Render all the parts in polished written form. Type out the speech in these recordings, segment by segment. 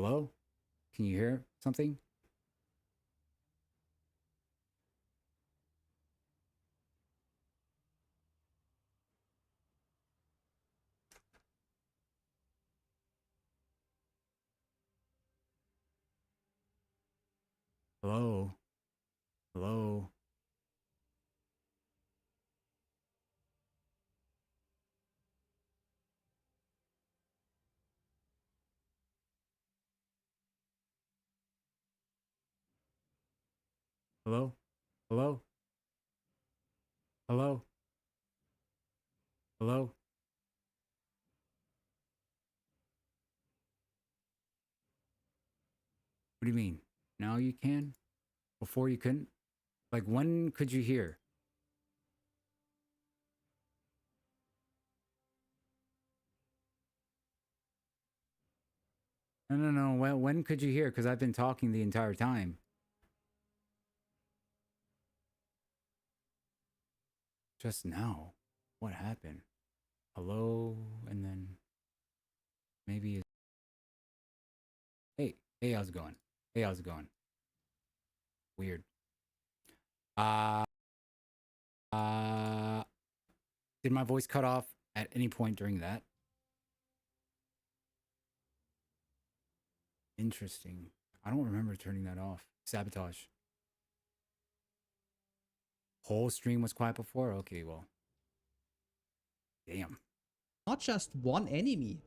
Hello? Can you hear something? Hello? Hello? Hello? Hello? Hello? Hello? What do you mean? Now you can? Before you couldn't? Like, when could you hear? No, no, no. When could you hear? Because I've been talking the entire time. Just now. What happened? Hello? And then maybe. Hey, hey, how's it going? Hey, how's it going? Weird. Uh, uh, did my voice cut off at any point during that? Interesting. I don't remember turning that off. Sabotage. Whole stream was quiet before? Okay, well. Damn. Not just one enemy.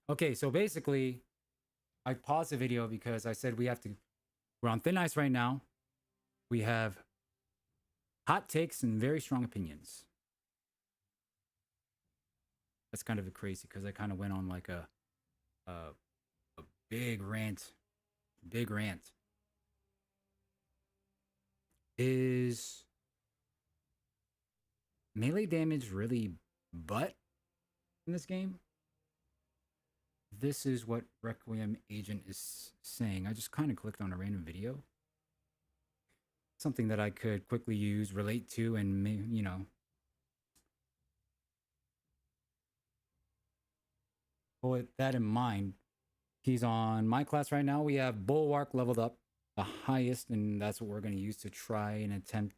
Okay, so basically, I paused the video because I said we're on thin ice right now. We have hot takes and very strong opinions. That's kind of crazy because I kind of went on like a big rant. Big rant. Is melee damage really butt in this game? This is what Requiem Agent is saying. I just kind of clicked on a random video. Something that I could quickly use, relate to, and, with that in mind, he's on my class right now. We have Bulwark leveled up the highest, and that's what we're going to use to try and attempt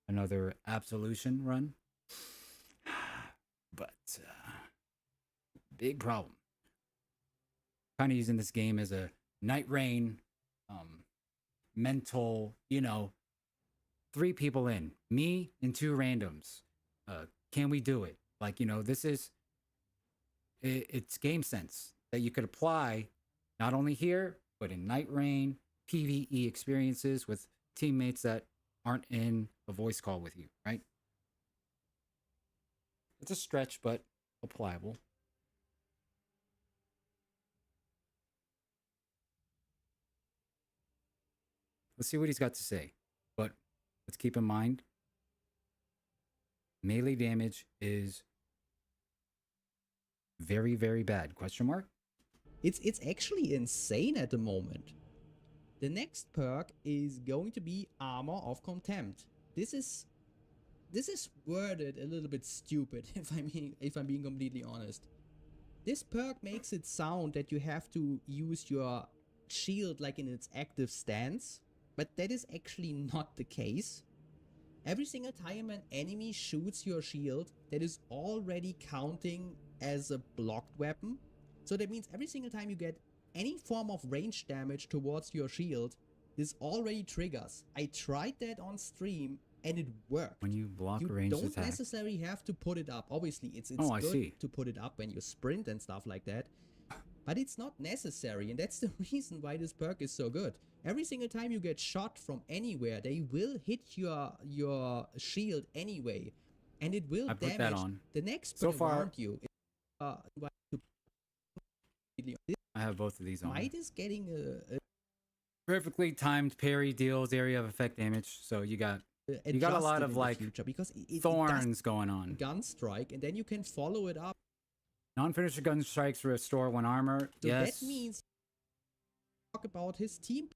another Absolution run. But, big problem. Kind of using this game as a NightReign, mental, 3 people in, me and 2 randoms. Can we do it? Like, this is, it's game sense that you could apply not only here, but in NightReign, PvE experiences with teammates that aren't in a voice call with you, right? It's a stretch, but applicable. Let's see what he's got to say. But let's keep in mind, melee damage is very, very bad. Question mark? It's actually insane at the moment. The next perk is going to be Armor of Contempt. This is worded a little bit stupid if I'm being completely honest. This perk makes it sound that you have to use your shield like in its active stance, but that is actually not the case. Every single time an enemy shoots your shield, that is already counting as a blocked weapon. So that means every single time you get any form of range damage towards your shield, this already triggers. I tried that on stream and it worked. When you block a ranged You don't attack. necessarily have to put it up. Obviously, it's I good see. to put it up when you sprint and stuff like that. But it's not necessary, and that's the reason why this perk is so good. Every single time you get shot from anywhere, they will hit your shield anyway, and it will damage that on. the next So person far, around you. I have both of these on. Might is getting a perfectly timed parry deals area of effect damage. So you got a lot of like because thorns going on. Gun strike, and then you can follow it up. Non-finisher gun strikes restore 1 armor. So yes. that means talk about his team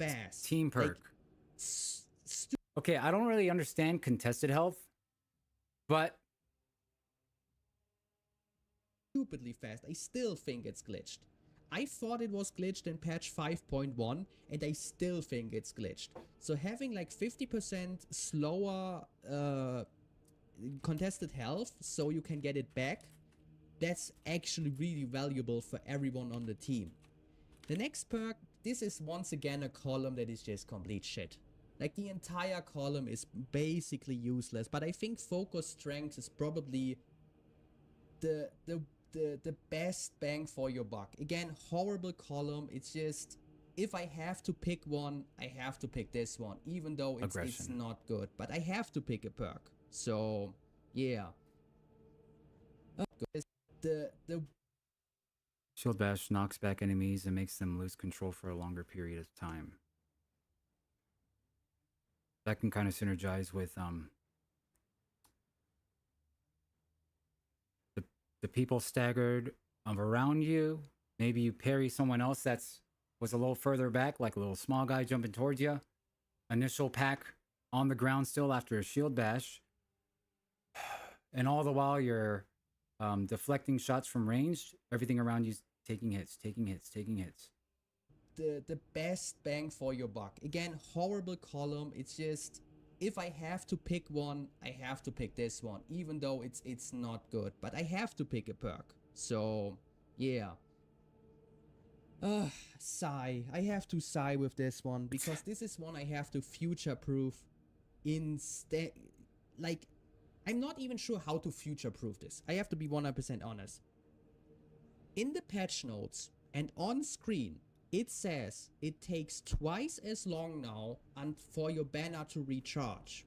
fast. Team perk. Like, okay, I don't really understand contested health, but stupidly fast. I still think it's glitched. I thought it was glitched in patch 5.1 and I still think it's glitched. So having like 50% slower contested health so you can get it back, that's actually really valuable for everyone on the team. The next perk, this is once again a column that is just complete shit. Like the entire column is basically useless, but I think focus strength is probably the best bang for your buck. Again, horrible column. It's just, if I have to pick one, I have to pick this one, even though it's not good. But I have to pick a perk. So yeah. The Shield Bash knocks back enemies and makes them lose control for a longer period of time. That can kind of synergize with the people staggered around you. Maybe you parry someone else was a little further back, like a little small guy jumping towards you. Initial pack on the ground still after a shield bash. And all the while you're deflecting shots from range. Everything around you's taking hits. The best bang for your buck. Again, horrible column. It's just, if I have to pick one, I have to pick this one, even though it's not good. But I have to pick a perk. So yeah. Sigh. I have to sigh with this one because this is one I have to future-proof instead. Like, I'm not even sure how to future-proof this. I have to be 100% honest. In the patch notes and on screen, it says it takes twice as long now for your banner to recharge.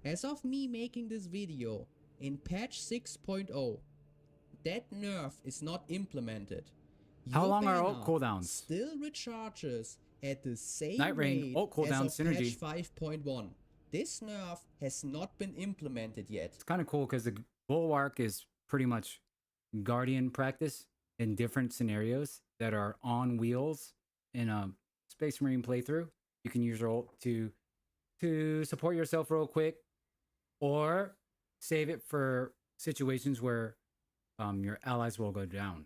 As of me making this video, in patch 6.0, that nerf is not implemented. How long are ult cooldowns? Still recharges at the same NightReign rate ult cooldown as of synergy. patch 5.1. This nerf has not been implemented yet. It's kind of cool because the Bulwark is pretty much Guardian practice in different scenarios that are on wheels in a Space Marine playthrough. You can use your ult to support yourself real quick, or save it for situations where your allies will go down.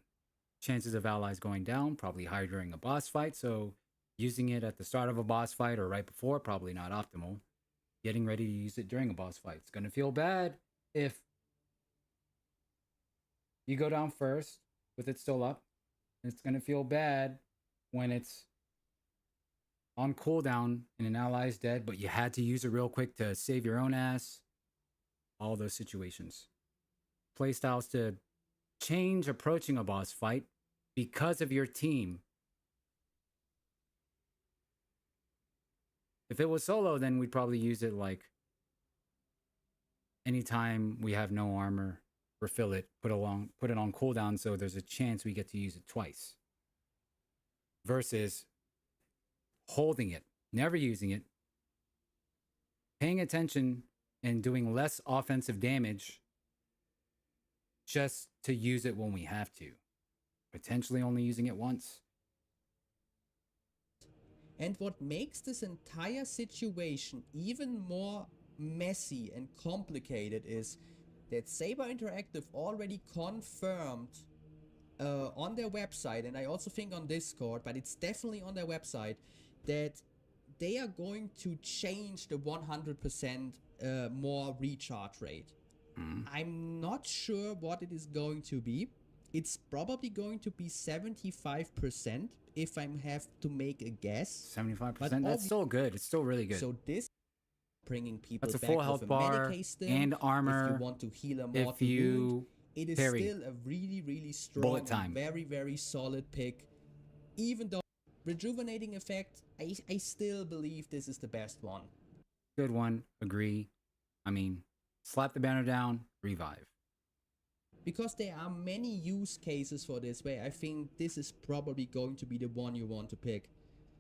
Chances of allies going down probably higher during a boss fight, so using it at the start of a boss fight or right before, probably not optimal. Getting ready to use it during a boss fight. It's gonna feel bad if you go down first with it still up. It's gonna feel bad when it's on cooldown and an ally's dead, but you had to use it real quick to save your own ass. All those situations. Playstyles to change approaching a boss fight because of your team. If it was solo, then we'd probably use it like anytime we have no armor, refill it, put it on cooldown so there's a chance we get to use it twice. Versus holding it, never using it, paying attention and doing less offensive damage just to use it when we have to. Potentially only using it once. And what makes this entire situation even more messy and complicated is that Saber Interactive already confirmed on their website, and I also think on Discord, but it's definitely on their website, that they are going to change the 100% more recharge rate. I'm not sure what it is going to be. It's probably going to be 75% if I have to make a guess. 75%? That's still good. It's still really good. So this bringing people That's a back full health with a bar Medicae and armor. If you want to heal a If mortal you wound, it is parry. still a really, really strong, Bullet time. very, very solid pick. Even though rejuvenating effect, I still believe this is the best one. Good one. Agree. I mean, slap the banner down, revive. Because there are many use cases for this where I think this is probably going to be the one you want to pick.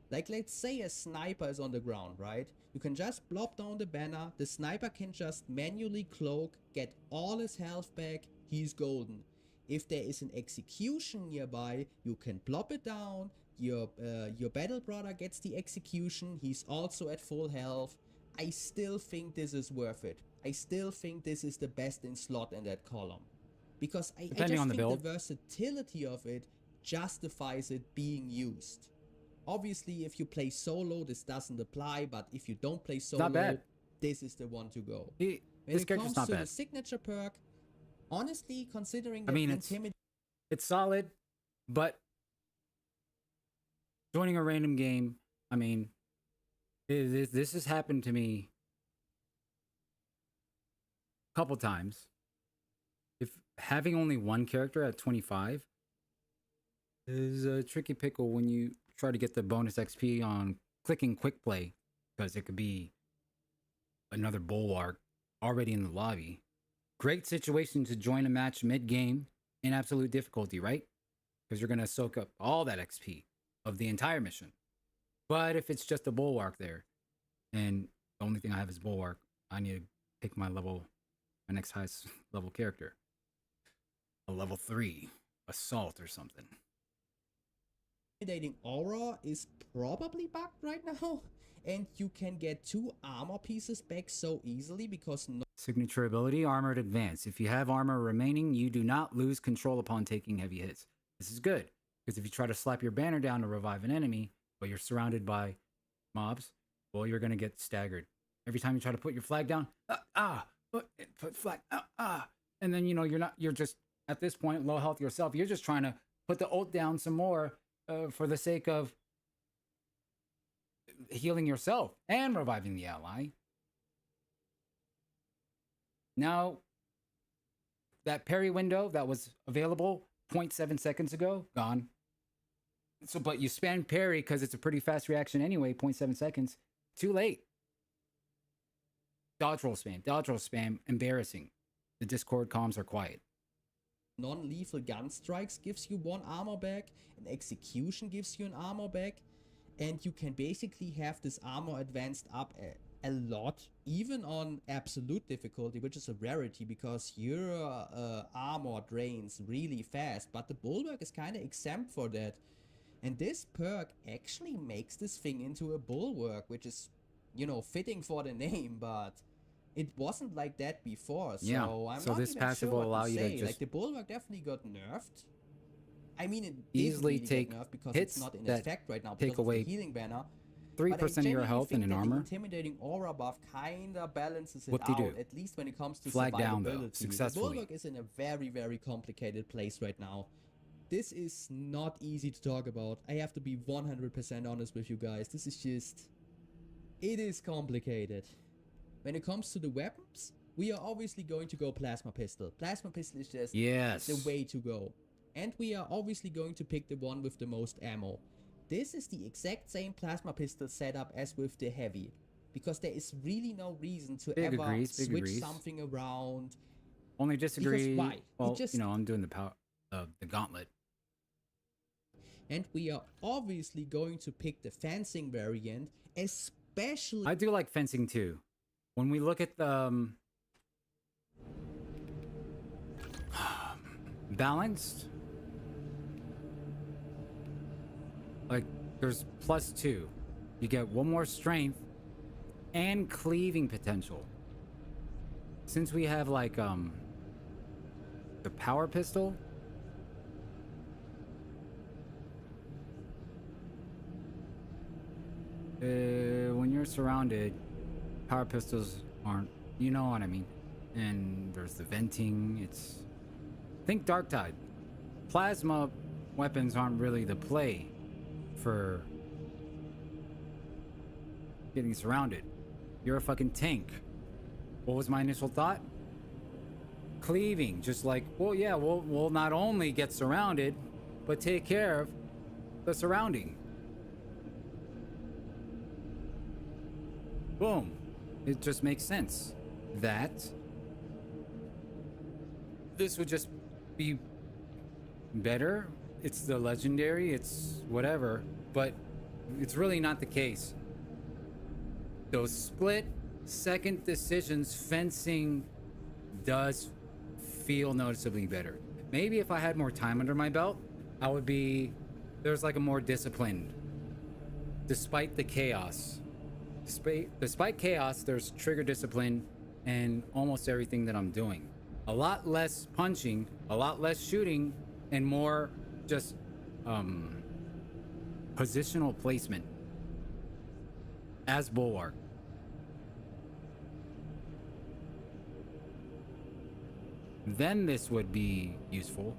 Like, let's say a sniper is on the ground, right? You can just plop down the banner, the sniper can just manually cloak, get all his health back, he's golden. If there is an execution nearby, you can plop it down, your battle brother gets the execution, he's also at full health. I still think this is worth it. I still think this is the best in slot in that column. because I Depending just on the think build. the versatility of it justifies it being used. Obviously, if you play solo, this doesn't apply, but if you don't play solo, Not bad. this is the one to go. He, When this it character's comes not to the bad. signature perk, honestly, considering I that mean, intimidate it's solid, but joining a random game, I mean, this has happened to me a couple times. If having only one character at 25 is a tricky pickle when you try to get the bonus XP on clicking quick play, because it could be another bulwark already in the lobby. Great situation to join a match mid game in absolute difficulty, right? Because you're going to soak up all that XP of the entire mission. But if it's just a bulwark there, and the only thing I have is bulwark, I need to pick my next highest level character. A level 3 assault or something. aura is probably bugged right now, and you can get 2 armor pieces back so easily because Signature ability, Armored Advance. If you have armor remaining, you do not lose control upon taking heavy hits. This is good, because if you try to slap your banner down to revive an enemy, but you're surrounded by mobs, well, you're going to get staggered. Every time you try to put your flag down, put flag, and then, you're just, at this point, low health yourself. You're just trying to put the ult down some more for the sake of healing yourself and reviving the ally. Now, that parry window that was available 0.7 seconds ago, gone. So, but you spam parry because it's a pretty fast reaction anyway, 0.7 seconds. Too late. Dodge roll spam, embarrassing. The Discord comms are quiet. non-lethal gun strikes gives you 1 armor back, and execution gives you an armor back, and you can basically have this armor advanced up a lot, even on absolute difficulty, which is a rarity because your armor drains really fast, but the bulwark is kind of exempt for that. And this perk actually makes this thing into a bulwark, which is, fitting for the name, but it wasn't like that before. So Yeah, I'm so not this even passive sure will what allow to you to say. just Like, the bulwark definitely got nerfed. I mean, it easily didn't really take get nerfed because hits it's not in that effect right now take because of away the healing banner. 3% But I of your genuinely health think in an that armor. the intimidating aura buff kinda balances it Whoop-de-doo. out, at least when it comes to Flag down, though, survivability. The successfully. bulwark is in a very, very complicated place right now. This is not easy to talk about. I have to be 100% honest with you guys. This is just... It is complicated. When it comes to the weapons, we are obviously going to go Plasma Pistol. Plasma Pistol is just Yes. the way to go. And we are obviously going to pick the one with the most ammo. This is the exact same Plasma Pistol setup as with the Heavy, because there is really no reason to Big ever agrees, big switch agrees. something around. Only disagree. Because why? Well, I'm doing the gauntlet. And we are obviously going to pick the fencing variant, especially... I do like fencing too. When we look at the balanced, like there's +2. You get 1 more strength and cleaving potential. Since we have like the power pistol, when you're surrounded, power pistols aren't, you know what I mean. And there's the venting. Think Dark Tide. Plasma weapons aren't really the play for getting surrounded. You're a fucking tank. What was my initial thought? Cleaving, just like, well, yeah, we'll not only get surrounded, but take care of the surrounding. Boom. It just makes sense that this would just be better. It's the legendary, it's whatever, but it's really not the case. Those split-second decisions, fencing does feel noticeably better. Maybe if I had more time under my belt, there's like a more disciplined, despite the chaos. Despite chaos, there's trigger discipline in almost everything that I'm doing. A lot less punching, a lot less shooting, and more just um, positional placement as bulwark. Then this would be useful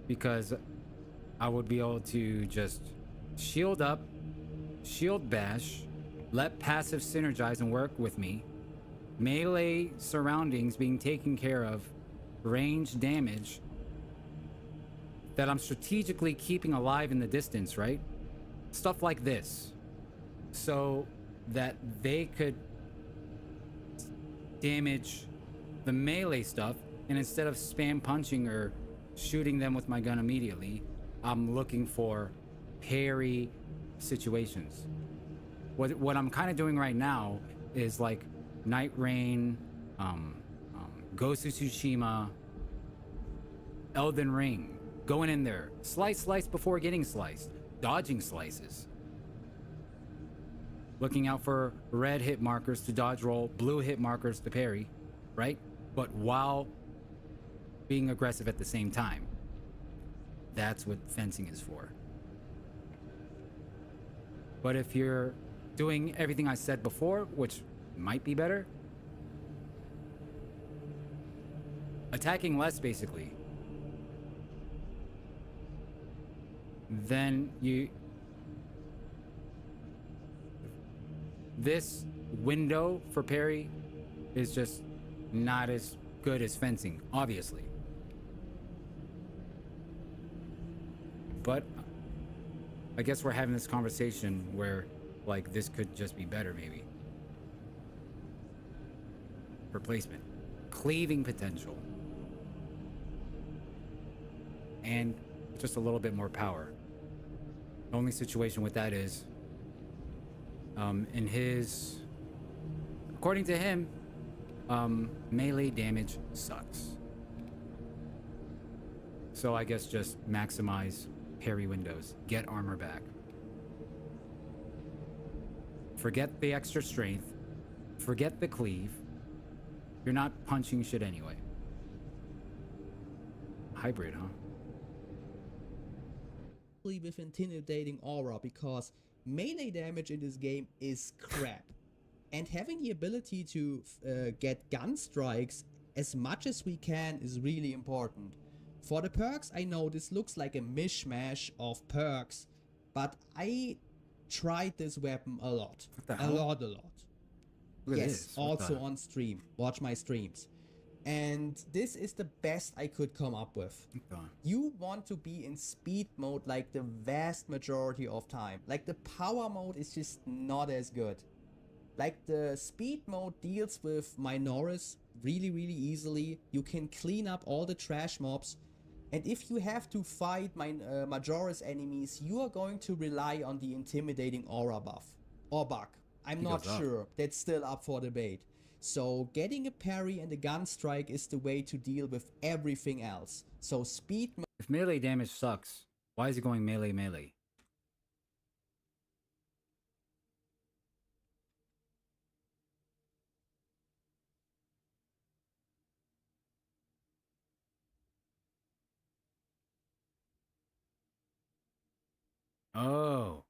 because I would be able to just shield up, shield bash, let passive synergize and work with me, melee surroundings being taken care of, range damage that I'm strategically keeping alive in the distance, right? Stuff like this. So that they could damage the melee stuff, and instead of spam punching or shooting them with my gun immediately, I'm looking for parry situations. What I'm kind of doing right now is like NightReign, Ghost of Tsushima, Elden Ring, going in there, slice before getting sliced, dodging slices, looking out for red hit markers to dodge roll, blue hit markers to parry, right? But while being aggressive at the same time. That's what fencing is for. But if you're doing everything I said before, which might be better, attacking less basically, then this window for parry is just not as good as fencing, obviously. But I guess we're having this conversation where, like, this could just be better, maybe. Replacement. Cleaving potential. And just a little bit more power. The only situation with that is, in his... according to him, melee damage sucks. So I guess just maximize parry windows, get armor back. Forget the extra strength, forget the cleave. You're not punching shit anyway. Hybrid, huh? With intimidating aura, because melee damage in this game is crap. And having the ability to get gun strikes as much as we can is really important. For the perks, I know this looks like a mishmash of perks, but I tried this weapon a lot. What the A hell? lot. Look at Yes, this. What also the- on stream. Watch my streams. And this is the best I could come up with. what the- You want to be in speed mode like the vast majority of time. Like the power mode is just not as good. Like the speed mode deals with Minoris really easily. You can clean up all the trash mobs. And if you have to fight Majora's enemies, you are going to rely on the intimidating aura buff. Or bug. I'm He not goes up. sure. That's still up for debate. So getting a parry and a gun strike is the way to deal with everything else. So speed mode. If melee damage sucks, why is it going melee? Oh.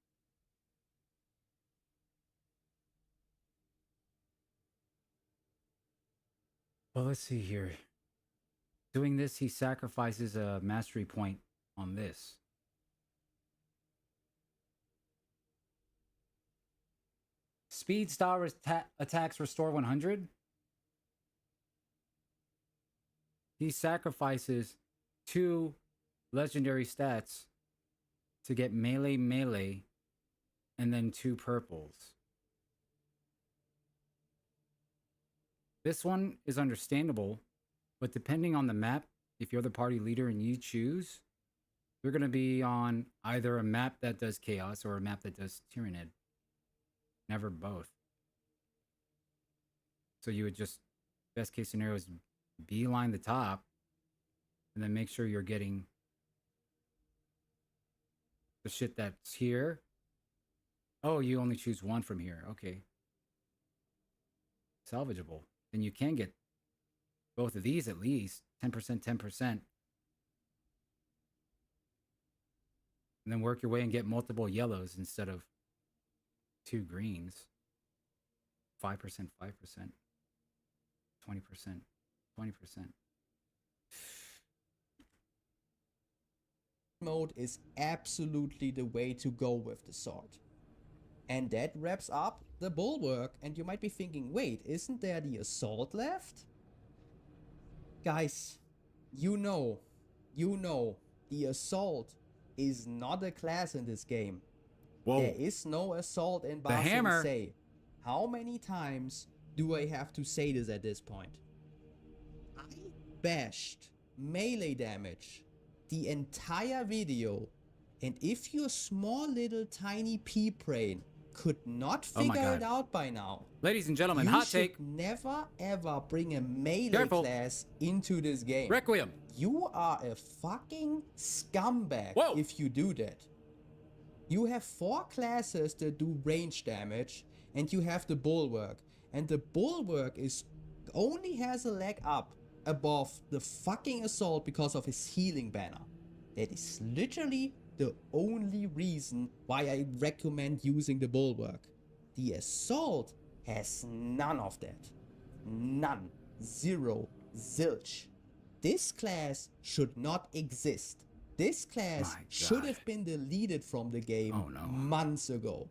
Well, let's see here. Doing this, he sacrifices a mastery point on this. Speed style attacks restore 100. He sacrifices 2 legendary stats to get melee, and then 2 purples. This one is understandable, but depending on the map, if you're the party leader and you choose, you're going to be on either a map that does chaos or a map that does Tyrannid. Never both. So you would just, best case scenario is beeline the top and then make sure you're getting the shit that's here. Oh, you only choose one from here. Okay. Salvageable. Then you can get both of these at least 10%, 10%, and then work your way and get multiple yellows instead of 2 greens. 5%, 5%, 20%, 20%. Mode is absolutely the way to go with the sword. And that wraps up the bulwark. And you might be thinking, wait, isn't there the assault left? Guys, you know, the assault is not a class in this game. Whoa. There is no assault in The Ba Sing hammer. Se. How many times do I have to say this at this point? I bashed melee damage the entire video, and if your small little tiny pea brain could not Oh my figure it God. out by now, Ladies and gentlemen, you hot should take. never ever bring a melee Careful. class into this game. Requiem. You are a fucking scumbag Whoa. if you do that. You have 4 classes that do range damage, and you have the bulwark. And the bulwark only has a leg up above the fucking assault because of his healing banner. That is literally the only reason why I recommend using the bulwark. The assault has none of that. None. Zero. Zilch. This class should not exist. This class My should God. have been deleted from the game Oh, no. months ago.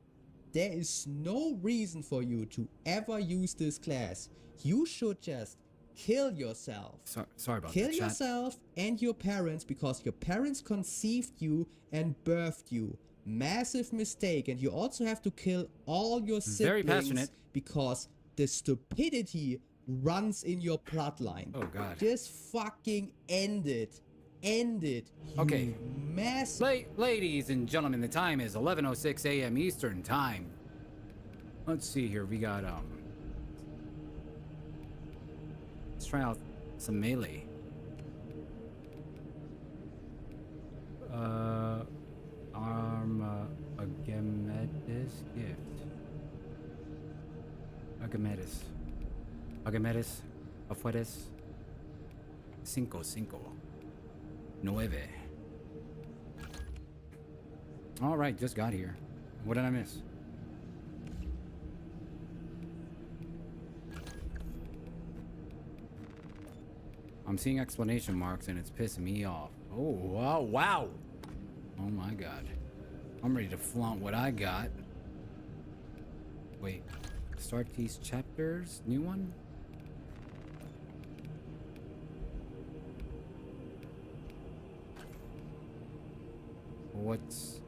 There is no reason for you to ever use this class. You should just kill yourself. Sorry about Kill that, chat. yourself and your parents because your parents conceived you and birthed you. Massive mistake. And you also have to kill all your Very siblings passionate. because the stupidity runs in your bloodline. Oh, God. Just fucking end it. End it. Okay. You massive. Ladies and gentlemen, the time is 11:06 a.m. Eastern Time. Let's see here. We got, let's try out some melee. Agamedis gift. Agamedis. Afueres. 9. All right, just got here. What did I miss? I'm seeing exclamation marks and it's pissing me off. Oh, wow, wow. Oh my God. I'm ready to flaunt what I got. Wait, start these chapters? New one? What's...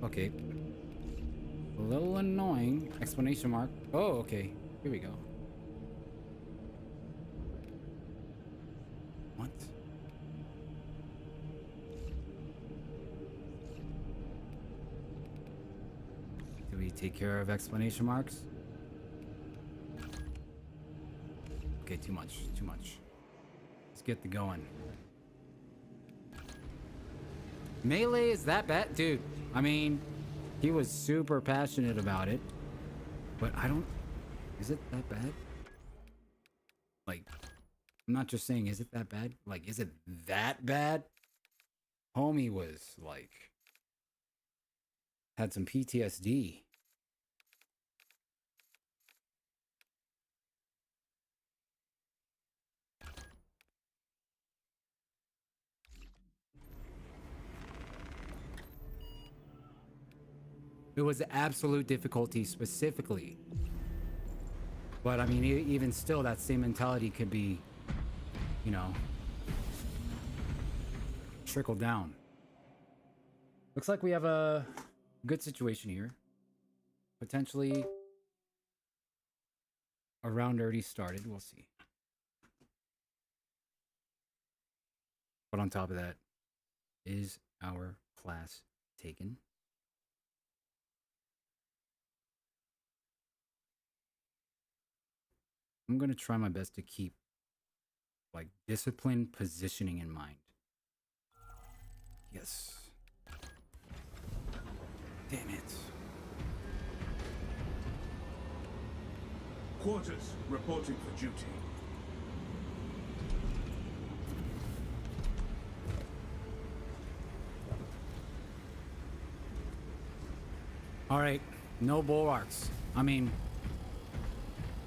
Okay. A little annoying. Explanation mark. Oh, okay. Here we go. What? Do we take care of exclamation marks? Okay, too much. Too much. Let's get the going. Melee is that bad? Dude, I mean, he was super passionate about it. But I don't... Is it that bad? Like, I'm not just saying, is it that bad? Like, is it that bad? Homie was, like... Had some PTSD. It was absolute difficulty specifically. But I mean, even still, that same mentality could be, you know, trickled down. Looks like we have a good situation here. Potentially a round already started. We'll see. But on top of that, is our class taken? I'm going to try my best to keep, like, disciplined positioning in mind. Yes. Damn it. Quarters, reporting for duty. All right, no bulwarks. I mean,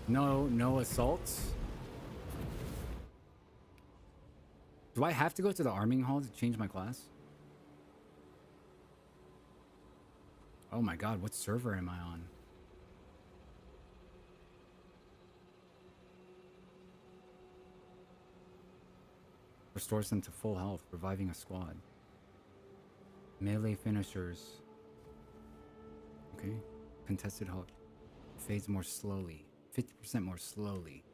no assaults. Do I have to go to the arming hall to change my class? Oh my god, what server am I on? Restores them to full health, reviving a squad. Melee finishers. Okay. Contested hook. Fades more slowly. 50% more slowly.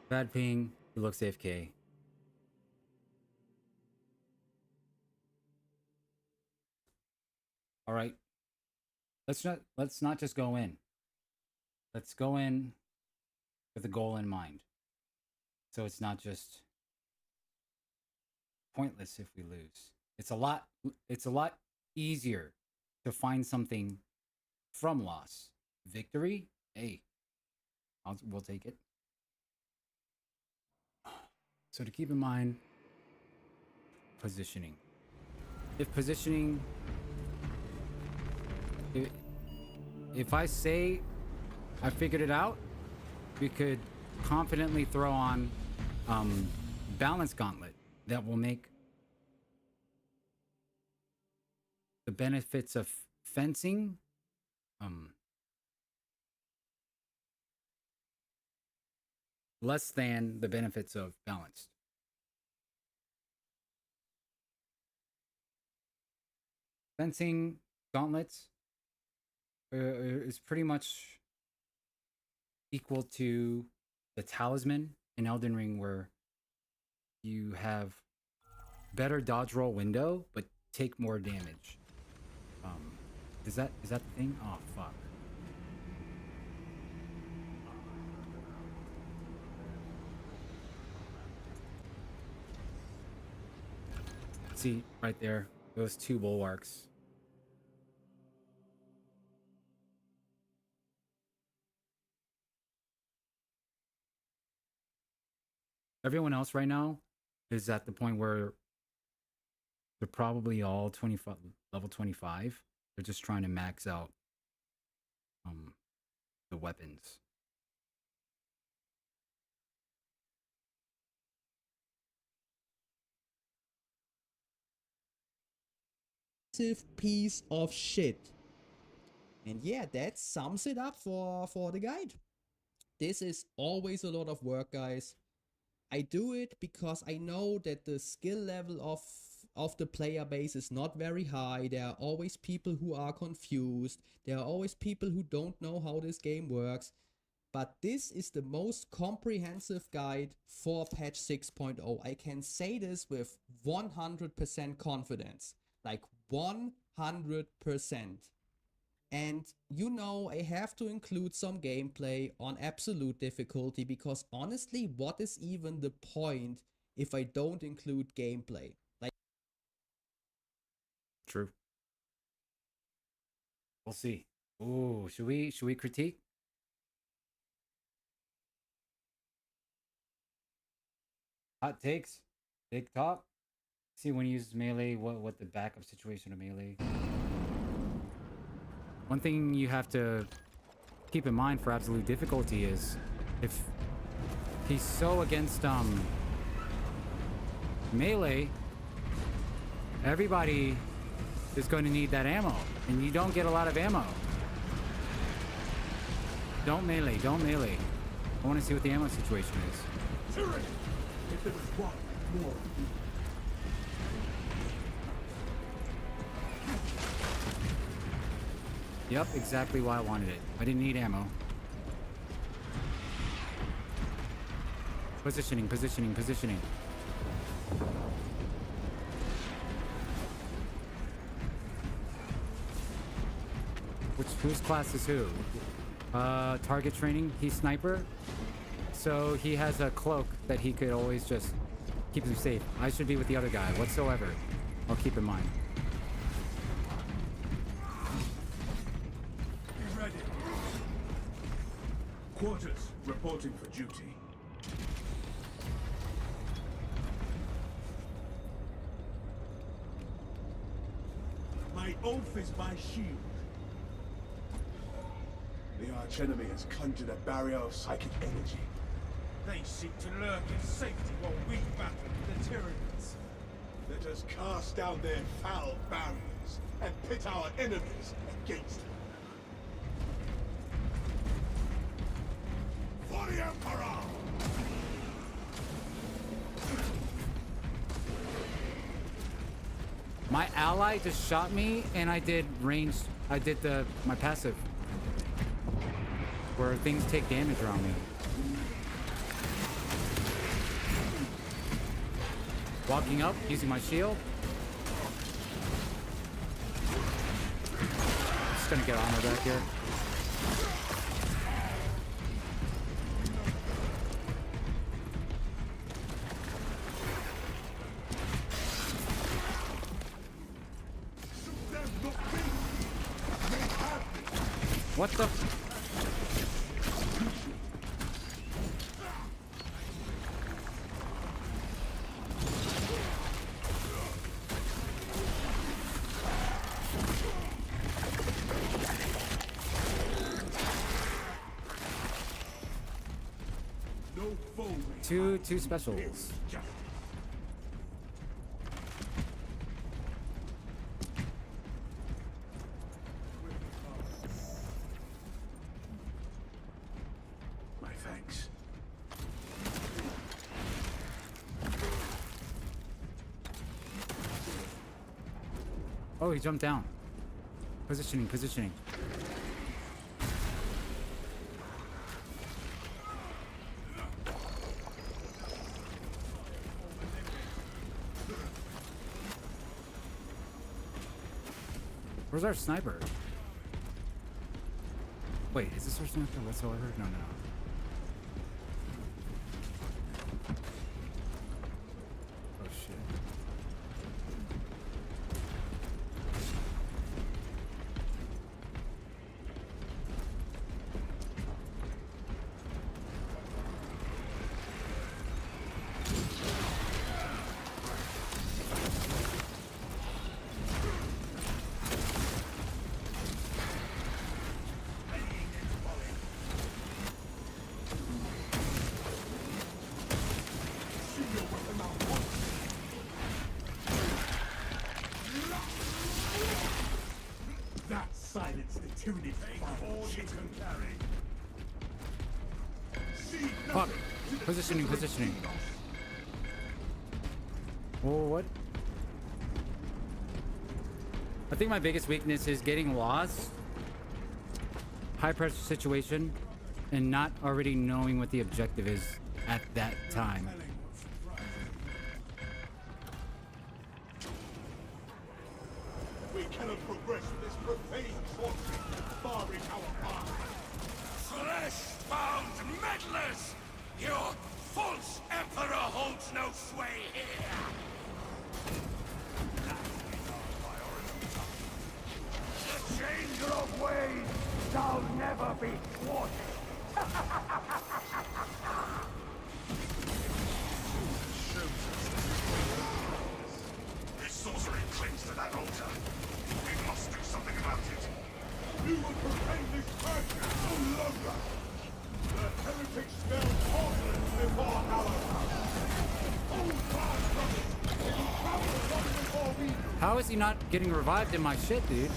Bad ping. He looks AFK. All right. Let's not just go in. Let's go in with a goal in mind. So it's not just pointless if we lose. It's a lot easier to find something from loss. Victory? Hey. We'll take it. So to keep in mind, positioning. If positioning, if I say I figured it out, we could confidently throw on balance gauntlet that will make the benefits of fencing less than the benefits of balanced. Fencing gauntlets is pretty much equal to the talisman in Elden Ring, where you have better dodge roll window but take more damage. Is that the thing? Oh fuck. See right there, those two bulwarks. Everyone else right now is at the point where they're probably all 25 level 25. They're just trying to max out the weapons. Piece of shit. And yeah, that sums it up for the guide. This is always a lot of work, guys. I do it because I know that the skill level of the player base is not very high. There are always people who are confused. There are always people who don't know how this game works. But this is the most comprehensive guide for patch 6.0. I can say this with 100% confidence. Like 100%. And you know, I have to include some gameplay on absolute difficulty, because honestly, what is even the point if I don't include gameplay? Like, True. We'll see. Ooh, should we critique? Hot takes? Big talk? See when you use melee, what the backup situation of melee. One thing you have to keep in mind for absolute difficulty is if he's so against melee, everybody is going to need that ammo, and you don't get a lot of ammo. Don't melee. I want to see what the ammo situation is. Tyranny! If there was one more. Yep, exactly why I wanted it. I didn't need ammo. Positioning. Whose class is who? Target training, he's sniper. So he has a cloak that he could always just keep him safe. I should be with the other guy whatsoever. I'll keep in mind. Be ready. Quarters, reporting for duty. My oath is my shield. The archenemy has conjured a barrier of psychic energy. They seek to lurk in safety while we battle the Tyranids. Let us cast down their foul barriers and pit our enemies against them. For the Emperor! My ally just shot me, and I did ranged. I did my passive, where things take damage around me. Walking up, using my shield. Just gonna get armor back here. What the? No foe. Two specials. My thanks. Oh, he jumped down. Positioning. Where's our sniper? Wait, is this our sniper whatsoever? No. Oh shit. That silenced the Tyranid all you can carry. See Fuck. nothing. Positioning. Oh, what? I think my biggest weakness is getting lost, high pressure situation, and not already knowing what the objective is at that time. We cannot progress with this profane sorcery, barring our path. Flesh-bound meddlers! Your false emperor holds no sway here! The changer of ways shall never be thwarted! This sorcery clings to that altar. We must do something about it. You will profane this virtue no longer. The heretics spell confidence before our house. Hold fast, brothers. They will travel the one before we do. How is he not getting revived in my shit, dude?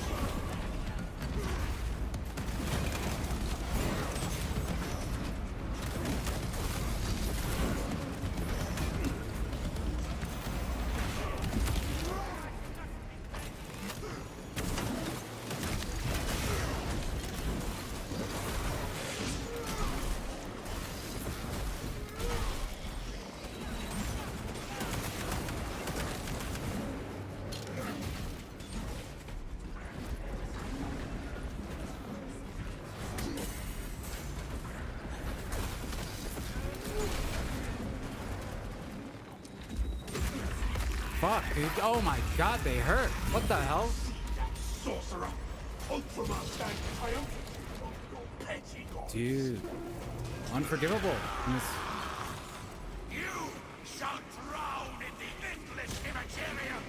Fuck, dude. Oh my god, they hurt. What the hell? Sorcerer! Ultramarch and triumphant of your petty gods! Dude. Unforgivable. In this- You shall drown in the endless immaterium,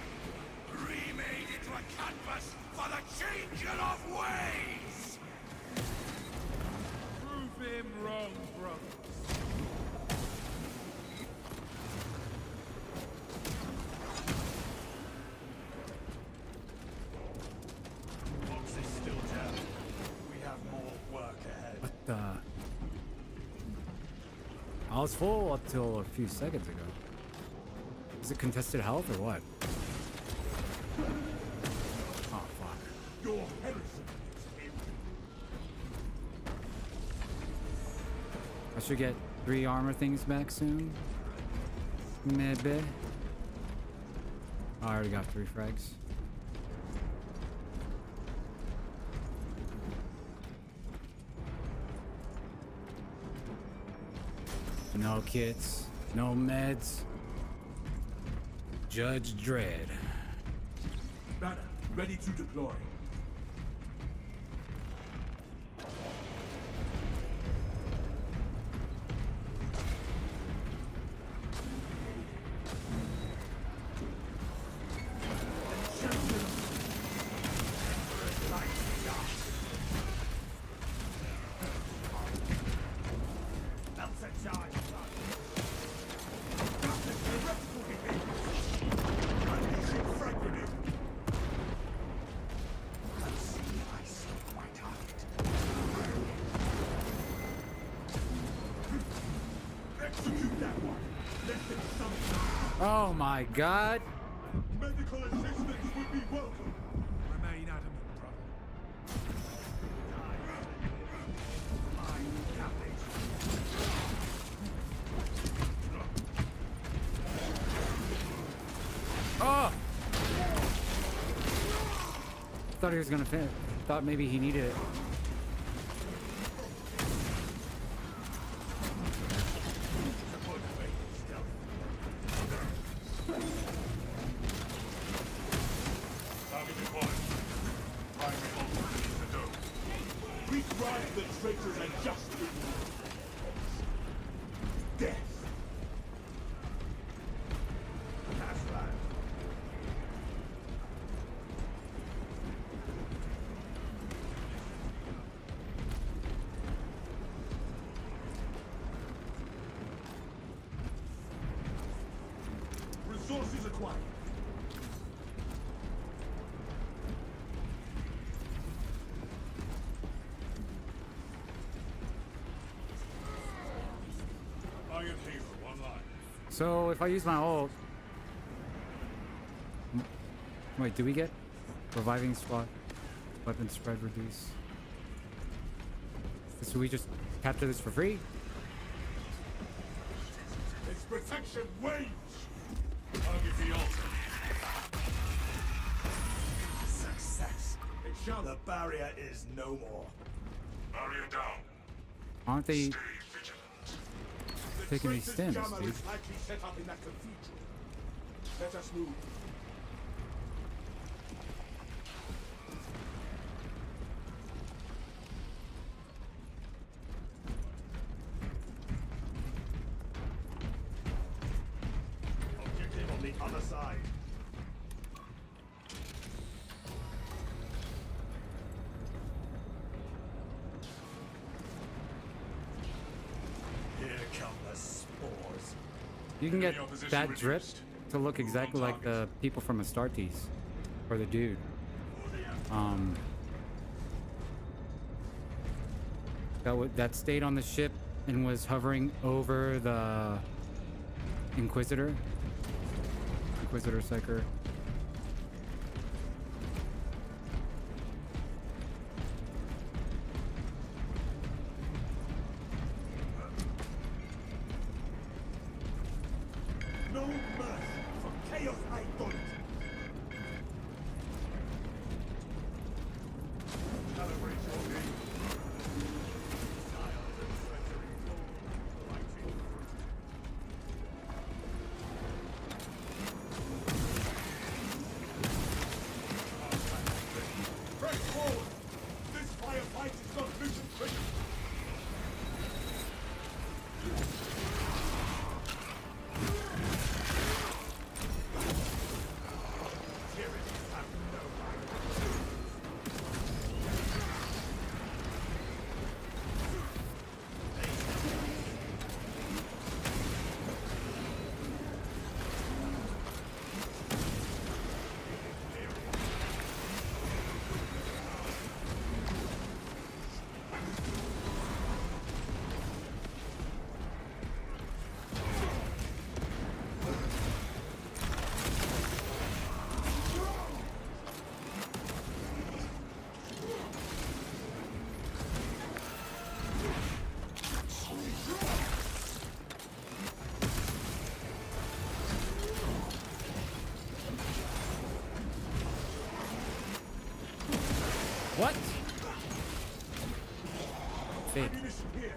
remade into a canvas for the changing of ways! Prove him wrong, brother. Fox is still down. We have more work ahead. What the? I was full up till a few seconds ago. Is it contested health or what? Oh, fuck. Your heresy is in. I should get 3 armor things back soon. Maybe. Oh, I already got 3 frags. No kits, no meds. Judge Dredd. Banner, ready to deploy. Oh my god. Medical assistance would be welcome. Remain adamant, brother. Oh! Thought he was gonna fit. Thought maybe he needed it. Target acquired. Primary objective is the dome. We drive the traitors and justice. Death. That's right. Resources acquired. Iron Hero online. So if I use my ult. Wait, do we get reviving squad? Weapon spread reduce. So we just capture this for free? Its protection wanes. Target the altar. Success. It shall. The barrier is no more. Barrier down. Aren't they Stay vigilant. taking these stims, jammer dude? is likely set up in that cathedral. Let us move. Objective on the other side. Here come the spores. You can get Enemy opposition that drip reduced. to look exactly like the people from Astartes. Or the dude. That stayed on the ship and was hovering over the Inquisitor. Inquisitor Psyker. No mercy for chaos idolatry. Calibrate your game. Silence and treachery fall, lighting fruit. Firefighting's not mission critical. What? Fake. Ammunition here.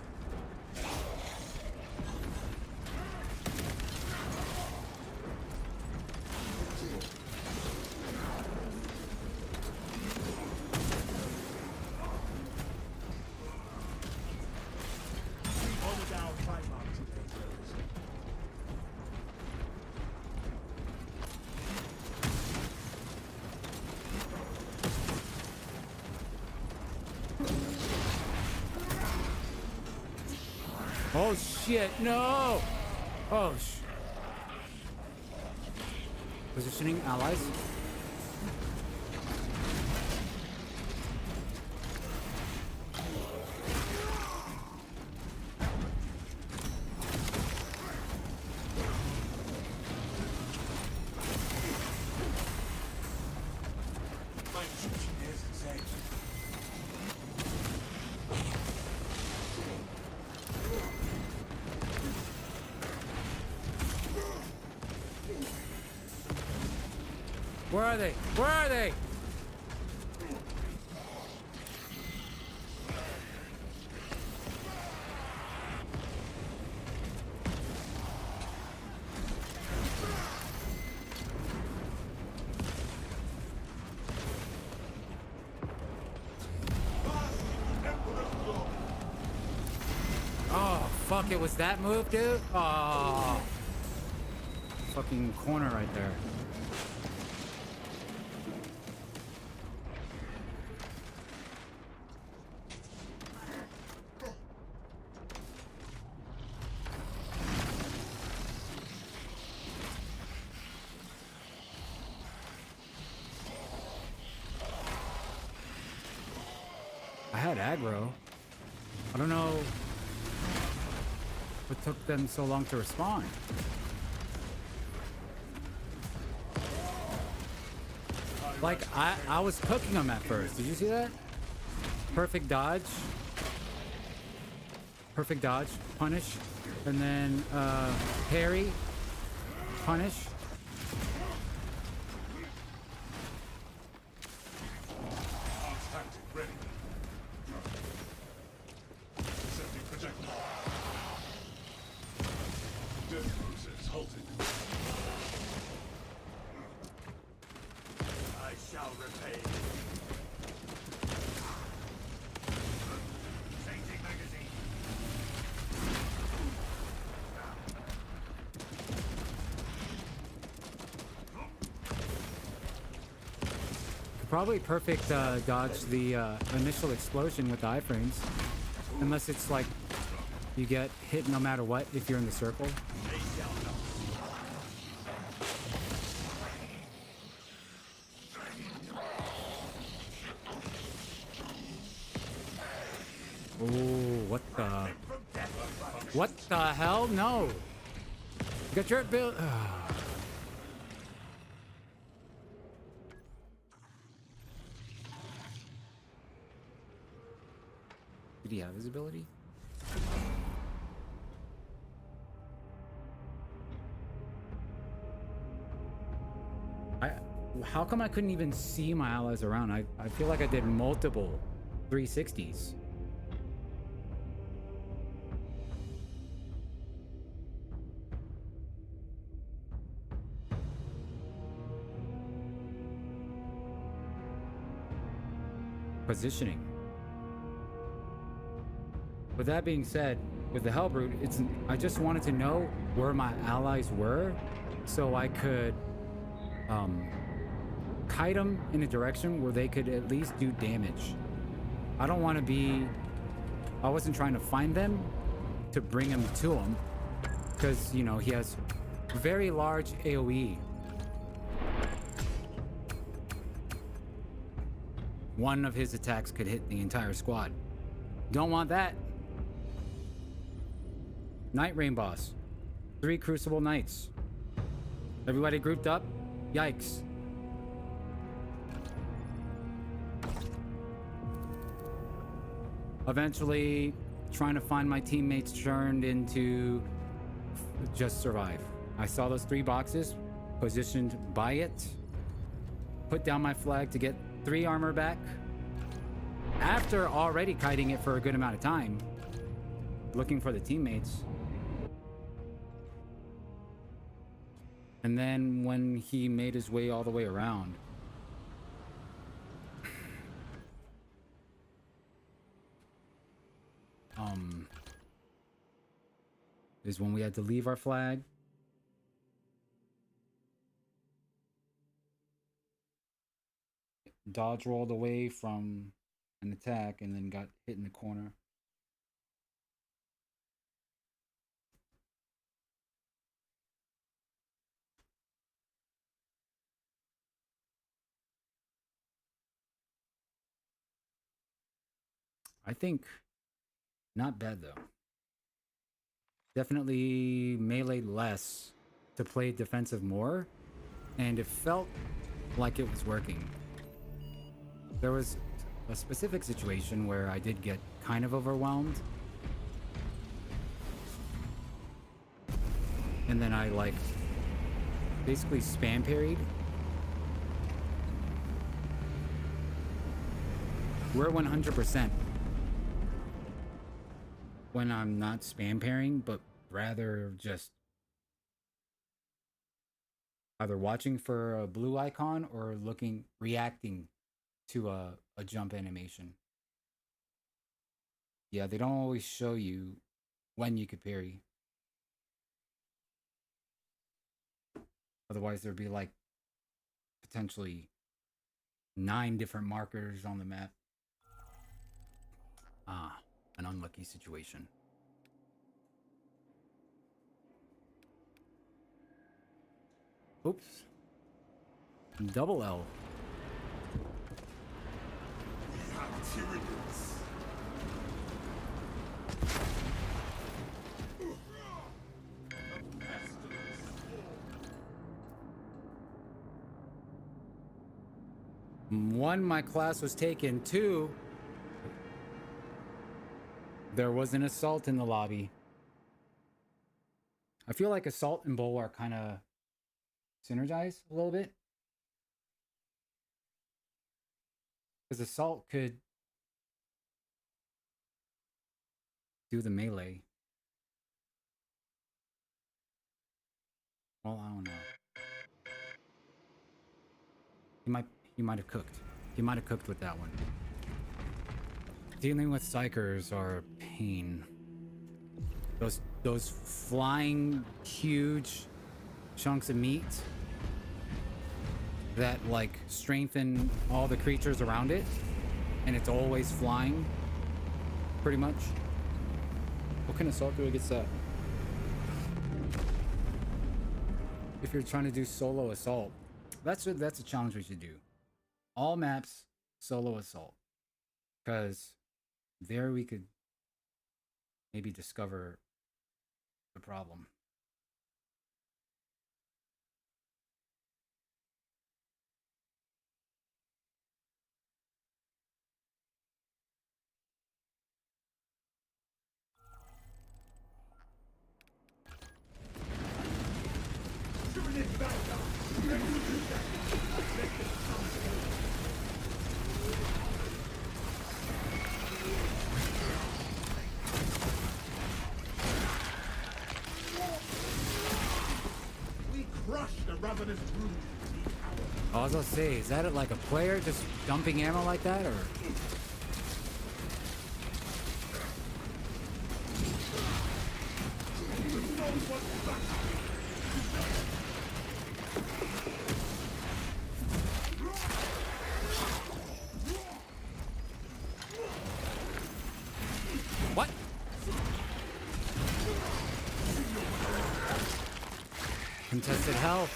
On the down, climb up to those levels. Oh shit, no! Oh Positioning allies. My shooting is insane. Where are they? Where are they? Oh, fuck, it was that move, dude? Oh. Fucking corner right there. I had aggro. I don't know what took them so long to respond. Like, I was cooking them at first. Did you see that? Perfect dodge. Perfect dodge. Punish. And then parry. Punish. Arms tactic ready. Sending projectile. Death process halted. I shall repay. Changing magazine. Could probably perfect dodge the initial explosion with the iframes. Unless it's like you get hit no matter what if you're in the circle. They shall not. Ooh, what the? From death. What the hell? No. Get your build. Did he have visibility? How come I couldn't even see my allies around? I feel like I did multiple 360s. Positioning. With that being said, with the Hellbrute, I just wanted to know where my allies were so I could kite them in a direction where they could at least do damage. I wasn't trying to find them to bring him to him, because, you know, he has very large AoE. One of his attacks could hit the entire squad. Don't want that. NightReign boss. 3 Crucible Knights. Everybody grouped up? Yikes. Eventually, trying to find my teammates turned into just survive. I saw those 3 boxes, positioned by it, put down my flag to get 3 armor back. After already kiting it for a good amount of time, looking for the teammates. And then when he made his way all the way around, is when we had to leave our flag. Dodge rolled away from an attack and then got hit in the corner. I think not bad though. Definitely melee less to play defensive more, and it felt like it was working. There was a specific situation where I did get kind of overwhelmed, and then I like basically spam parried. We're 100% when I'm not spam parrying, but rather just either watching for a blue icon or reacting to a jump animation. Yeah, they don't always show you when you could parry. Otherwise, there'd be like potentially 9 different markers on the map. Ah, an unlucky situation. Oops. Double L. We have Tyranids. A pestilence. One, my class was taken. 2, there was an assault in the lobby. I feel like assault and bow are kind of synergized a little bit. Because assault could do the melee. Well, I don't know. He might have cooked. He might have cooked with that one. Dealing with psychers are a pain. Those flying huge chunks of meat that like strengthen all the creatures around it, and it's always flying pretty much. What kind of assault do I get that? If you're trying to do solo assault, that's a challenge we should do. All maps solo assault, because there we could maybe discover the problem. We crush the ravenous brood. I was gonna say, is that like a player just dumping ammo like that, or? Contested health.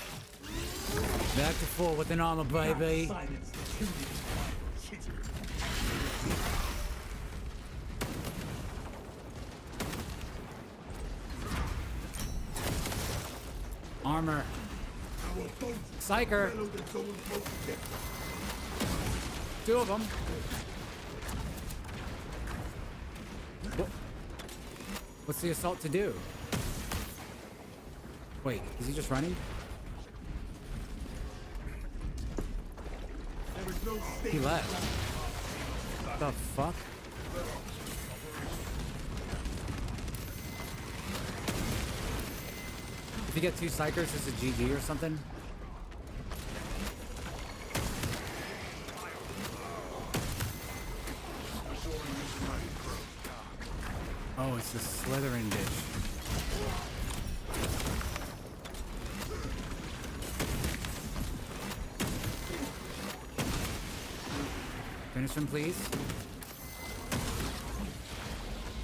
Back to full with an armor, baby. Silence the children. Armor. Psyker. 2 of them. What's the assault to do? Wait, is he just running? He left. What the fuck? If you get 2 psychers, it's a GG or something? Oh, it's the Slytherin dish. Finish him, please.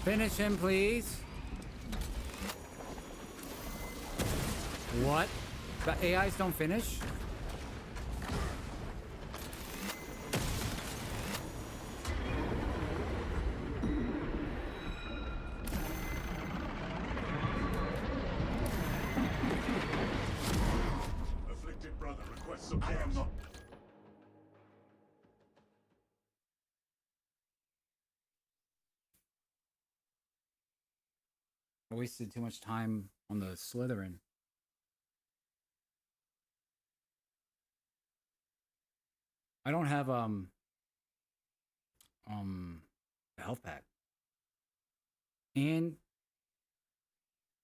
Finish him, please. What? The AIs don't finish? Afflicted brother requests support. I am not. I wasted too much time on the Slytherin. I don't have a health pack. And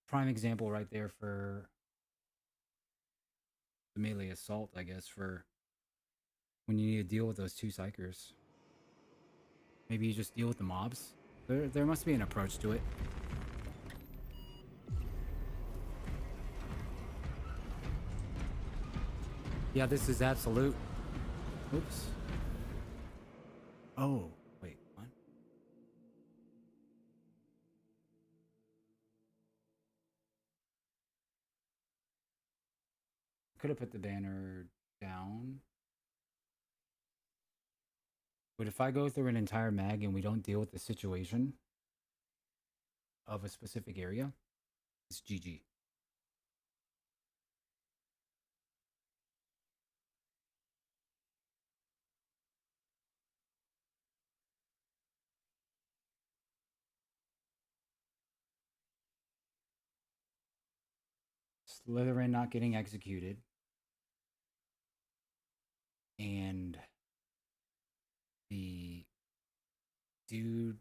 prime example right there for the melee assault, I guess, for when you need to deal with those 2 psychers. Maybe you just deal with the mobs. There must be an approach to it. Yeah, this is absolute. Oops. Oh, wait, what? Could have put the banner down. But if I go through an entire mag and we don't deal with the situation of a specific area, it's GG. Slytherin not getting executed. And the dude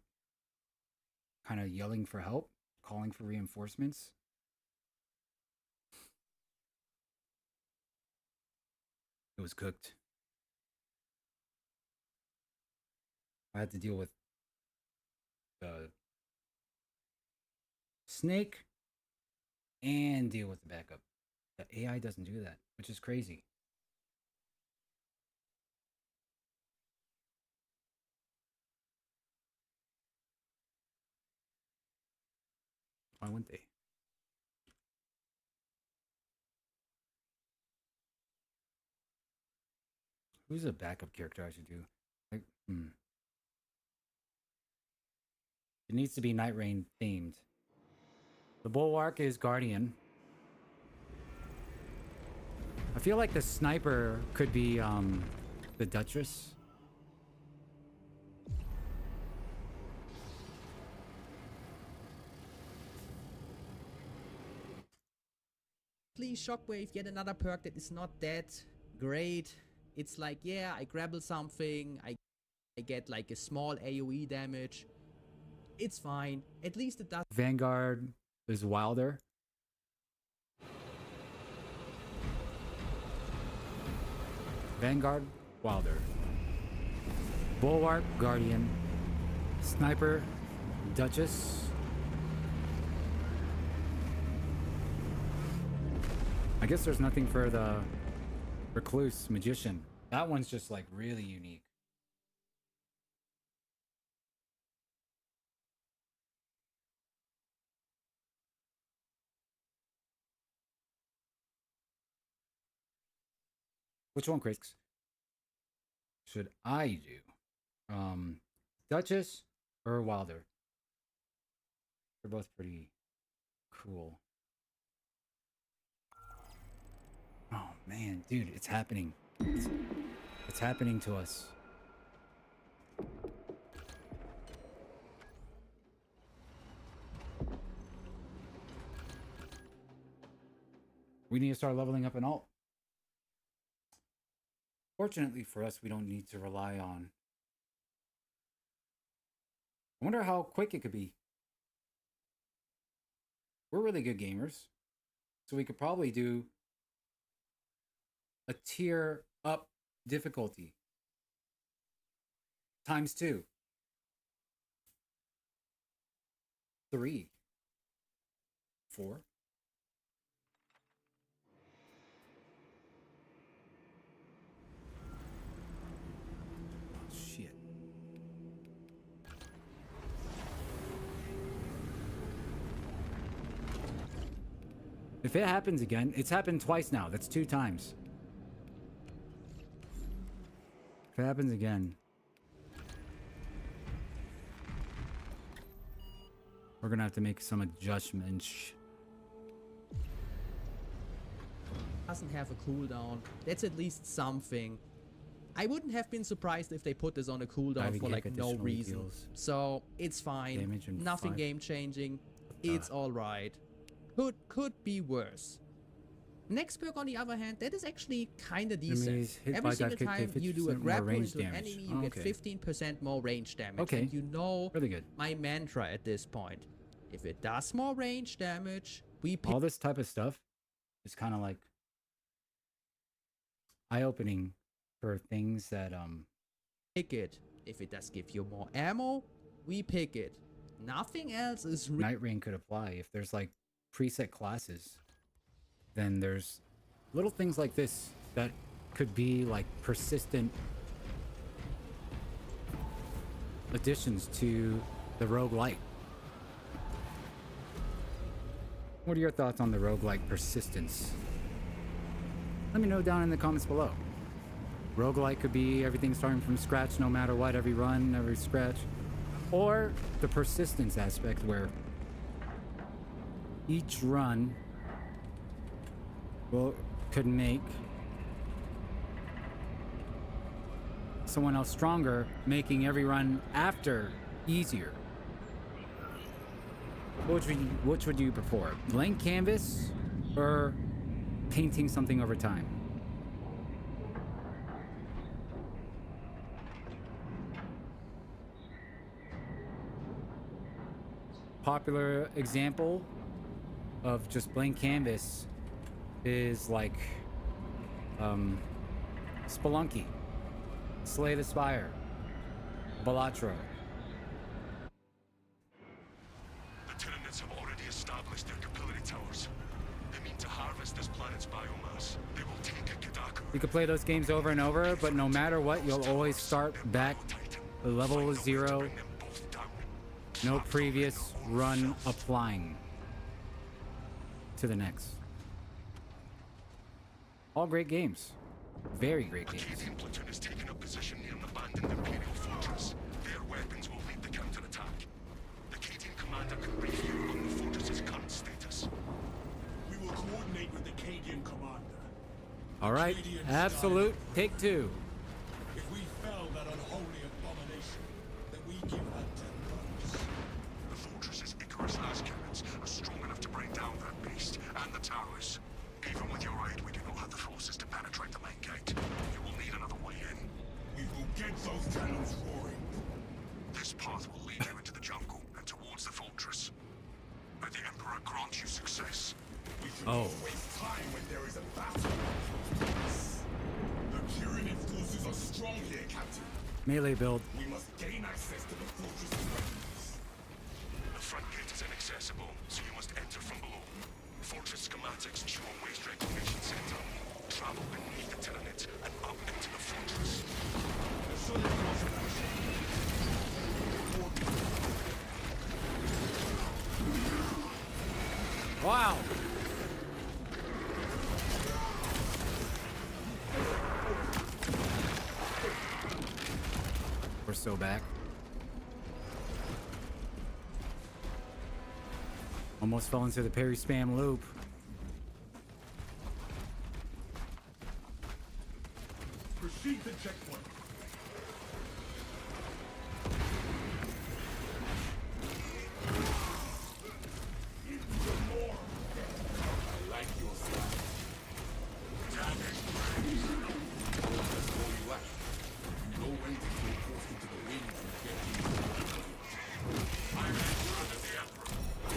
kind of yelling for help, calling for reinforcements. It was cooked. I had to deal with the snake and deal with the backup. The AI doesn't do that, which is crazy. Why wouldn't they? Who's a backup character I should do? Like, It needs to be NightReign themed. The Bulwark is Guardian. I feel like the sniper could be the Duchess. Please, Shockwave, yet another perk that is not that great. It's like, yeah, I grapple something, I get like a small AoE damage. It's fine. At least it does. Vanguard is Wilder. Vanguard, Wilder. Bulwark, Guardian. Sniper, Duchess. I guess there's nothing for the Recluse, Magician. That one's just like really unique. Which one, Chris? Should I do? Duchess or Wilder? They're both pretty cool. Oh man, dude, it's happening. It's happening to us. We need to start leveling up an alt. Fortunately for us, we don't need to rely on. I wonder how quick it could be. We're really good gamers, so we could probably do a tier up difficulty times 2, 3, 4. Oh, shit. If it happens again, it's happened twice now. That's 2 times. If it happens again, we're gonna have to make some adjustments. Doesn't have a cooldown. That's at least something. I wouldn't have been surprised if they put this on a cooldown Diving for kick like no additionally reason. deals So it's fine. damage in Nothing 5. game changing. It's alright. Could be worse. Next perk on the other hand, that is actually kinda decent. Enemies hit Every by single dive kick take time you do a 50% more grapple range into an damage. enemy, you get Okay. 15% more range damage. Okay. And you know Really good. my mantra at this point. If it does more range damage, we pick All this type of stuff is kind of like eye-opening for things that it. If it does give you more ammo, we pick it. Nothing else is NightReign could apply. If there's like preset classes, then there's little things like this that could be like persistent additions to the roguelite. What are your thoughts on the roguelike persistence? Let me know down in the comments below. Roguelike could be everything starting from scratch no matter what, every run, every scratch. Or the persistence aspect where each run could make someone else stronger, making every run after easier. Which would you prefer? Blank canvas or painting something over time? Popular example of just blank canvas is like Spelunky, Slay the Spire, Balatro. The Tyranids have already established their capillary towers. They mean to harvest this planet's biomass. They will take Kadaku. You could play those games over and over, but no matter what, you'll always start back at level 0. No previous run applying to the next. All great games. Very great games. The Cadian platoon is taking up position near an abandoned Imperial fortress. Their weapons will lead the counterattack. The Cadian commander can brief you on the fortress's current status. We will coordinate with the Cadian commander. All right, absolute. Take 2. If we fell that unholy abomination, then we give her 10 guns. The fortress's Icarus lash cannons are strong enough to bring down that beast and the towers. Even with your aid, we do not have the forces to penetrate the main gate. You will need another way in. We will get those cannons roaring. This path will lead you into the jungle and towards the fortress. May the Emperor grant you success. We should Oh. not waste time when there is a battle. The Tyranid forces are strong here, Captain. Melee build. We must gain access to the fortress's weapons. The front gate is inaccessible, so you must enter from below. Fortress schematics show a waste reclamation center. Travel beneath the Tyranids and up into the fortress. The solid course of action. Wow. so back. Almost fell into the parry spam loop. Proceed to checkpoint. I like your style. Damage praise. That's all you like. You know when to throw forth into the wind and get you. I'm under the Emperor.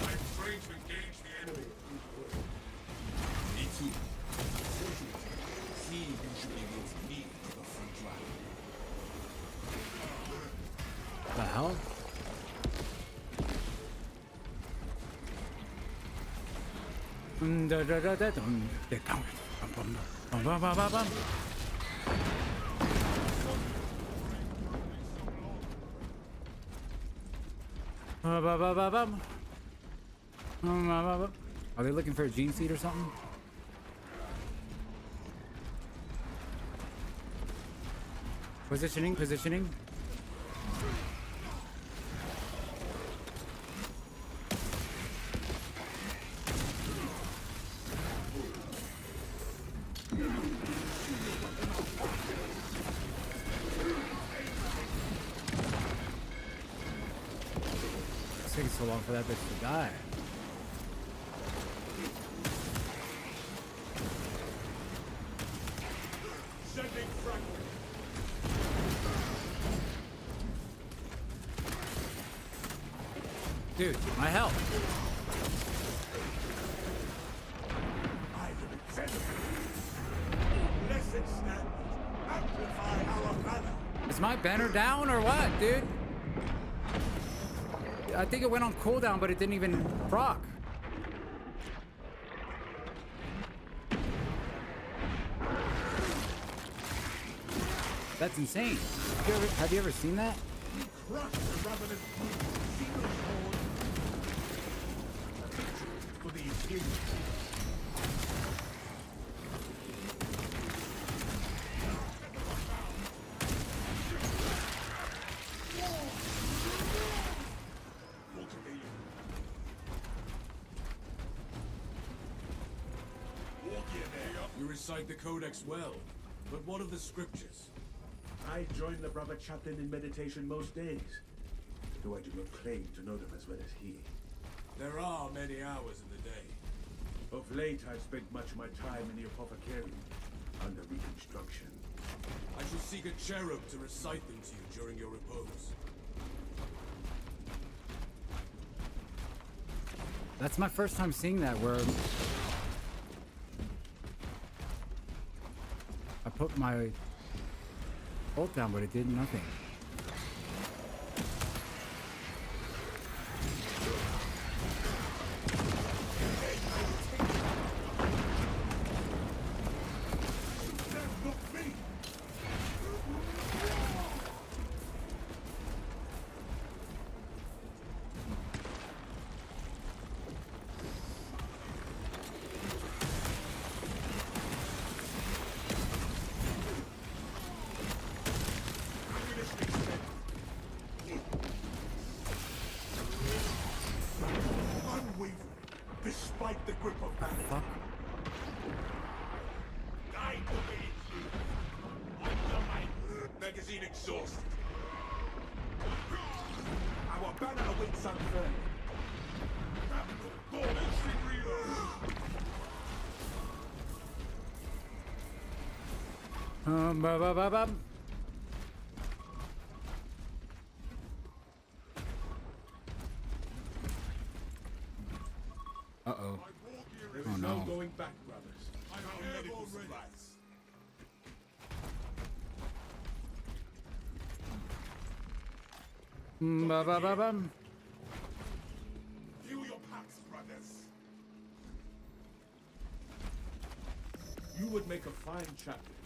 I'm trained to engage the enemy. Me too. Fortunately, he usually leads me to the front line. The hell? Are they looking for a gene seed or something? Positioning, positioning. It's taking so long for that bitch to die. Sending fragment. Dude, my health. I will defend you. Blessed stand. Amplify our banner. Is my banner down or what, dude? I think it went on cooldown, but it didn't even proc. That's insane. Have you ever seen that? Crush the ravenous brute. Seal sword. A victory for the Imperial. You recite the Codex well, but what of the scriptures? I join the brother chaplain in meditation most days, though I do not claim to know them as well as he. There are many hours in the day. Of late, I've spent much of my time in the apothecary, under reconstruction. I shall seek a cherub to recite them to you during your repose. That's my first time seeing that where I put my ult down, but it did nothing. Unwavering, despite the grip of battle. Fuck. Die to me! Under my magazine exhausted. Our banner awaits unfurled. Ba ba ba ba. Uh-oh. There is Oh, no no. going back, brothers. I have medical supplies. Ba ba ba ba. Feel your packs, brothers. You would make a fine chaplain.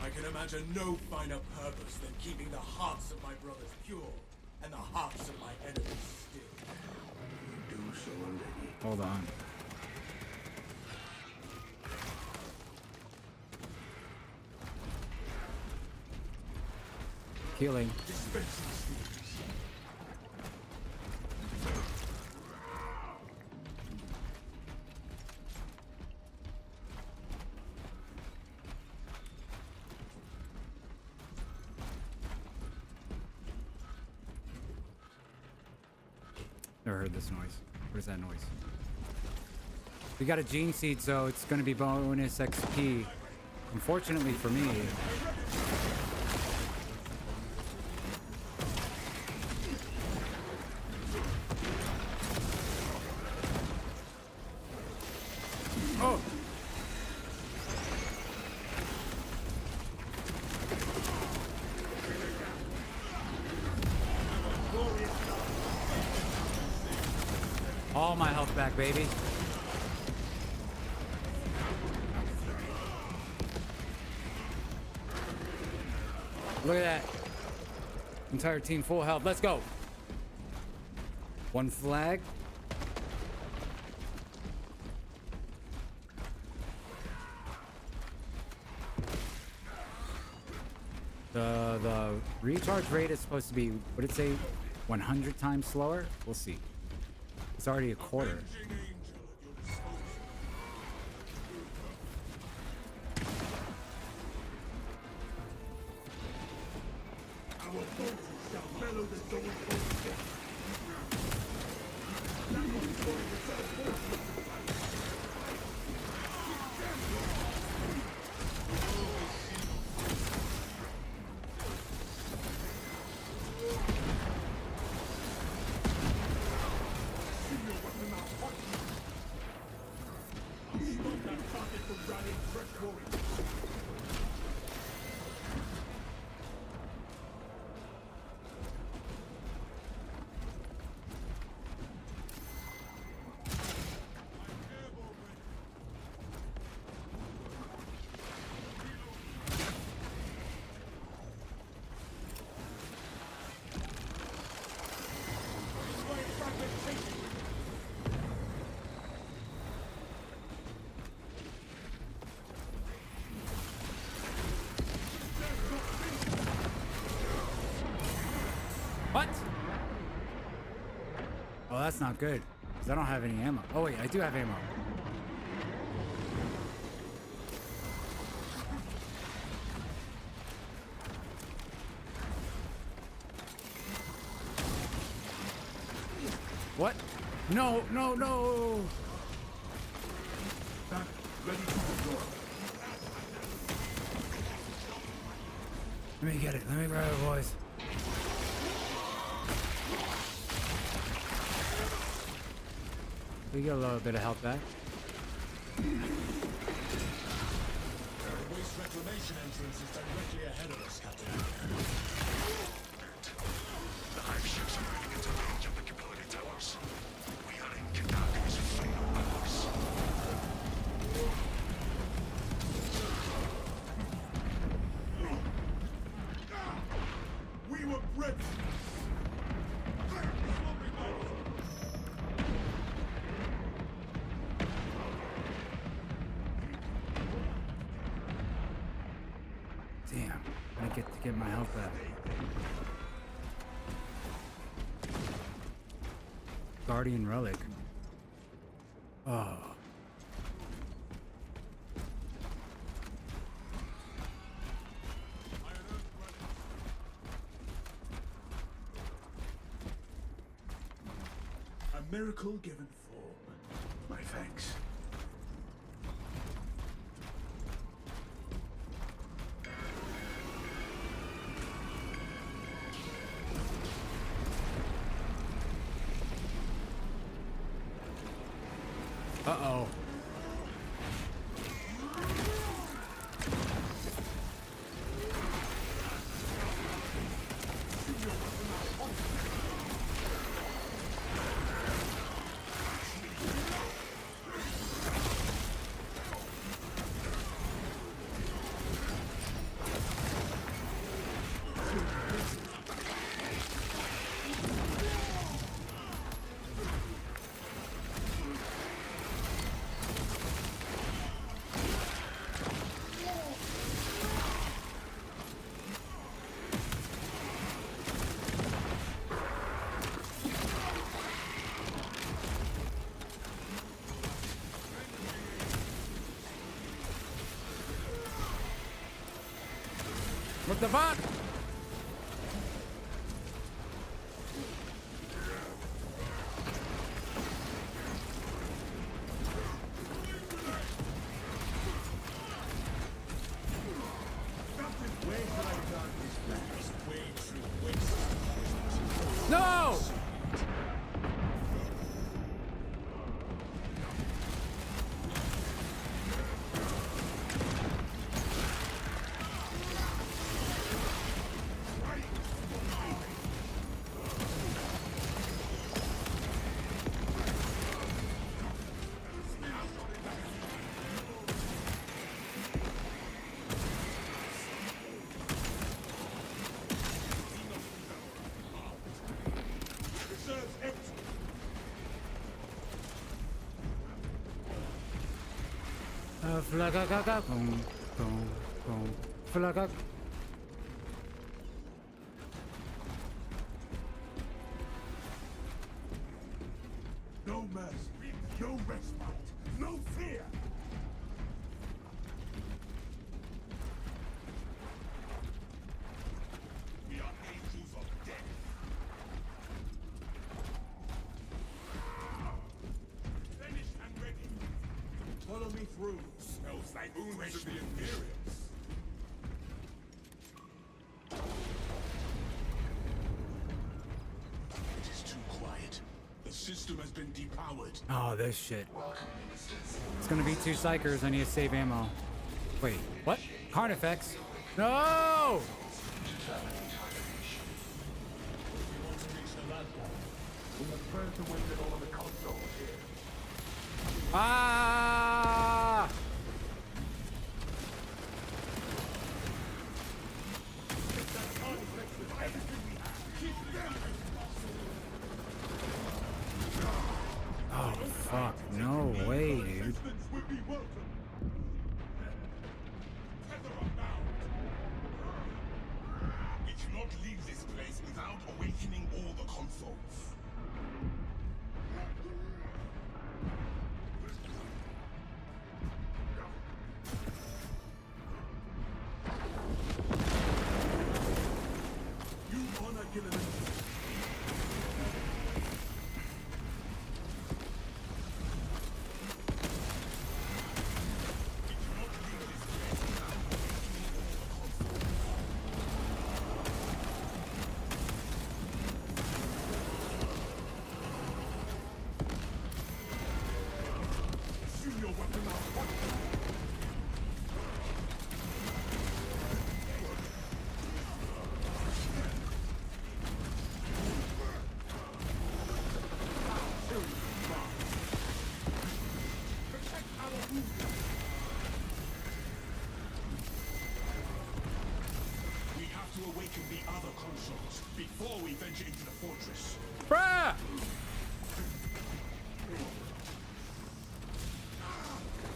I can imagine no finer purpose than keeping the hearts of my brothers pure and the hearts of my enemies still. Do so already. Hold on. Healing. Never heard this noise. What is that noise? We got a gene seed, so it's going to be bonus XP. Unfortunately for me. Oh! All my health back, baby. Look at that. Entire team full health. Let's go. One flag. The recharge rate is supposed to be, what did it say, 100 times slower? We'll see. It's already a quarter. What? Oh, that's not good. Because I don't have any ammo. Oh, wait, I do have ammo. What? No, no, no! Let me get it. Let me grab it, boys. We get a little bit of health back. The waste reclamation entrance is directly ahead of us, Captain. The hive ships are moving into range of the capability towers. We are in Kanaki's final hours. We were bred. Damn, I get to get my health back. Guardian relic. Oh. A miracle given form. My thanks. Uh-oh. the fuck? No! Flagaga, boom, boom, boom, flagaga. No mercy, no respite, no fear. We are angels of death. Finished and ready. Follow me through. Smells like wounds of the Imperials. It is too quiet. The system has been depowered. Oh, this shit. It's gonna be 2 psychers. I need to save ammo. Wait, what? Carnifex? No! Ah! Oh, fuck. No way, dude. Would be welcome. Tether unbound. We cannot leave this place without awakening all the consoles. You honor Gilliman. Assume your weapon out. We have to awaken the other consoles before we venture into the fortress. Bruh!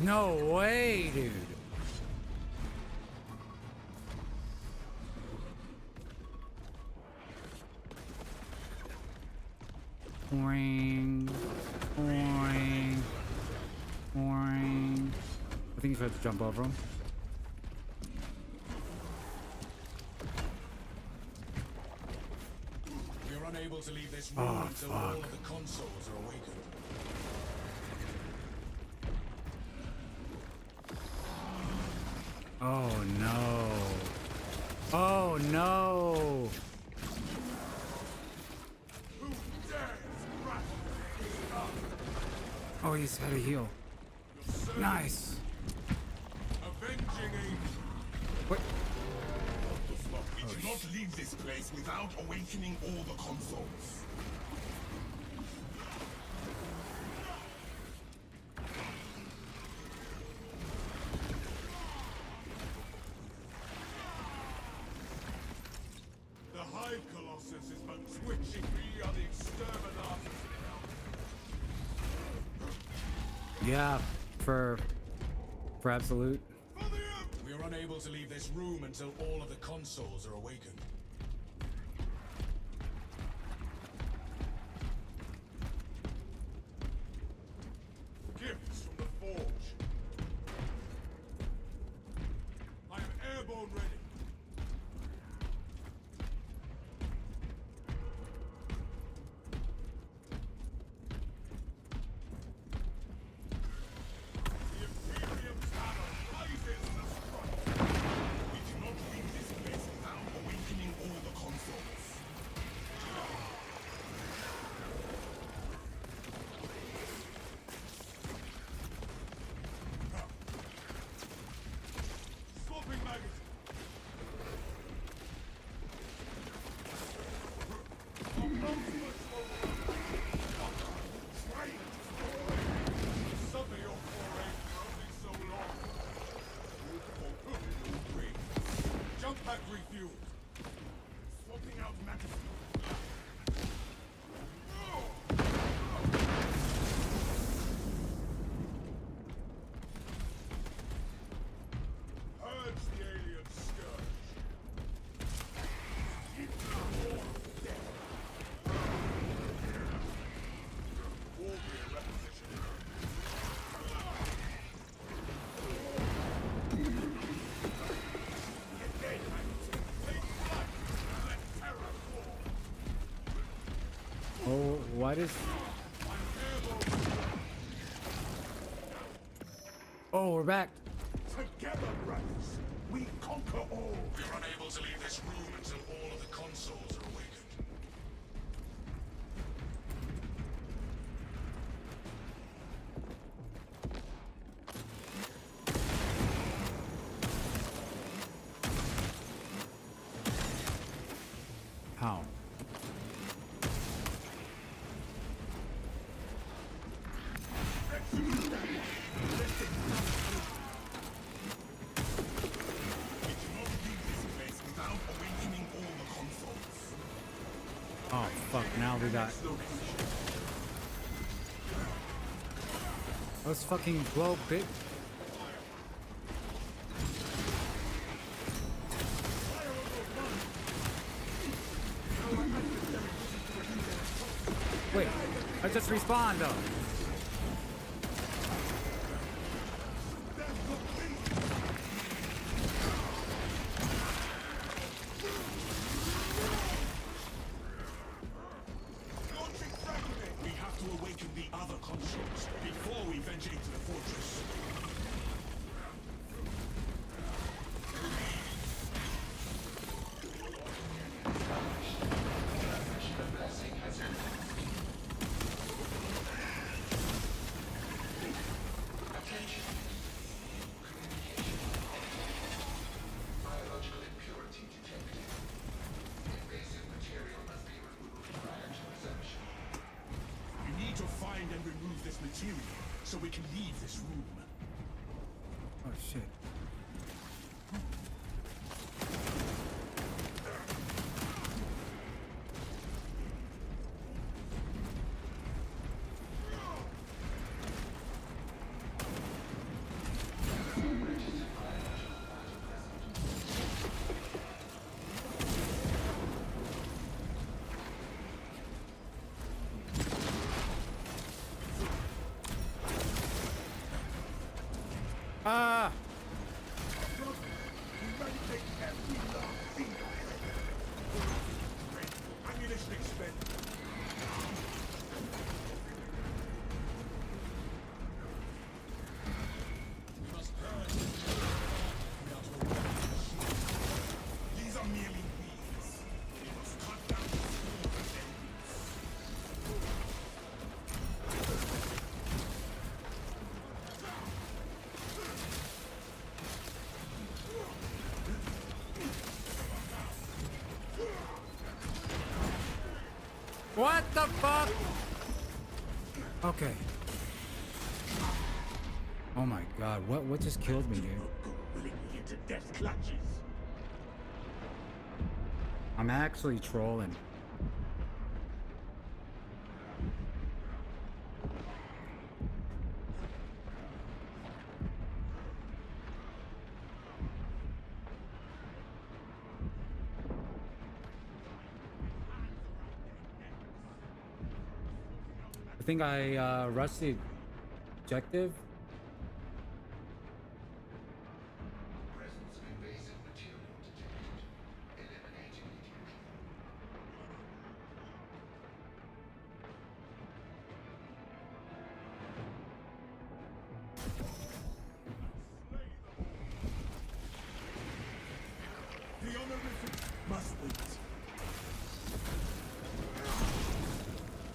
No way, dude. Boing. Boing. Boing. I think he's supposed to jump over him. We are unable to leave this room until all of the consoles are awakened. Oh no. Oh no. Who dares crash Oh, he's had a heal. Nice. avenging angel? What? We cannot leave this place without awakening all the consoles. The Hive Colossus is but twitching. We are the exterminators. Yeah, for absolute. We are unable to leave this room until all of the consoles are awakened. Gifts from the Forge. I am airborne ready. Oh, what is... Oh, we're back. Together, brothers, we conquer all. We are unable to leave this room until all of the consoles are awakened. How? We cannot leave this place without awakening all the consoles. Oh, fuck. Now we got... Let's fucking blow big... Wait, I just respawned though. We have to awaken the other consoles before we venture into the fortress. Biological impurity detected. Invasive material must be removed prior to resumption. We need to find and remove this material so we can leave this room. Oh shit. Ah! Eradicate every last thing. Ammunition expended. We must purge this we are to awaken the machine. These are merely weeds. We must cut down the spores and their roots. What the fuck? Okay. Oh my god, what just killed me, dude? Go willingly into death's clutches. I'm actually trolling. I think I rushed the objective. Presence of invasive material detected. Eliminating it. The honorific must wait.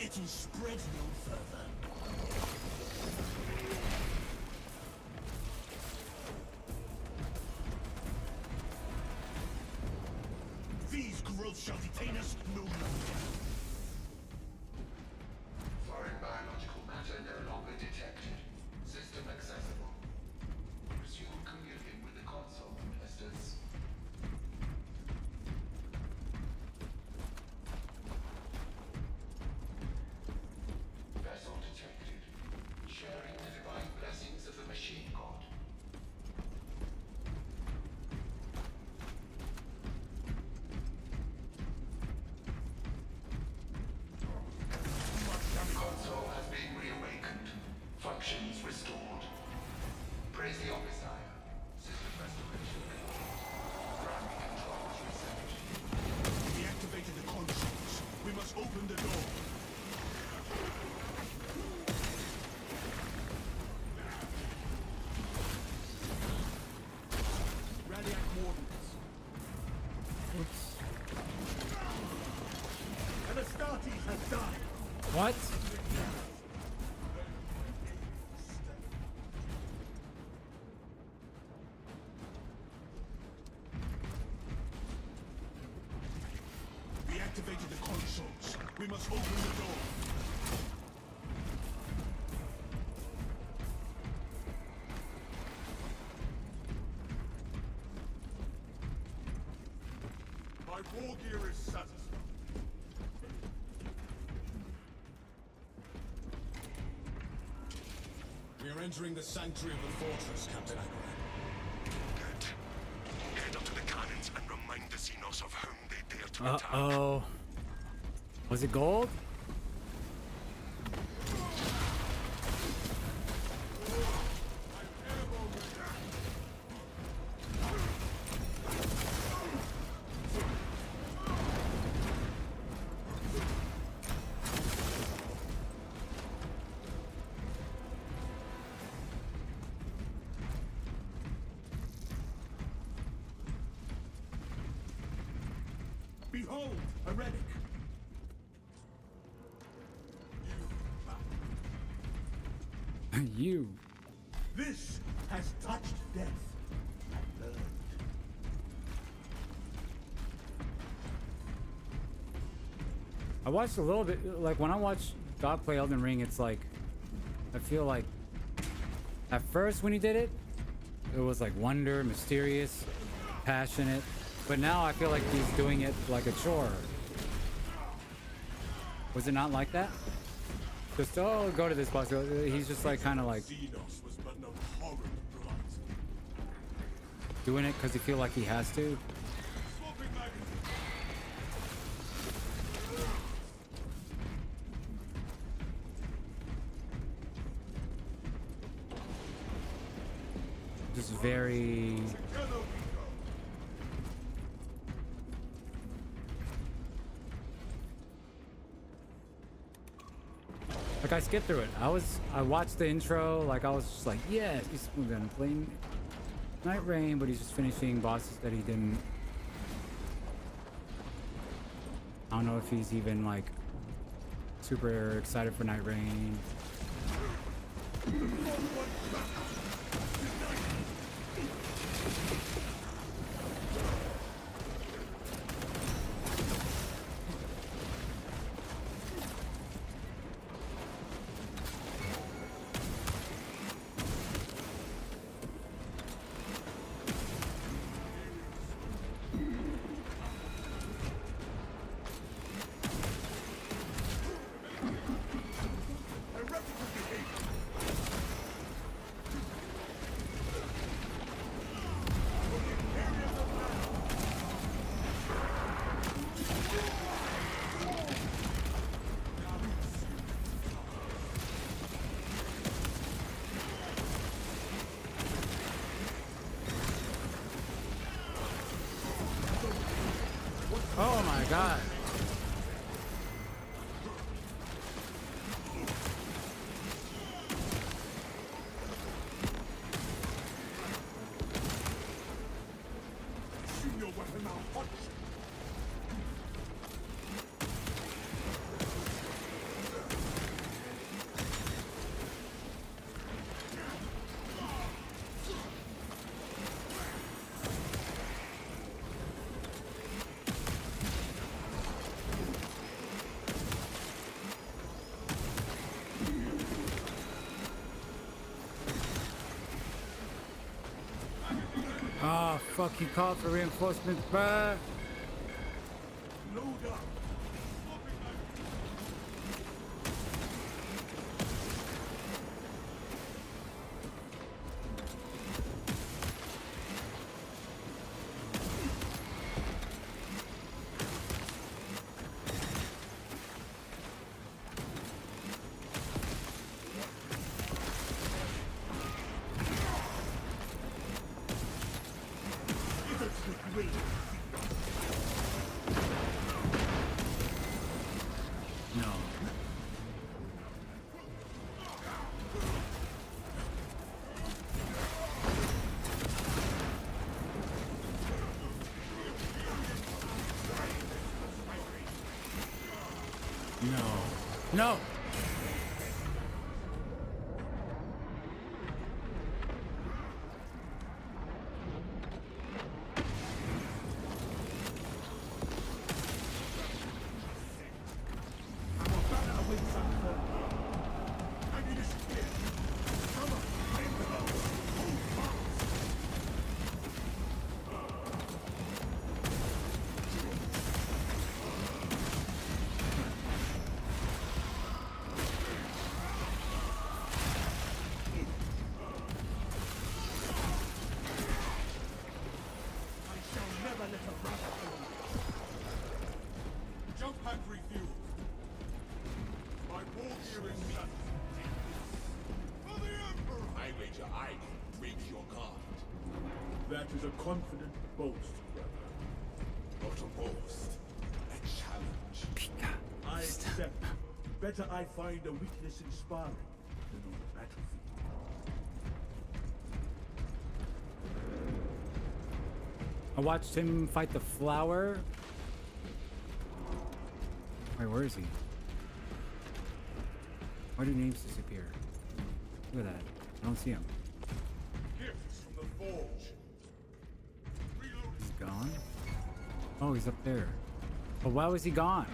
It will spread no further. These growths shall detain us no longer. Foreign biological matter no longer detected. System accessible. Resume communion with the console, Estes. Vessel detected. Sharing the divine blessings of the machine god. What? We activated the consoles. We must open the door. My war gear is satisfied. We are entering the sanctuary of the fortress, Captain NightReign. Good. Head up to the cannons and remind the Xenos of whom they dare to attack. Uh-oh. Was it gold? Behold, a relic. You. This has touched death and learned. I watched a little bit, like when I watch God play Elden Ring, it's like, I feel like at first when he did it, it was like wonder, mysterious, passionate, but now I feel like he's doing it like a chore. Was it not like that? Just, oh, go to this boss. He's just like kind of like Xenos was but an abhorrent blight. doing it because he feel like he has to. Swapping magazines. Just very. Together we go. Like I skipped through it. I watched the intro. Like I was just like, yes, he's gonna play NightReign, but he's just finishing bosses that he didn't. I don't know if he's even like super excited for NightReign. Oh my god. Assume your weapon malfunction. Oh fuck, he called for reinforcements, bruh. Load up. Swapping magazines. Give us the grace, Xenos. No. Jump pack refuel. My war gear is set. For the Emperor! I wager I can break your guard. That is a confident boast, brother. Not a boast, a challenge. I accept. Better I find a weakness in sparring than on the battlefield. I watched him fight the flower. Wait, where is he? Why do names disappear? Look at that. I don't see him. Gifts from the forge. Reload. He's gone? Oh, he's up there. But why was he gone?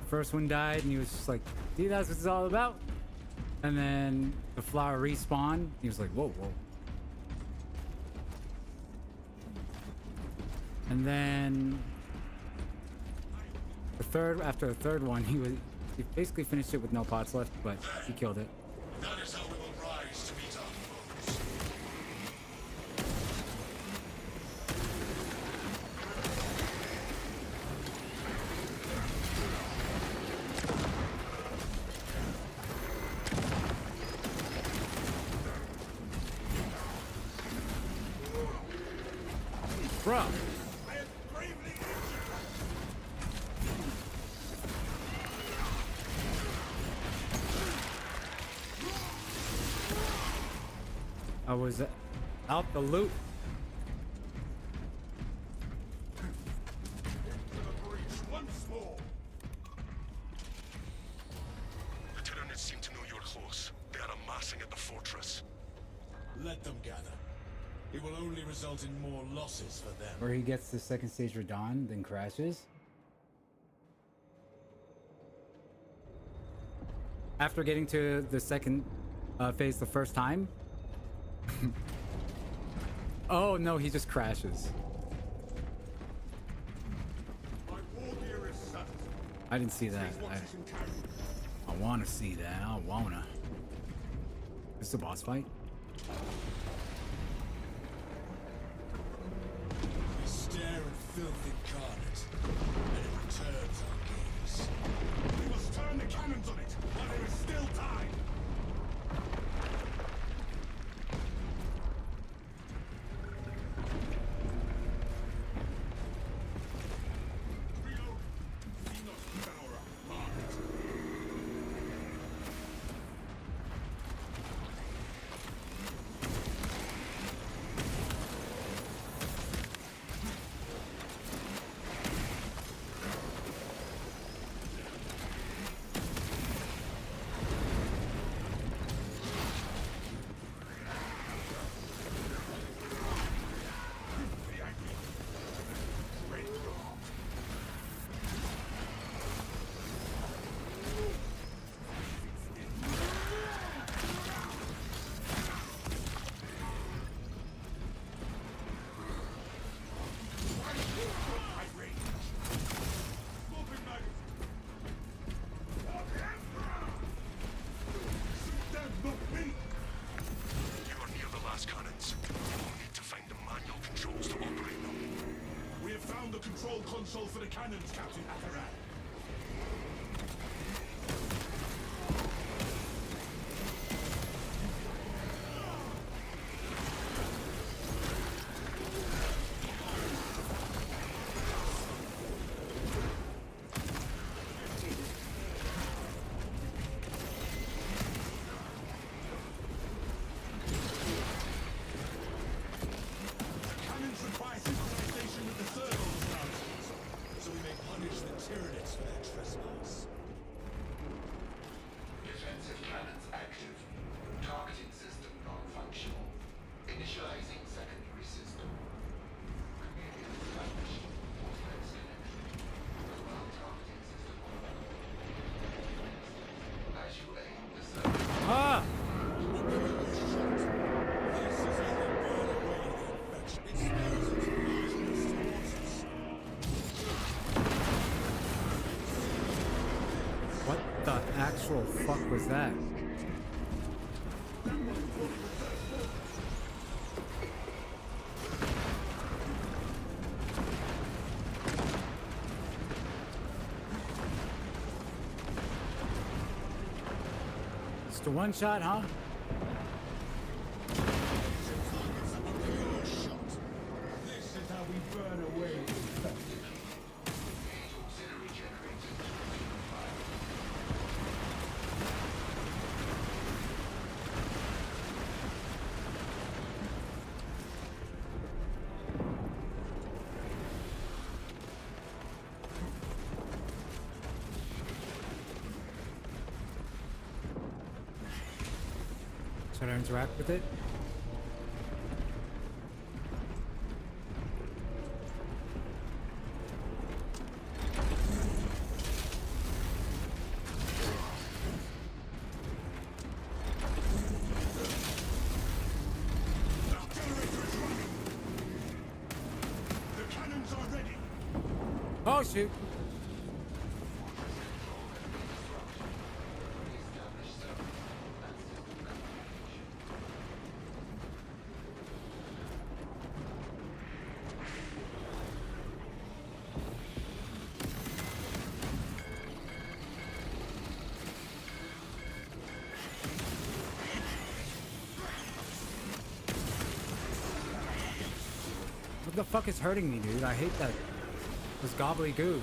First one died, and he was just like, see, that's what it's all about. And then the flower respawned. He was like, whoa, whoa. And then after the third one, he basically finished it with no pots left, but he killed it. That is how we will rise to meet our foes. Bro. I am gravely injured. I was out the loot. To the breach once more. The Tyranids seem to know you're close. They are amassing at the fortress. Let them gather. It will only result in more losses for them. Where he gets the second stage Radon, then crashes. After getting to the second phase the first time. Oh no, he just crashes. My war gear is set. I didn't see that. What you can carry. I want to see that. I wanna. Is this a boss fight? We stare at filth incarnate, and it returns our gaze. We must turn the cannons on it while there is still time. Reload. See not devourer. Mark it. control console for the cannons, Captain Akaran. Cannons require synchronization with the servos nowadays, so we may punish the Tyranids for their trespass. Defensive cannons active. Targeting system non-functional. Initializing secondary system. Chameleon established. Auto-lens connection. Mobile targeting system online. As you aim, the server Ah! This is how they burn away the infection. It smells its poisonous towards us. What the actual fuck was that? Just a one shot, huh? This is how we burn away the infection. auxiliary generator. Should I interact with it? Generator is running! The cannons are ready! Oh shoot! What the fuck is hurting me, dude? I hate that. Those gobbly goos.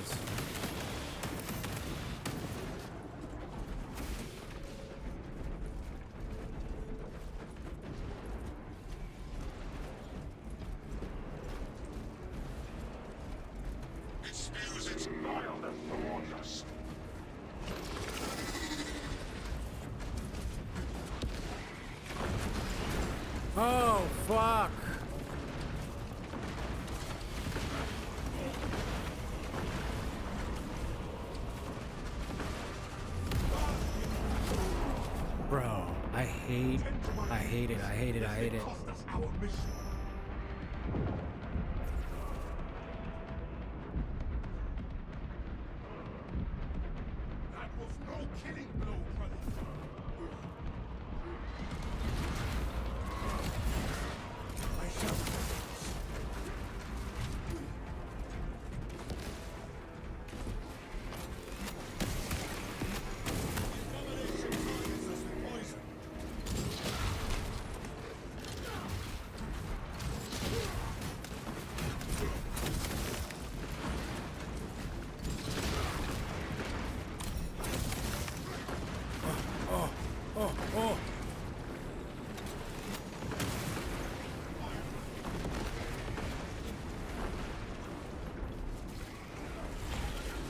It spews its vileness towards us. Oh, fuck! Bro, I hate it, I hate it, I hate it. Cost us our mission. That was no killing blow, brother. I shall Combination targets us with poison. Oh!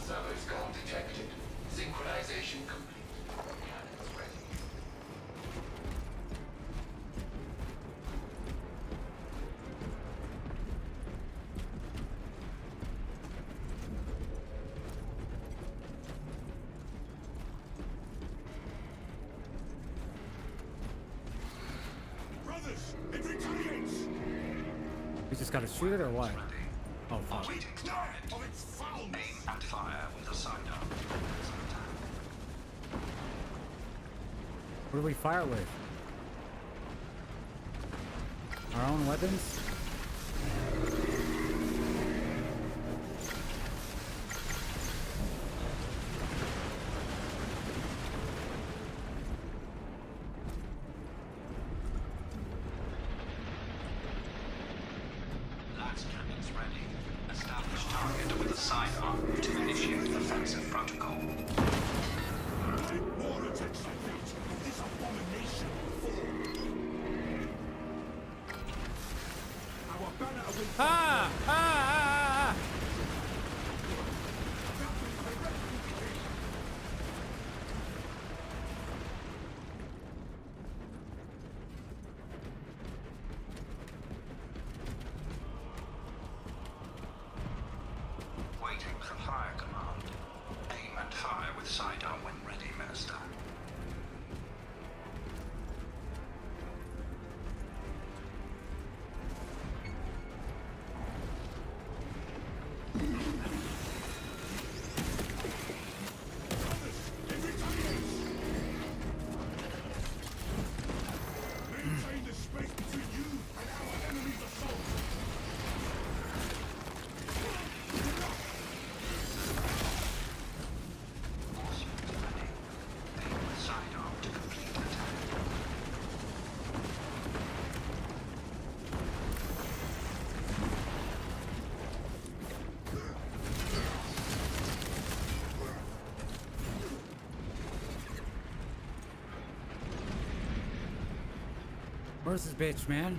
Servos gone detected. Synchronization complete. Cannons ready. Brothers, it retaliates! We just gotta shoot it or what? Oh fuck. Of its foulness! And fire with a sidearm. What do we fire with? Our own weapons? sidearm to initiate offensive protocol. War attempts like that of this abomination before. Our banner awaits. Ah! Ah! Ah! Ah! Waiting for fire command. Aim and fire with sidearm when ready, Minister. Maintain the space between you and our enemy's assault. Forces ready. Aim with sidearm to complete attack. Where's this bitch, man?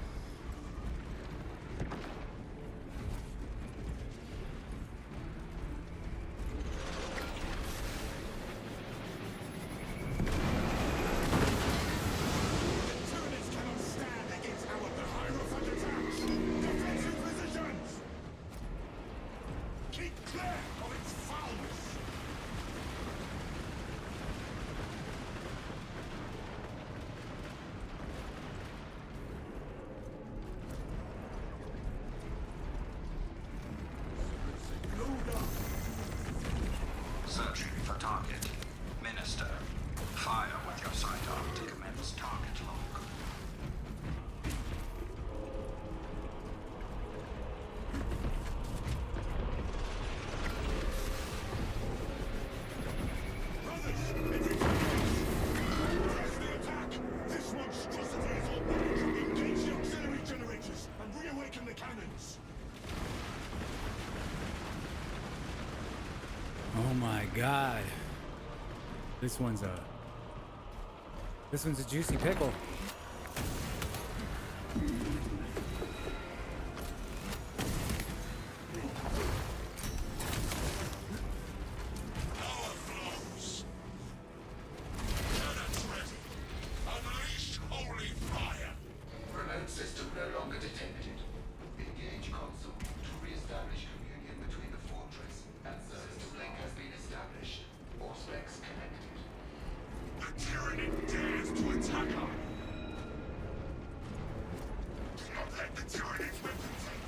Tyranids cannot stand against our Hierophant attacks. Defensive positions. Keep clear of its foulness. Load up. Searching for target. Minister, fire with your sidearm to commence target lock. Brothers, every press the attack. This monstrosity is all right. Engage the auxiliary generators and reawaken the cannons. Oh my god. This one's a juicy pickle. Power flows. Cannons ready. Unleash holy fire. Remote system no longer detected. Engage console to re-establish communion between the fortress and the system link has been established. All specs connected. The Tyranid dares to attack us. Do not let the Tyranid's weapons in.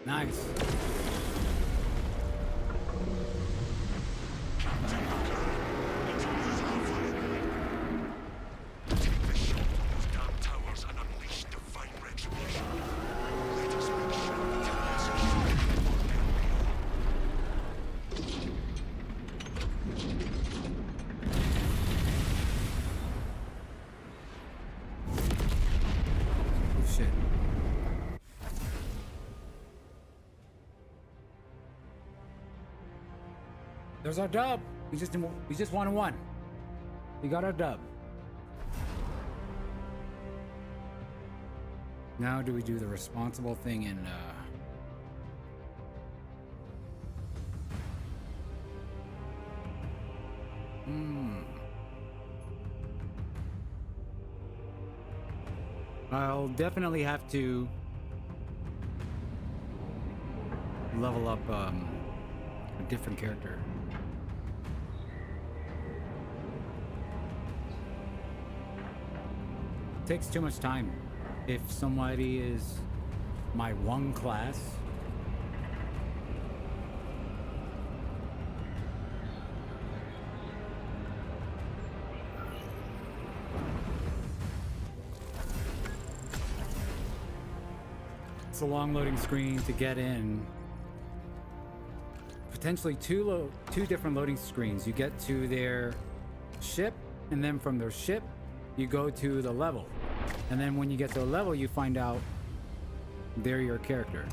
Nice. Take the shot on those damn towers and unleash divine retribution. Let us make sure the Tyranids are Oh shit. There's our dub. We just won a one. We got our dub. Now do we do the responsible thing and I'll definitely have to level up a different character. Takes too much time. If somebody is my one class, it's a long loading screen to get in. Potentially two different loading screens. You get to their ship, and then from their ship, you go to the level. And then when you get to a level, you find out they're your character.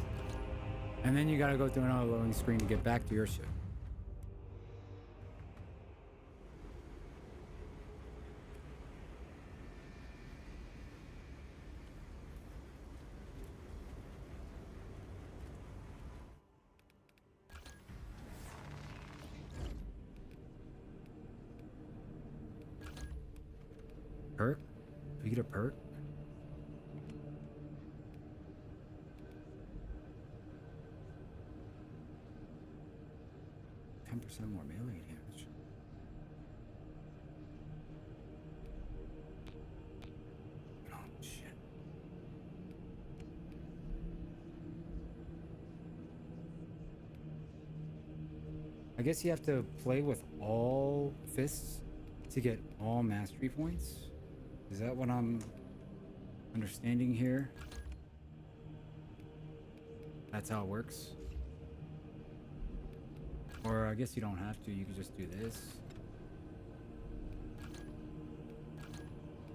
And then you gotta go through another loading screen to get back to your ship. Perk? Do we get a perk? %10 more melee damage. Oh shit. I guess you have to play with all fists to get all mastery points. Is that what I'm understanding here? That's how it works? Or I guess you don't have to, you can just do this.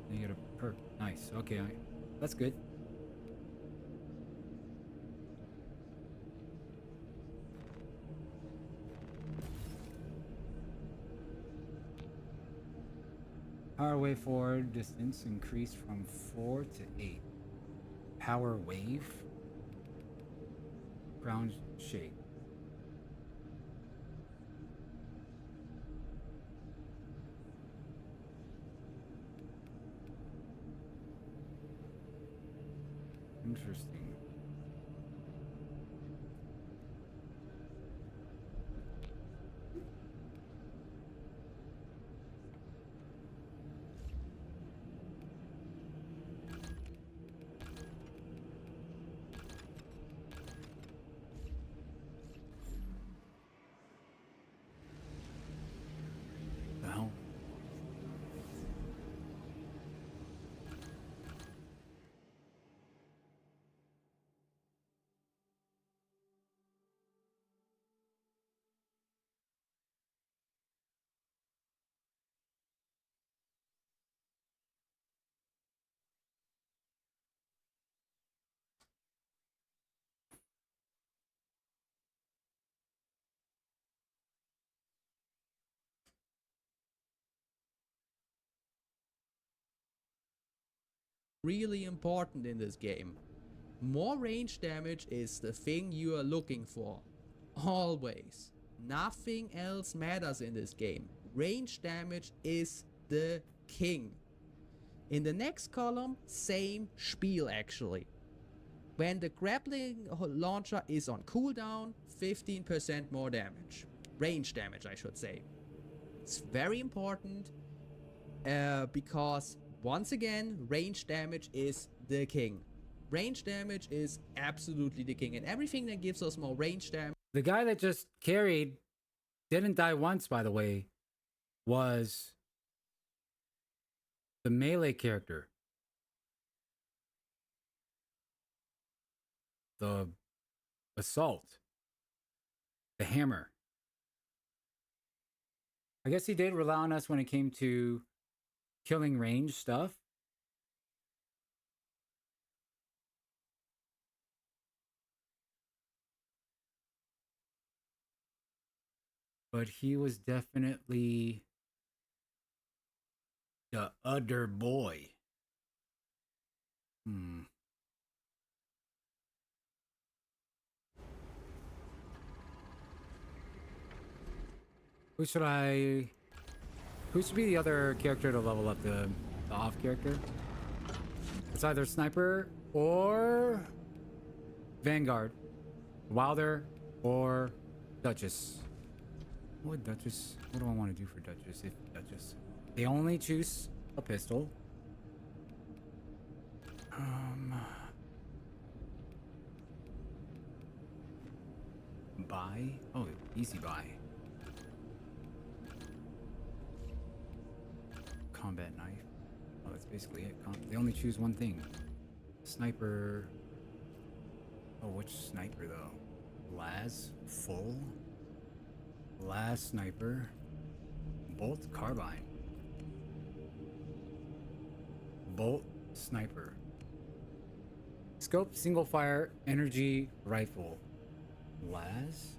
And you get a perk. Nice, okay, that's good. Power wave forward distance increased from 4 to 8. Power wave. Ground shake. Interesting. The hell? Really important in this game. More range damage is the thing you are looking for. Always. Nothing else matters in this game. Range damage is the king. In the next column, same spiel actually. When the grappling launcher is on cooldown, 15% more damage. Range damage, I should say. It's very important because once again, range damage is the king. Range damage is absolutely the king, and everything that gives us more range damage. The guy that just carried didn't die once, by the way, was the melee character. The assault. The hammer. I guess he did rely on us when it came to killing range stuff. But he was definitely the other boy. Who should be the other character to level up the off character? It's either Sniper or Vanguard, Wilder or Duchess. What do I want to do for Duchess? If Duchess, they only choose a pistol. Buy? Oh, easy buy. Combat knife. Oh, that's basically it. They only choose one thing. Sniper. Oh, which sniper though? Las? Full? Las sniper. Bolt carbine. Bolt Sniper. Scope single fire energy rifle. Las?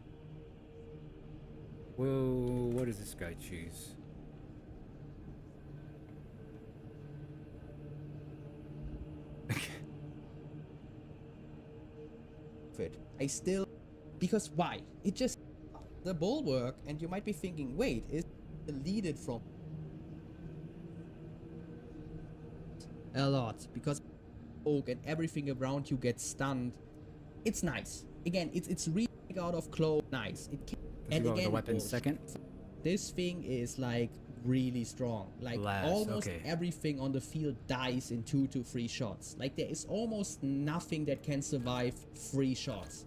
Whoa, what does this guy choose? I still, because why? It just, the bulwark, and you might be thinking, wait, is deleted from a lot, because oak and everything around you gets stunned. It's nice. Again, it's really out of close, nice. It can, Does and he go with again, the weapon bullshit. second? This thing is like really strong. Like Last, almost okay. everything on the field dies in 2 to 3 shots. Like there is almost nothing that can survive 3 shots.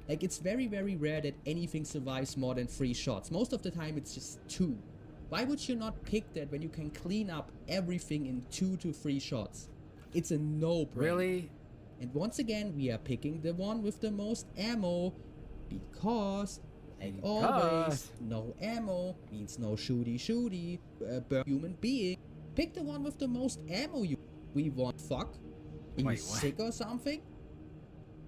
Like it's very, very rare that anything survives more than 3 shots. Most of the time it's just 2. Why would you not pick that when you can clean up everything in 2 to 3 shots? It's a no-brainer. Really? And once again, we are picking the one with the most ammo because, like always, no ammo means no shooty, human being. Pick the one with the most ammo, you. We want fuck? Are you Wait, what? sick or something?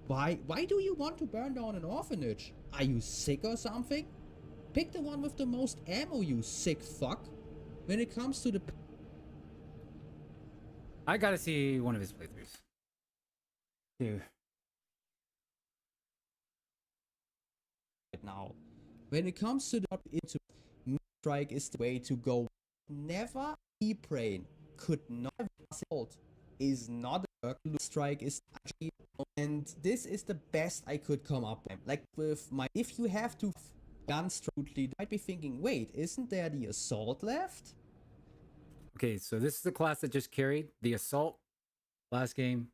Why do you want to burn down an orphanage? Are you sick or something? Pick the one with the most ammo, you sick fuck. When it comes to the... I gotta see one of his playthroughs. Dude. Now, when it comes to the into strike is the way to go. Never E-Brain could not assault is not a strike is actually, and this is the best I could come up with. Like with my, if you have to gun strutely, you might be thinking, wait, isn't there the assault left? Okay, so this is the class that just carried the assault last game.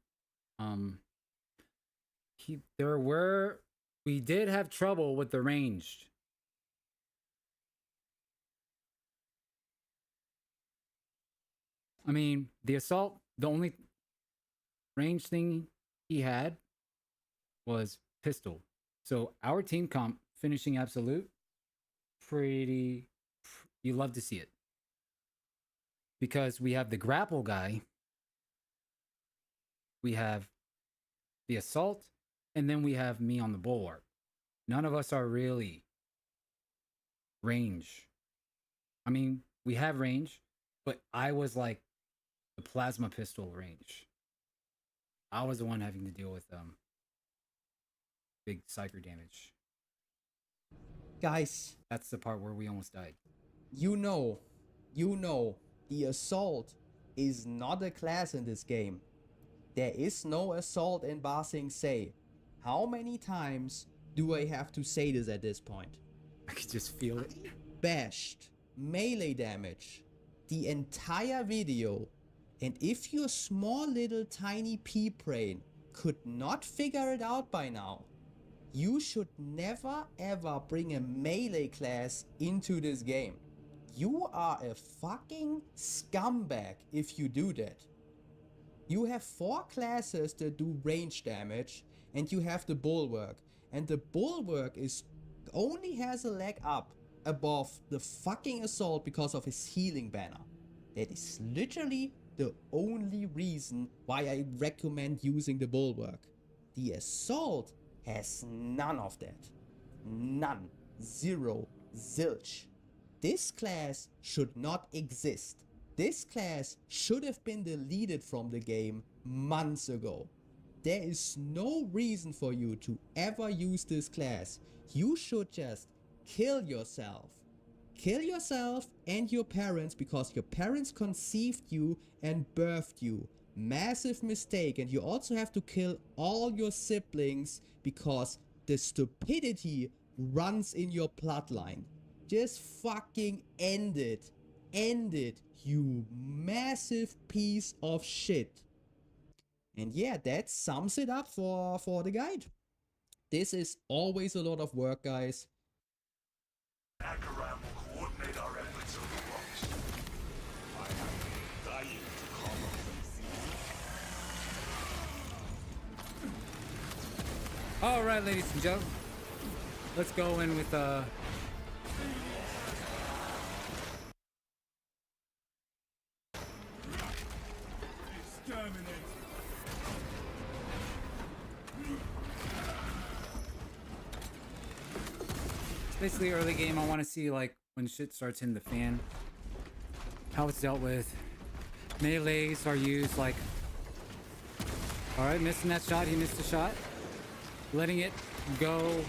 We did have trouble with the ranged. I mean, the assault, the only range thing he had was pistol. So our team comp finishing absolute, you love to see it. Because we have the grapple guy, we have the assault, and then we have me on the bulwark. None of us are really range. I mean, we have range, but I was like the plasma pistol range. I was the one having to deal with big cypher damage. Guys, That's the part where we almost died. you know, the assault is not a class in this game. There is no assault in Ba Sing Se. How many times do I have to say this at this point? I could just feel it. Bashed melee damage the entire video, and if your small little tiny pea brain could not figure it out by now, you should never ever bring a melee class into this game. You are a fucking scumbag if you do that. You have 4 classes that do range damage, and you have the bulwark, and the bulwark only has a leg up above the fucking assault because of his healing banner. That is literally the only reason why I recommend using the bulwark. The assault has none of that. None. Zero. Zilch. This class should not exist. This class should have been deleted from the game months ago. There is no reason for you to ever use this class. You should just kill yourself. Kill yourself and your parents because your parents conceived you and birthed you. Massive mistake. And you also have to kill all your siblings because the stupidity runs in your bloodline. Just fucking end it. End it, you massive piece of shit. And yeah, that sums it up for the guide. This is always a lot of work, guys. Akaram will coordinate our efforts over what? I have been dying to call up these. All right, ladies and gentlemen, let's go in with Exterminate. It's basically early game. I want to see like when shit starts hitting the fan, how it's dealt with. Melees are used like, all right, missing that shot. He missed the shot. Letting it go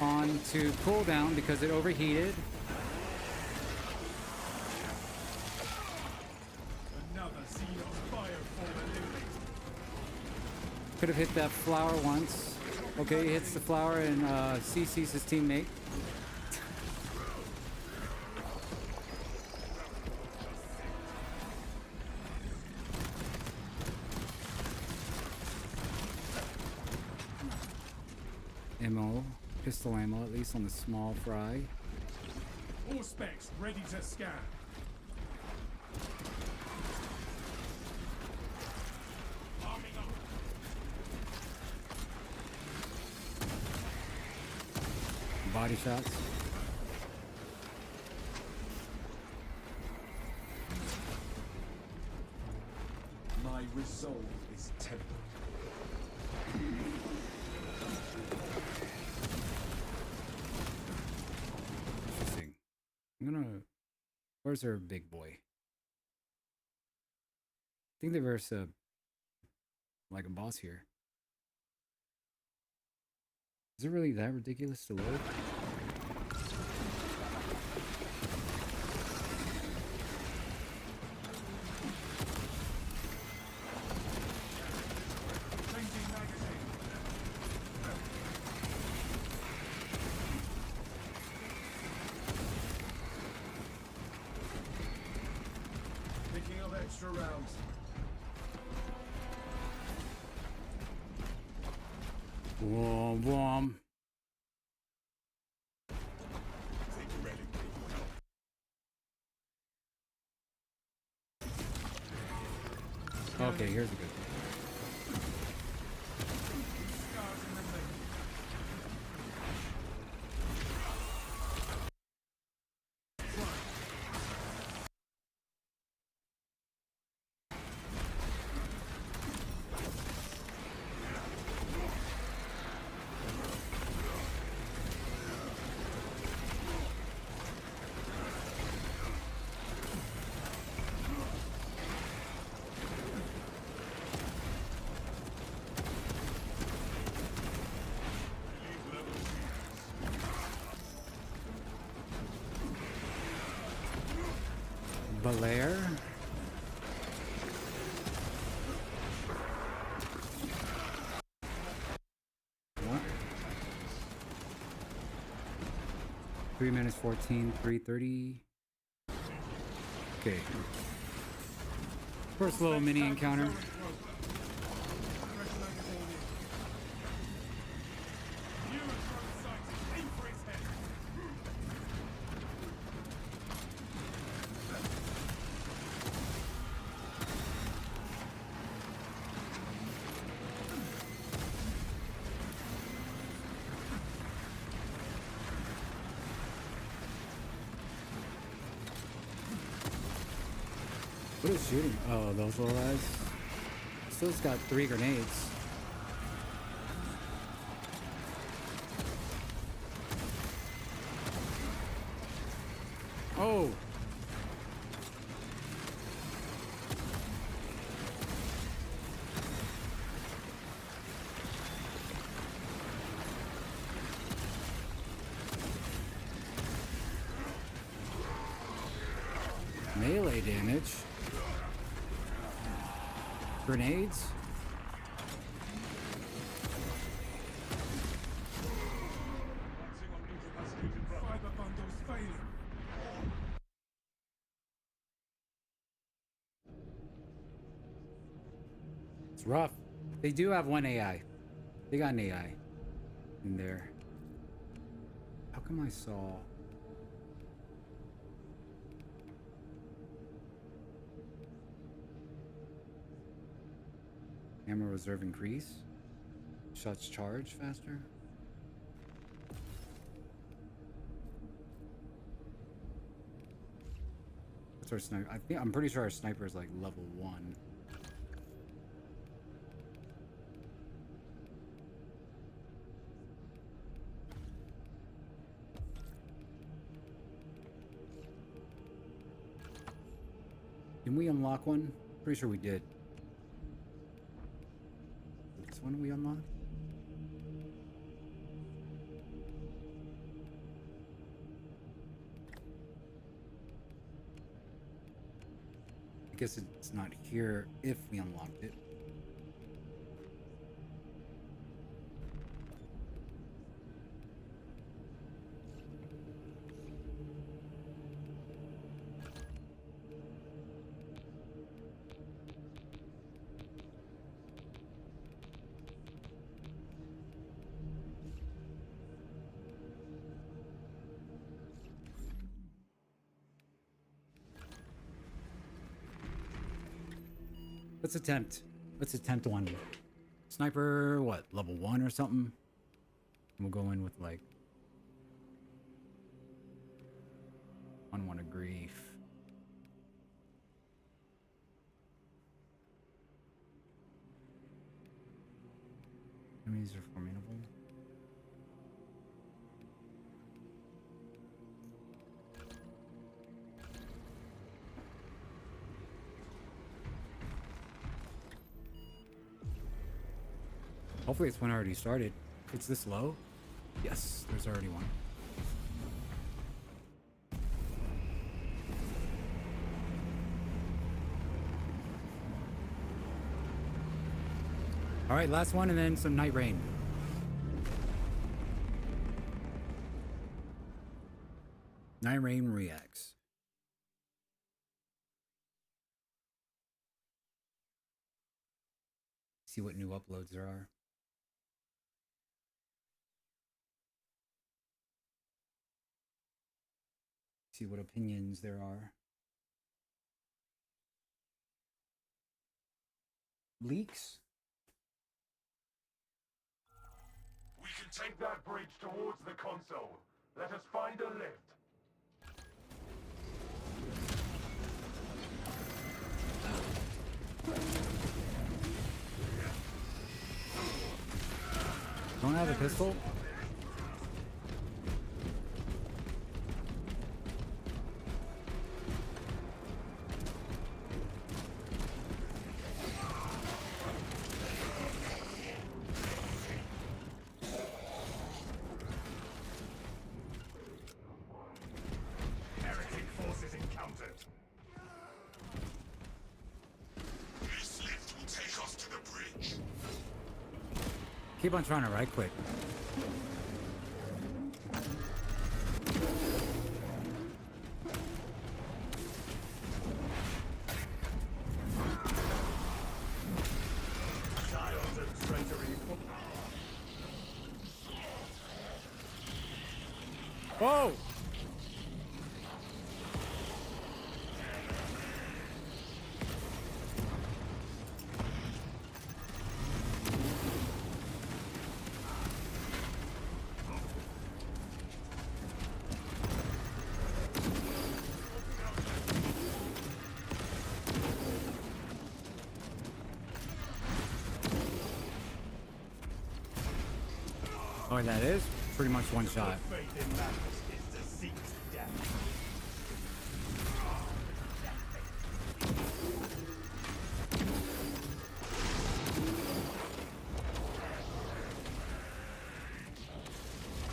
on to cooldown because it overheated. Another Xenos fireform eliminated. Could have hit that flower once. Okay, he hits the flower and CC's his teammate. Ammo, pistol ammo, at least on the small fry. All specs ready to scan. Arming up. Body shots. My resolve is tempered. Interesting. I'm gonna. Where's our big boy? I think there's a like a boss here. Is it really that ridiculous to load? Changing magazine. Picking up extra rounds. Wom wom. Take a relic. Okay, here's a good one. Scars in the leg. Belair. What? 3 minutes 14, 3:30. Okay. First little mini encounter. Fresh magazine in. Viewer drone sighted. Aim for its head. What is shooting? Oh, those little guys. Still's got 3 grenades. Oh! Melee damage. Grenades? Fiber bundles failing. It's rough. They do have one AI. They got an AI in there. How come I saw... Ammo reserve increase? Shots charge faster? What's our sniper? I'm pretty sure our sniper is like level 1. Didn't we unlock one? Pretty sure we did. This one we unlocked? I guess it's not here if we unlocked it. Let's attempt one. Sniper, what, level 1 or something? We'll go in with like one of grief. Enemies are formidable. Hopefully this one already started. If it's this low? Yes, there's already one. Alright, last one and then some NightReign. NightReign reacts. See what new uploads there are. See what opinions there are. Leaks? We can take that bridge towards the console. Let us find a lift. Don't I have a pistol? Heretic forces encountered. This lift will take us to the bridge. Keep on trying to right click. Child and treasury. Whoa! Oh, that is pretty much one shot. Faith in madness is to seek death.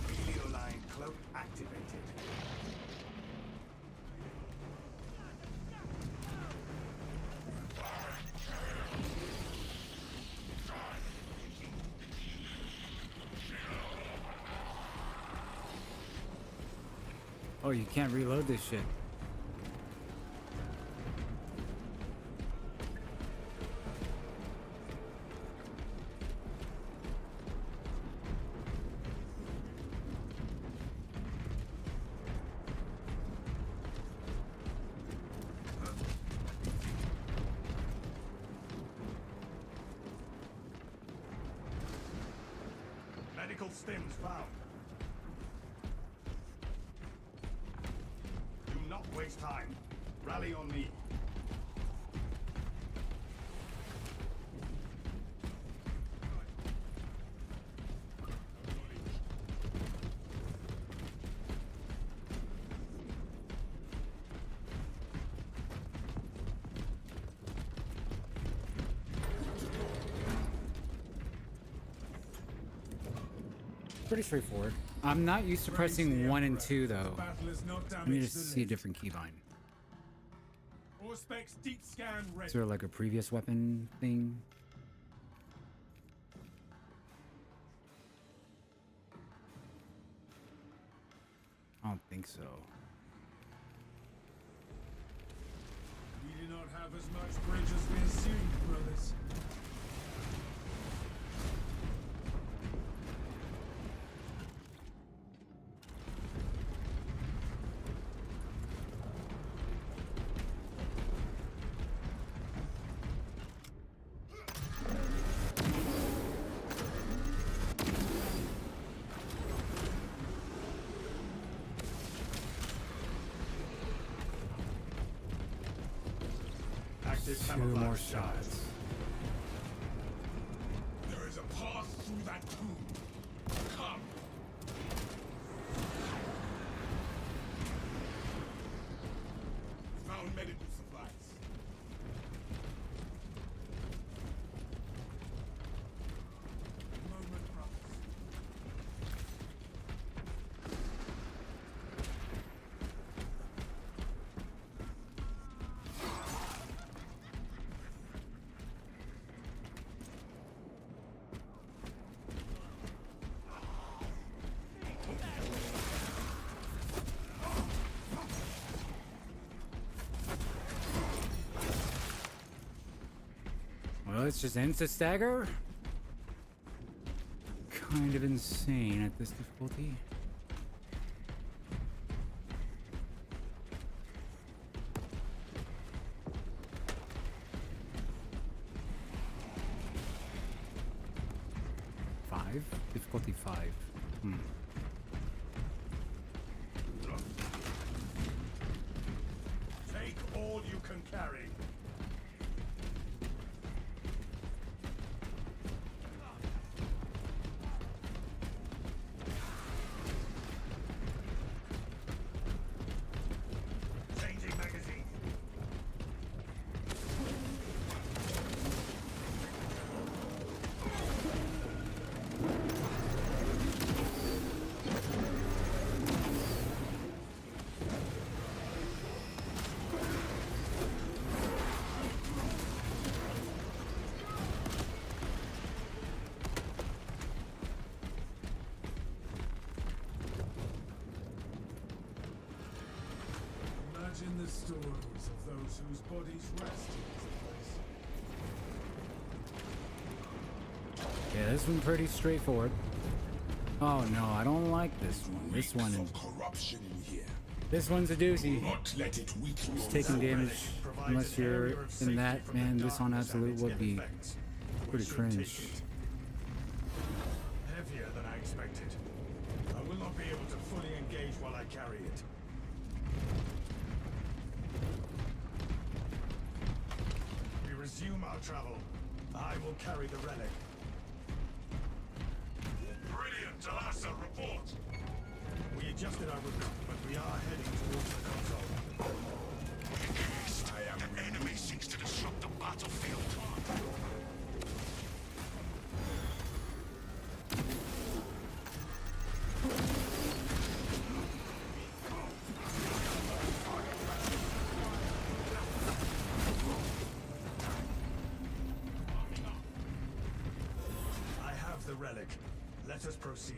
Helioline cloak activated. Oh, you can't reload this shit. Medical stims found. Do not waste time. Rally on me. Pretty straightforward. I'm not used to Praise the pressing 1 and Emperor. 2 though. The battle has not Let me damaged just the see a lift. different keybind. Auspex deep scan Is ready. there like a previous weapon thing? I don't think so. We do not have as much bridge as we assumed, brothers. Active 2 camouflage more shots. shots. There is a path through that tomb. Come. Found medical supplies. Moment, brothers. Well, it's just insta stagger. Kind of insane at this difficulty. Five? Difficulty 5. Take all you can carry. Changing magazine. Imagine the stories of those whose bodies rest in this place. Yeah, this one's pretty straightforward. Oh no, I don't like this one. This one is. Corruption in here. This one's a doozy. Not let it weaken Just your taking damage. Provides Unless an you're area of in safety that, from the man, this on darkness and absolute its would ill be effects. We pretty should cringe. take it. Heavier than I expected. I will not be able to fully engage while I carry it. We resume our travel. I will carry the relic. Brilliant. Talassa, report. We adjusted our route, but we are heading towards the console. I am the enemy seeks to disrupt the battlefield. I have the relic. Let us proceed.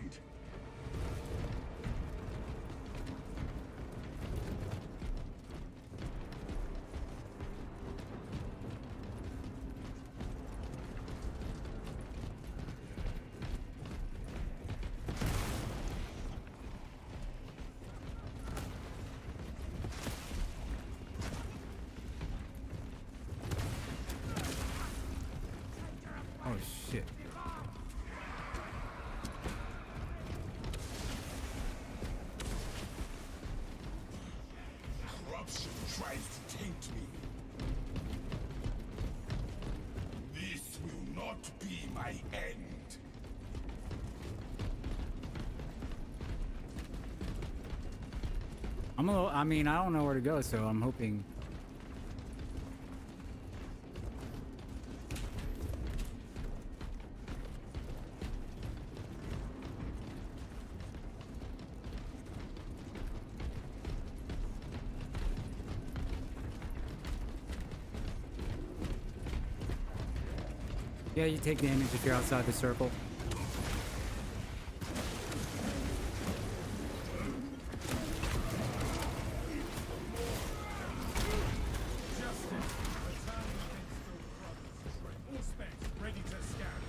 Oh shit. Corruption tries to taint me. This will not be my end. I mean, I don't know where to go, so I'm hoping. Yeah, you take damage if you're outside the circle. All specs ready to scan.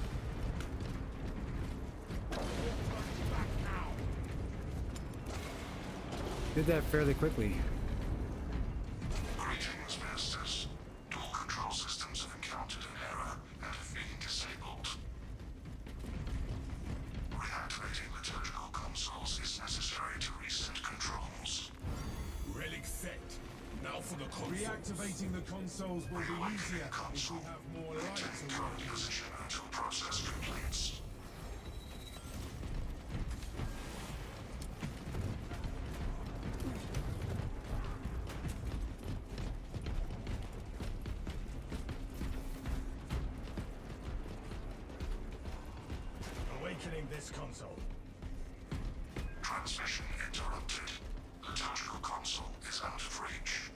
Back now. Did that fairly quickly. Greetings, Masters. Dual control systems have encountered an error and have been disabled. Reactivating liturgical consoles is necessary to reset controls. Relic set. Now for the console. Reactivating the consoles will be easier if we have more light to Current work. position until process completes. Awakening this console. Transmission interrupted. Liturgical console is out of reach.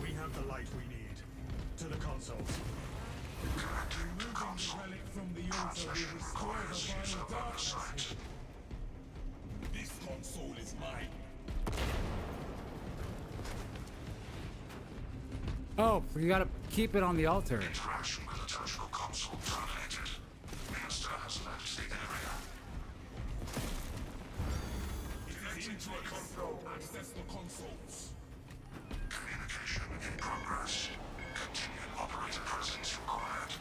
We have the light we need. To the consoles. Connecting to Removing the console. relic from the altar Transmission will restore the requires use vile of darkness. oversight. This console is mine. Oh, you gotta keep it on the altar. Interaction with liturgical console terminated. Minister has left the area. Into a console. Access the consoles. Communication in progress. Continued operator presence required.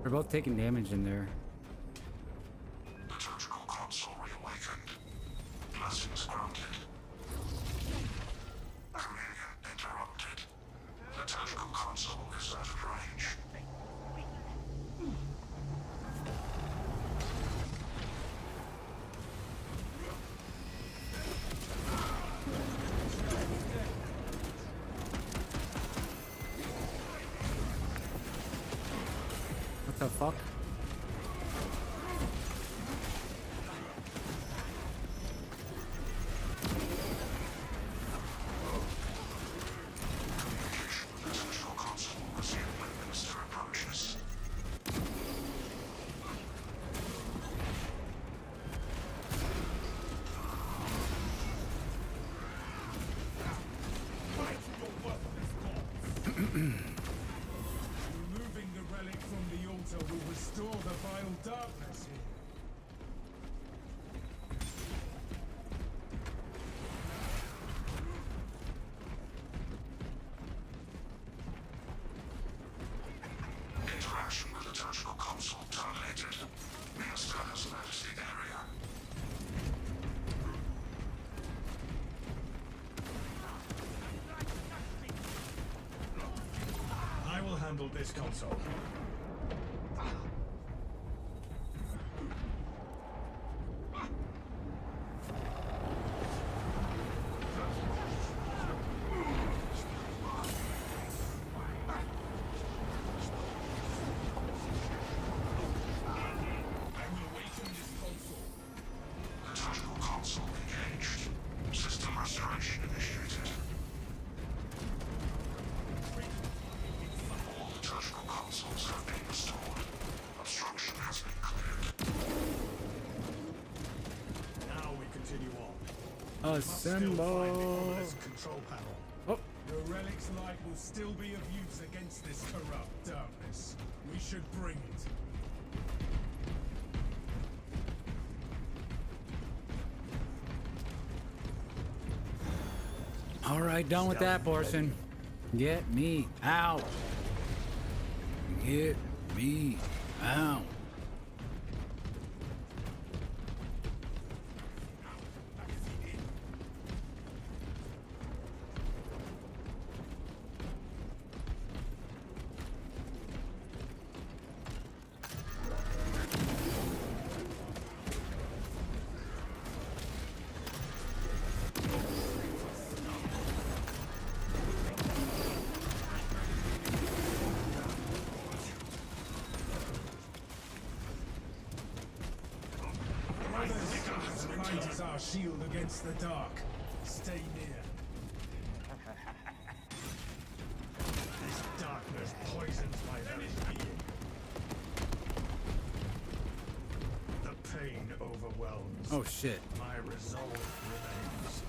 We're both taking damage in there. Liturgical console reawakened. Blessings granted. Communion interrupted. Liturgical console is out of range. What the fuck? Liturgical console resumed when minister approaches. Removing the relic from the altar will restore the vile darkness here. Interaction with liturgical console terminated. Minister has left the area. I will handle this console. I will awaken this console. Liturgical console engaged. System restoration initiated. All liturgical consoles have been restored. Obstruction has been cleared. Now we continue on. Must still find the Assemble. obelisk control panel. Oh, The relic's light will still be of use against this corrupt darkness. We should bring it. all right, done with that portion. Get me out. Get me out. Brothers, the light is our shield against the dark. Stay near. This darkness poisons my very being. The pain overwhelms. Oh shit. My resolve remains.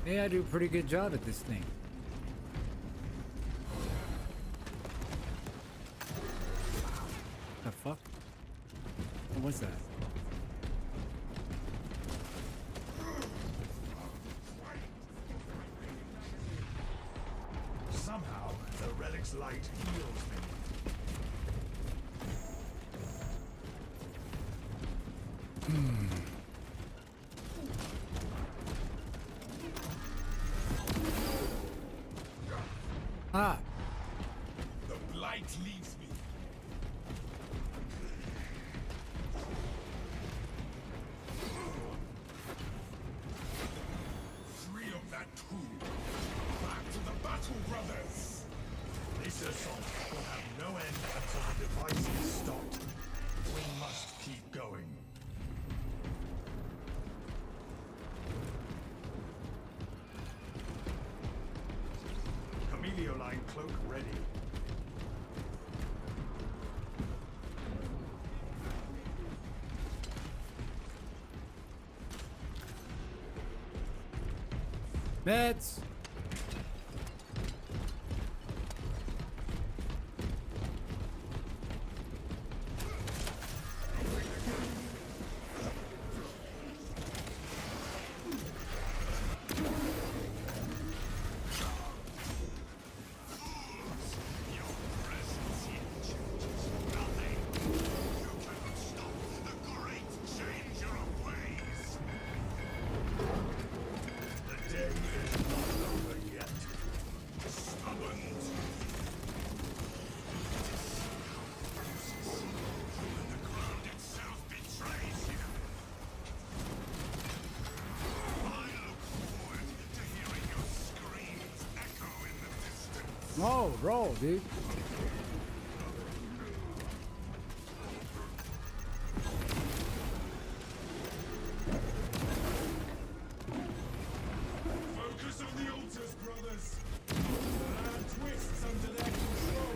Hey, I do a pretty good job at this thing. The fuck? What was that? Somehow, the relic's light heals me. Ah! The blight leaves me. Free of that tool. Back to the battle, brothers. This assault will have no end until the device is stopped. We must keep going. Line cloak ready. Meds! Whoa, roll, dude. Focus on the altars, brothers. The land twists under their control.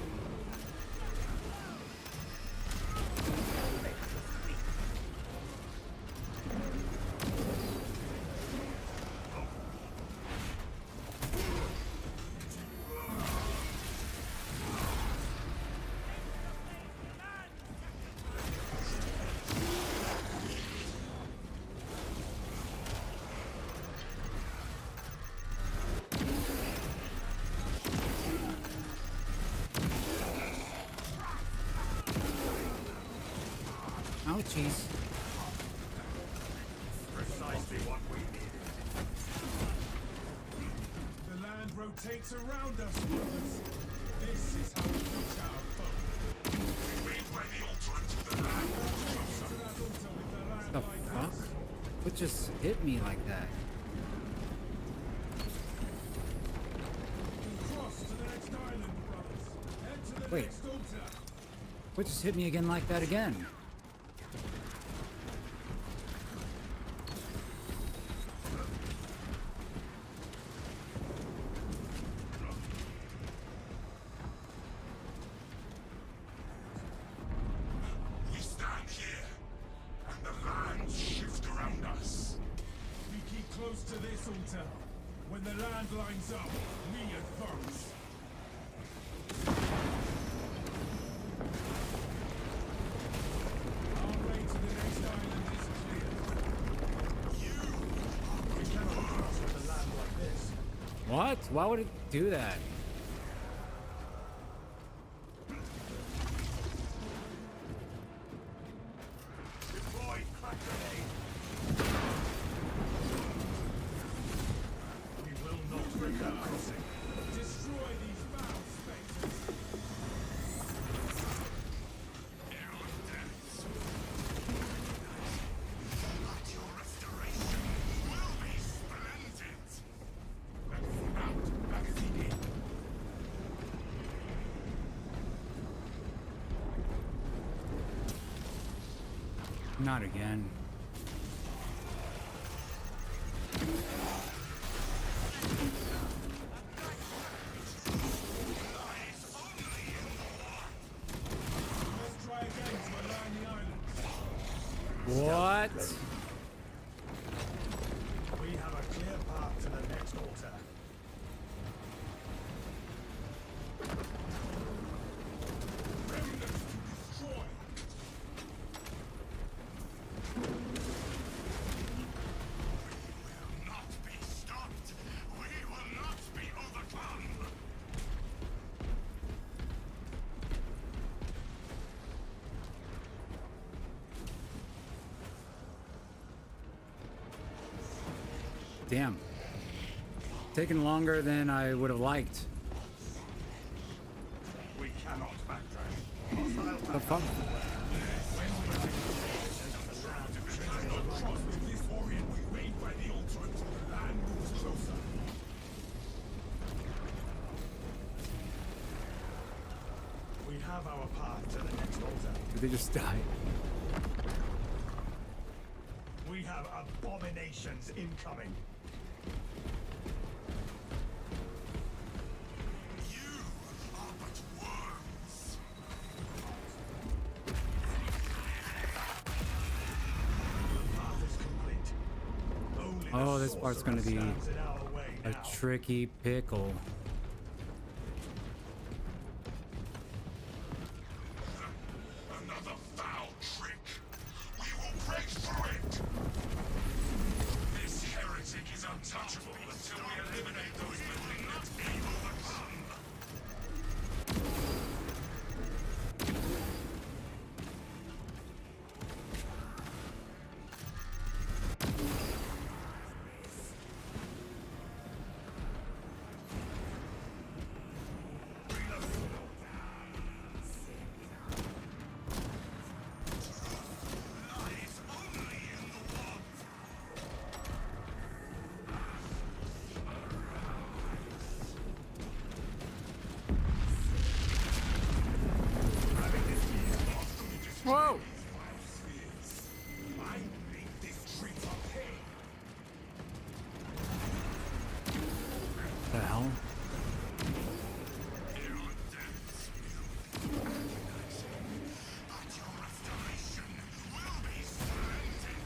Ouchies. Precisely what we needed. The land rotates around us, brothers. This is how we reach our foe. We made way the altar until the land closer to that altar with the land The like fuck? us. What just hit me like that? Cross to the next island, brothers. Head to the Wait. next altar. What just hit me again like that again? We stand here, and the lands shift around us. We keep close to this altar. When the land lines up, we advance. Our way to the next island is clear. We cannot cross with a land like this. What? Why would it do that? Deploy crack grenade. We will not break that crossing. Destroy these foul specters. Not again. Let's try again to align the islands. What? We have a clear path to the next altar. Remnants to destroy. Not be stopped. We will not be overcome. Damn. Taking longer than I would have liked. We cannot backtrack. The fuck? With this orient, we wait by the altar until the land moves closer. We have our path to the next altar. Did they just die? We have abominations incoming. You are but worms. The path is complete. Only the Oh, this part's gonna sorcerer be stands in our way A now. tricky pickle. Another foul trick. We will break through it. This heretic is untouchable until we eliminate those within not be overcome. Lies only in the want. Whoa! I make this tree of pain. The hell? But your restoration will be splendid.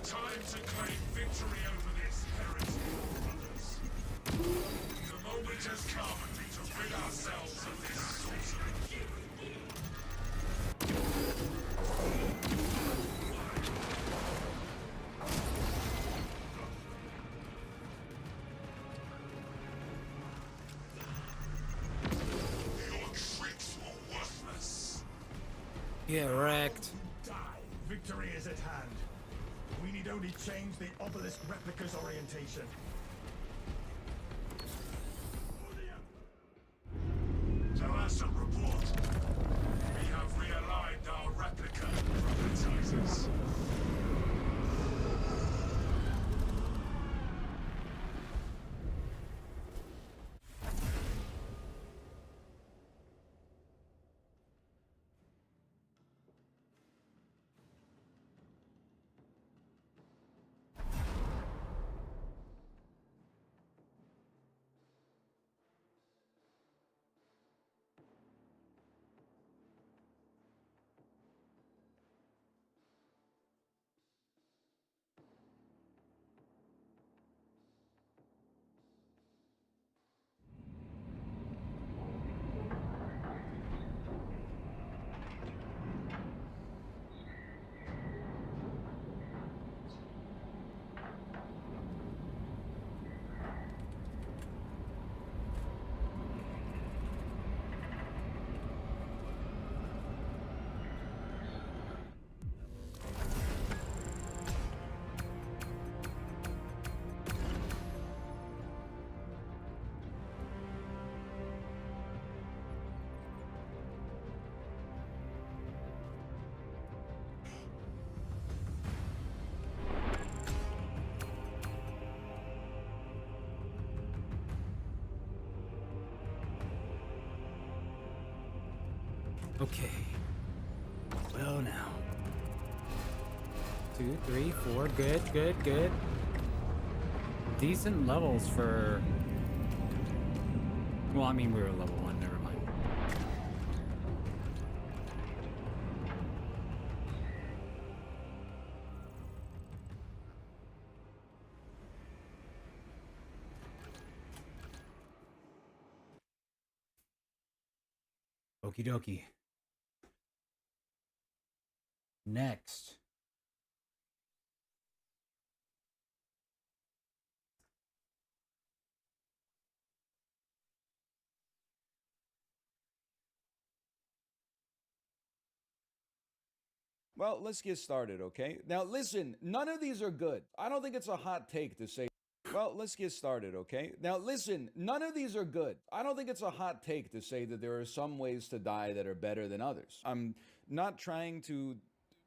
Time to claim victory over this heresy, brothers. The moment has come to rid ourselves of this sorcery. Your tricks were worthless. Get wrecked. Die. Victory is at hand. We need only change the obelisk replica's orientation. Tarasa report. We have realigned our replica prototypes. Okay. Well now. 2, 3, 4. Good, good, good. Decent levels for... Well, I mean, we were level 1. Never mind. Okie dokie. Next. Well, let's get started, okay? Now, listen, none of these are good. I don't think it's a hot take to say. Well, let's get started, okay? Now, listen, none of these are good. I don't think it's a hot take to say that there are some ways to die that are better than others. I'm not trying to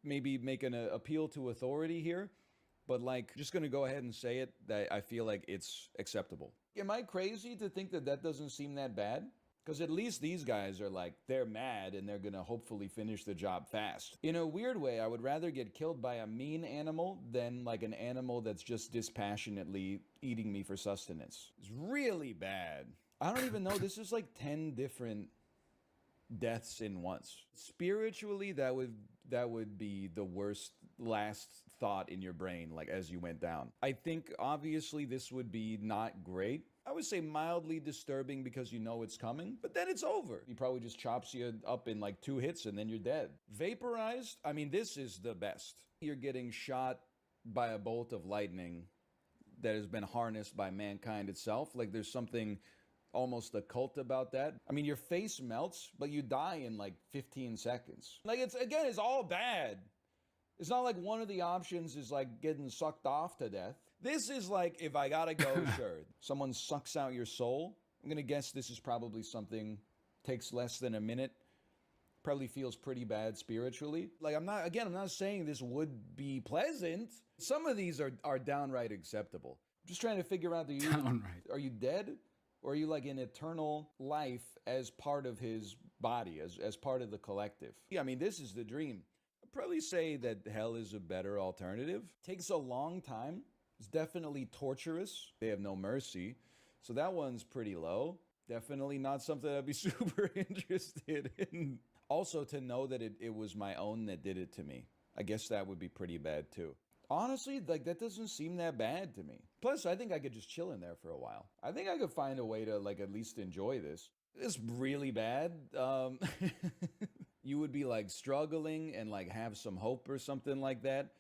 maybe make an appeal to authority here, but like, just gonna go ahead and say it that I feel like it's acceptable. Am I crazy to think that that doesn't seem that bad? Because at least these guys are like, they're mad and they're gonna hopefully finish the job fast. In a weird way, I would rather get killed by a mean animal than like an animal that's just dispassionately eating me for sustenance. It's really bad. I don't even know, this is like 10 different deaths in once. Spiritually, that would be the worst last thought in your brain, like as you went down. I think obviously this would be not great. I would say mildly disturbing because you know it's coming, but then it's over. He probably just chops you up in like 2 hits and then you're dead. Vaporized, I mean, this is the best. You're getting shot by a bolt of lightning that has been harnessed by mankind itself. Like there's something almost occult about that. I mean, your face melts, but you die in like 15 seconds. Like it's all bad. It's not like one of the options is like getting sucked off to death. This is like, if I gotta go, sure. Someone sucks out your soul. I'm gonna guess this is probably something takes less than a minute. Probably feels pretty bad spiritually. Like I'm not saying this would be pleasant. Some of these are downright acceptable. I'm just trying to figure out Downright. Are you dead? Or are you like in eternal life as part of his body, as part of the collective? Yeah, I mean, this is the dream. I'd probably say that hell is a better alternative. Takes a long time. It's definitely torturous. They have no mercy. So that one's pretty low. Definitely not something I'd be super interested in. Also, to know that it was my own that did it to me. I guess that would be pretty bad too. Honestly, like that doesn't seem that bad to me. Plus, I think I could just chill in there for a while. I think I could find a way to like at least enjoy this. It's really bad. You would be like struggling and like have some hope or something like that.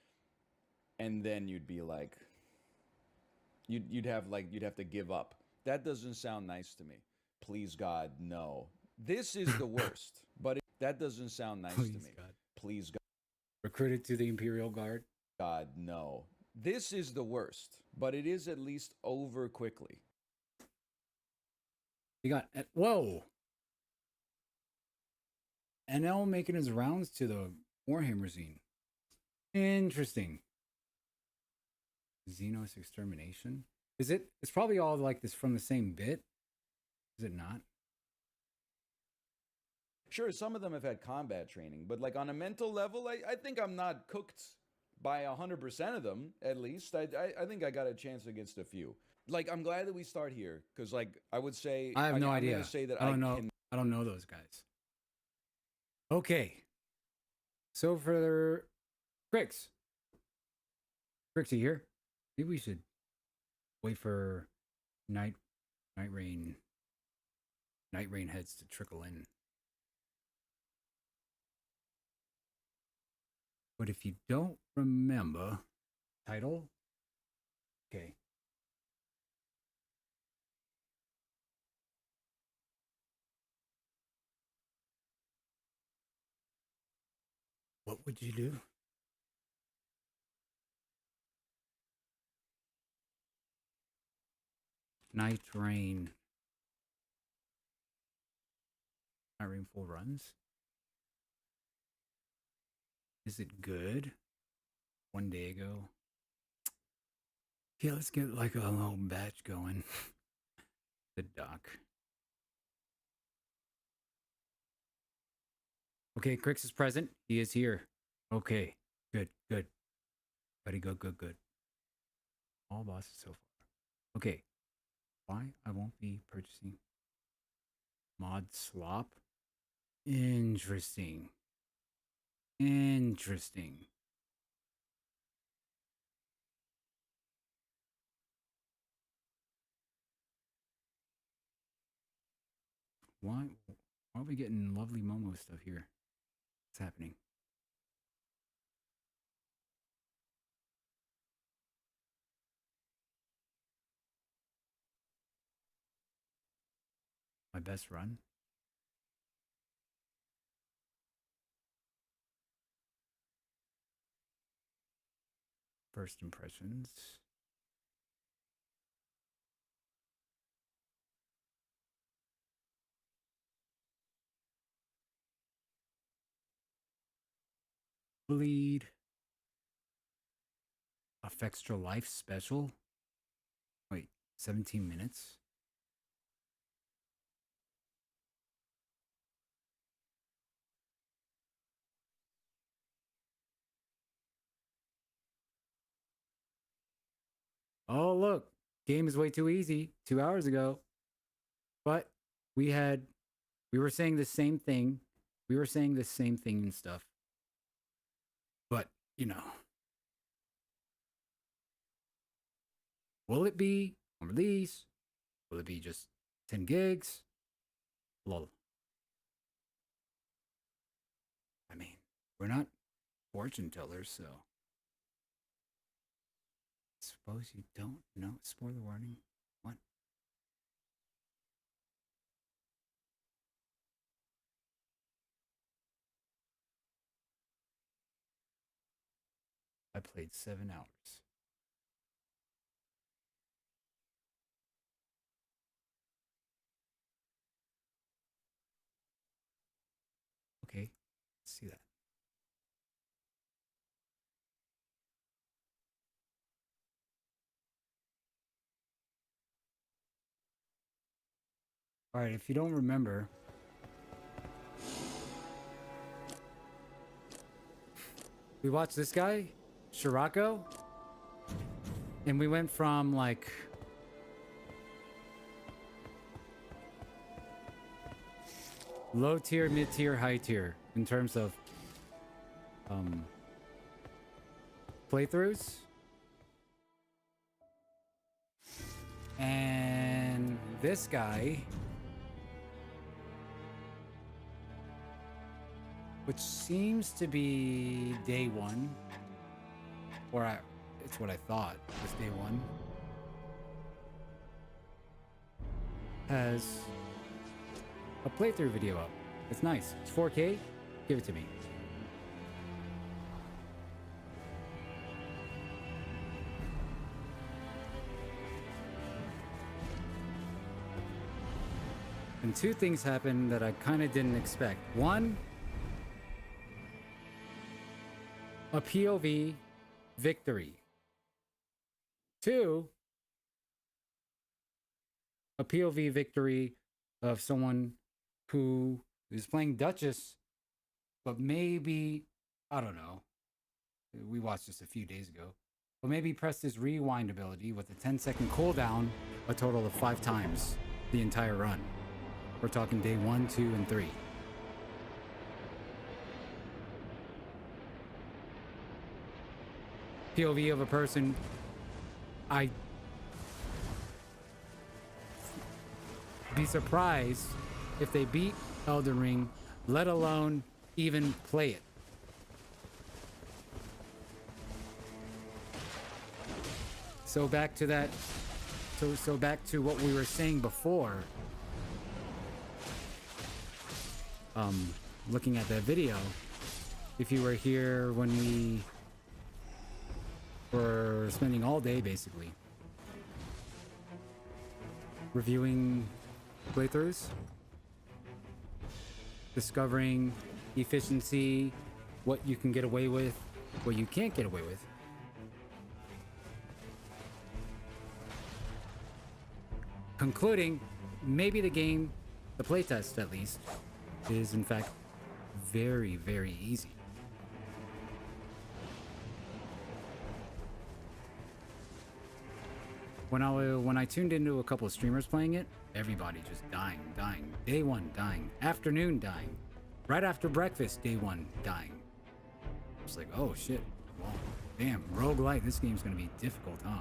And then you'd be like, you'd have to give up. That doesn't sound nice to me. Please God, no. This is the worst, but that doesn't sound nice to me. God. Please God. Recruited to the Imperial Guard. God, no. This is the worst, but it is at least over quickly. We got... Whoa! NL making his rounds to the Warhammer scene. Interesting. Xenos Extermination? Is it? It's probably all like this from the same bit. Is it not? Sure, some of them have had combat training, but like on a mental level, I think I'm not cooked by 100% of them, at least. I think I got a chance against a few. Like, I'm glad that we start here, because like I would say... I have no idea. I'm gonna say that I don't know. I don't know those guys. Okay. So for Grix. Grix, you here? Maybe we should wait for NightReign heads to trickle in. But if you don't remember title, okay. What would you do? NightReign. NightReign full runs. Is it good? One day ago. Yeah, let's get like a little batch going. The doc. Okay, Crix is present. He is here. Okay, good, good. Buddy, good, good, good. All bosses so far. Okay, why I won't be purchasing mod slop? Interesting. Interesting. Why are we getting lovely Momo stuff here? What's happening? My best run? First impressions. Bleed. Extra life special? Wait, 17 minutes? Oh, look. Game is way too easy 2 hours ago. But we were saying the same thing. We were saying the same thing and stuff. But, you know, will it be on release? Will it be just 10 gigs? Lol. I mean, we're not fortune tellers, so. Suppose you don't know. Spoiler warning. What? I played 7 hours. Okay, let's see that. All right, if you don't remember, we watched this guy, Shirako, and we went from like low tier, mid tier, high tier in terms of playthroughs. And this guy, which seems to be day one, or it's what I thought was day one, has a playthrough video up. It's nice. It's 4K. Give it to me. And two things happened that I kind of didn't expect. One, a POV victory. Two, a POV victory of someone who is playing Duchess, but maybe, I don't know, we watched this a few days ago, but maybe pressed his rewind ability with a 10-second cooldown a total of 5 times the entire run. We're talking day 1, 2, and 3. POV of a person I'd be surprised if they beat Elden Ring, let alone even play it. So back to that, so back to what we were saying before. Looking at that video, if you were here when we were spending all day basically reviewing playthroughs, discovering efficiency, what you can get away with, what you can't get away with. Concluding, maybe the game, the playtest at least, is in fact very, very easy. When I tuned into a couple of streamers playing it, everybody just dying. Day one, dying. Afternoon, dying. Right after breakfast, day one, dying. It's like, oh shit. Well, damn, roguelite, this game's gonna be difficult, huh?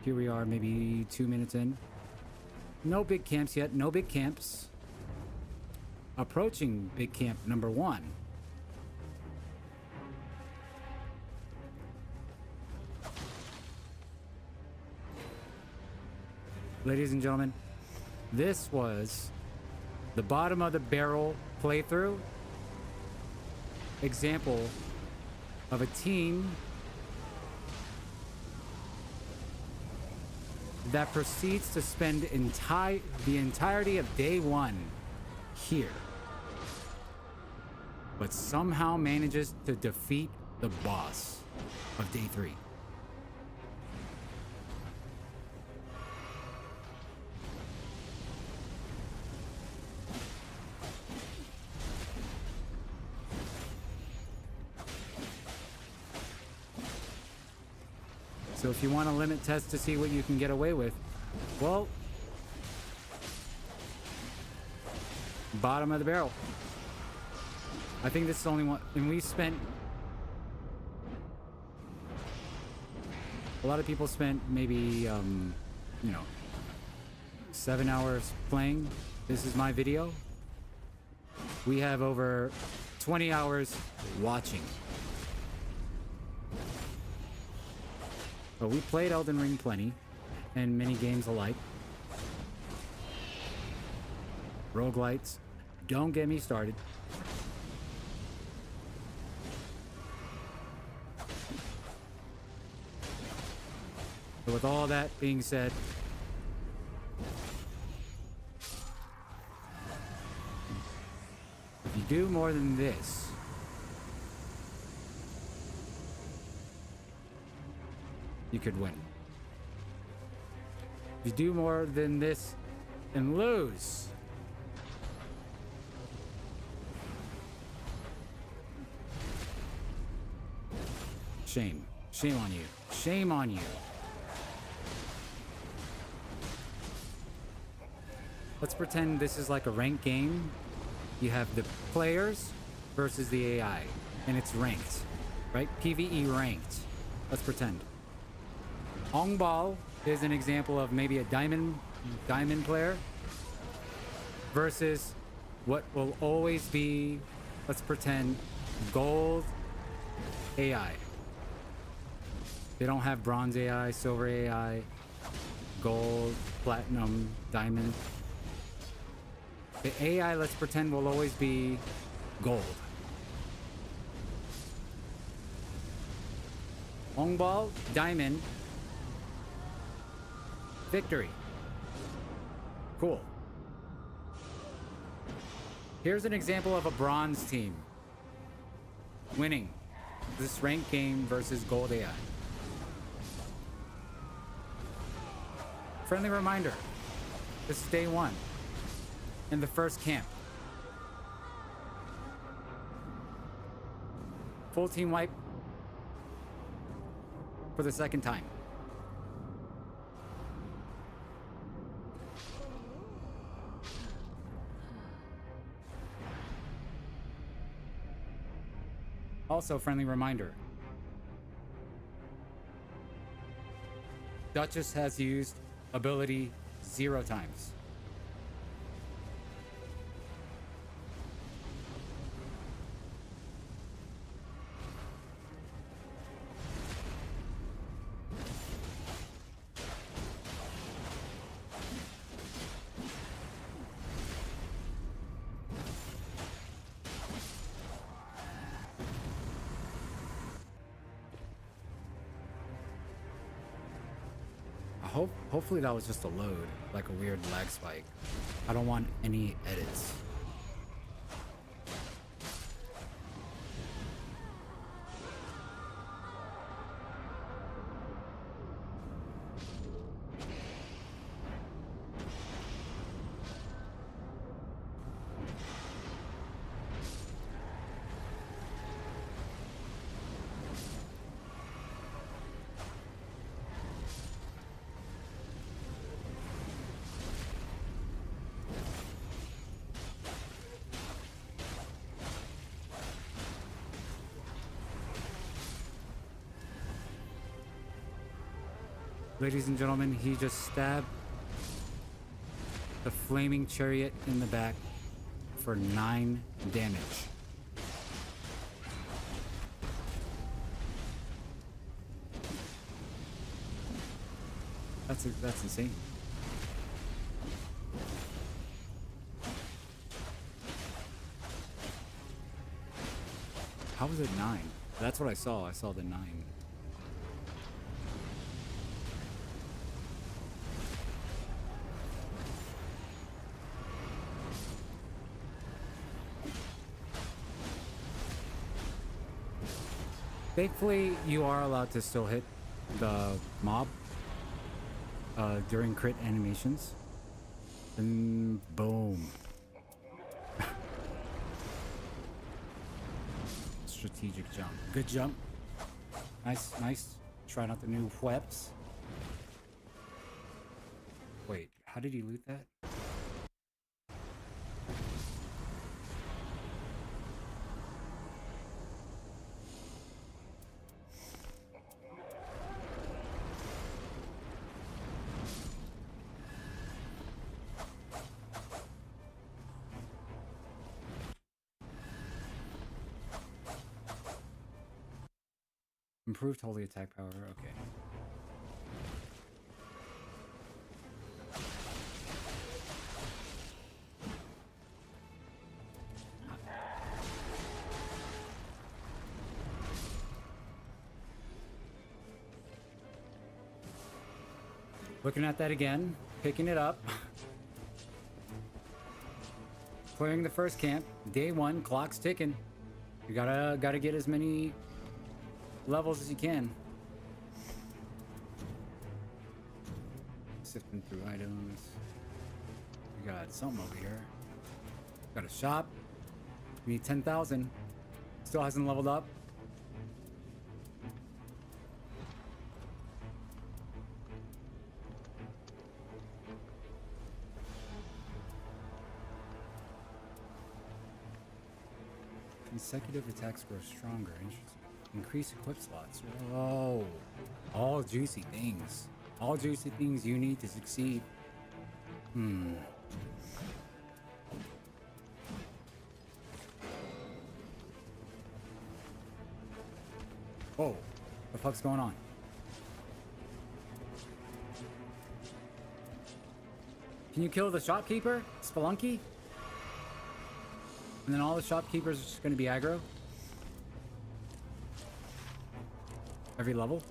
Here we are, maybe 2 minutes in. No big camps yet, no big camps. Approaching big camp number 1. Ladies and gentlemen, this was the bottom of the barrel playthrough example of a team that proceeds to spend the entirety of day 1 here, but somehow manages to defeat the boss of day 3. So if you want a limit test to see what you can get away with, well, bottom of the barrel. I think this is the only one, and we spent, a lot of people spent maybe, 7 hours playing. This is my video. We have over 20 hours watching. But we played Elden Ring plenty, and many games alike. Roguelites, don't get me started. So with all that being said, if you do more than this, you could win. If you do more than this and lose, shame. Shame on you. Shame on you. Let's pretend this is like a ranked game. You have the players versus the AI, and it's ranked, right? PvE ranked. Let's pretend. Ongbal is an example of maybe a diamond player versus what will always be, let's pretend, gold AI. They don't have bronze AI, silver AI, gold, platinum, diamond. The AI, let's pretend, will always be gold. Ongbal, diamond, victory. Cool. Here's an example of a bronze team winning this ranked game versus gold AI. Friendly reminder, this is day 1 in the first camp. Full team wipe for the second time. Also, friendly reminder, Duchess has used ability 0 times. Hopefully that was just a load, like a weird lag spike. I don't want any edits. Ladies and gentlemen, he just stabbed the flaming chariot in the back for 9 damage. That's insane. How was it 9? That's what I saw. I saw the 9. Thankfully, you are allowed to still hit the mob during crit animations. And boom. Strategic jump. Good jump. Nice, nice. Try not the new webs. Wait, how did he loot that? Improved holy attack power, okay. Looking at that again, picking it up. Clearing the first camp, day 1, clock's ticking. You gotta get as many levels as you can. Sifting through items. We got something over here. Got a shop. We need 10,000. Still hasn't leveled up. Consecutive attacks grow stronger. Interesting. Increase equip slots. Oh, all juicy things. All juicy things you need to succeed. Oh, what the fuck's going on? Can you kill the shopkeeper? Spelunky? And then all the shopkeepers are just gonna be aggro? Every level?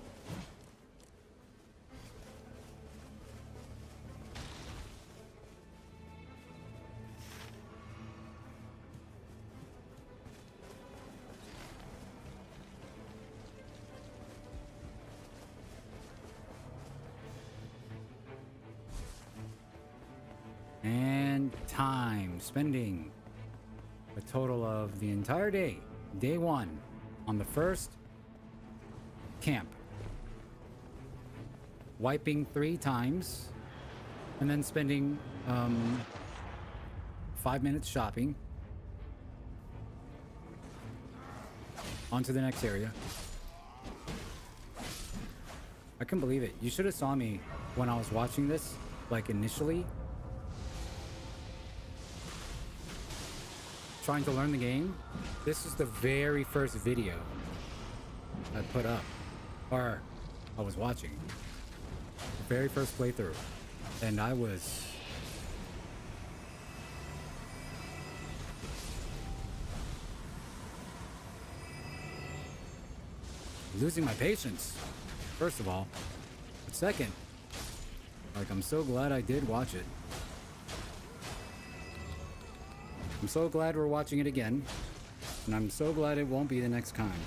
And time spending a total of the entire day, day 1, on the first camp. Wiping 3 times, and then spending 5 minutes shopping. On to the next area. I couldn't believe it. You should have saw me when I was watching this, like initially. Trying to learn the game. This is the very first video I put up, or I was watching. The very first playthrough, and I was losing my patience, first of all. But second, like, I'm so glad I did watch it. I'm so glad we're watching it again, and I'm so glad it won't be the next time,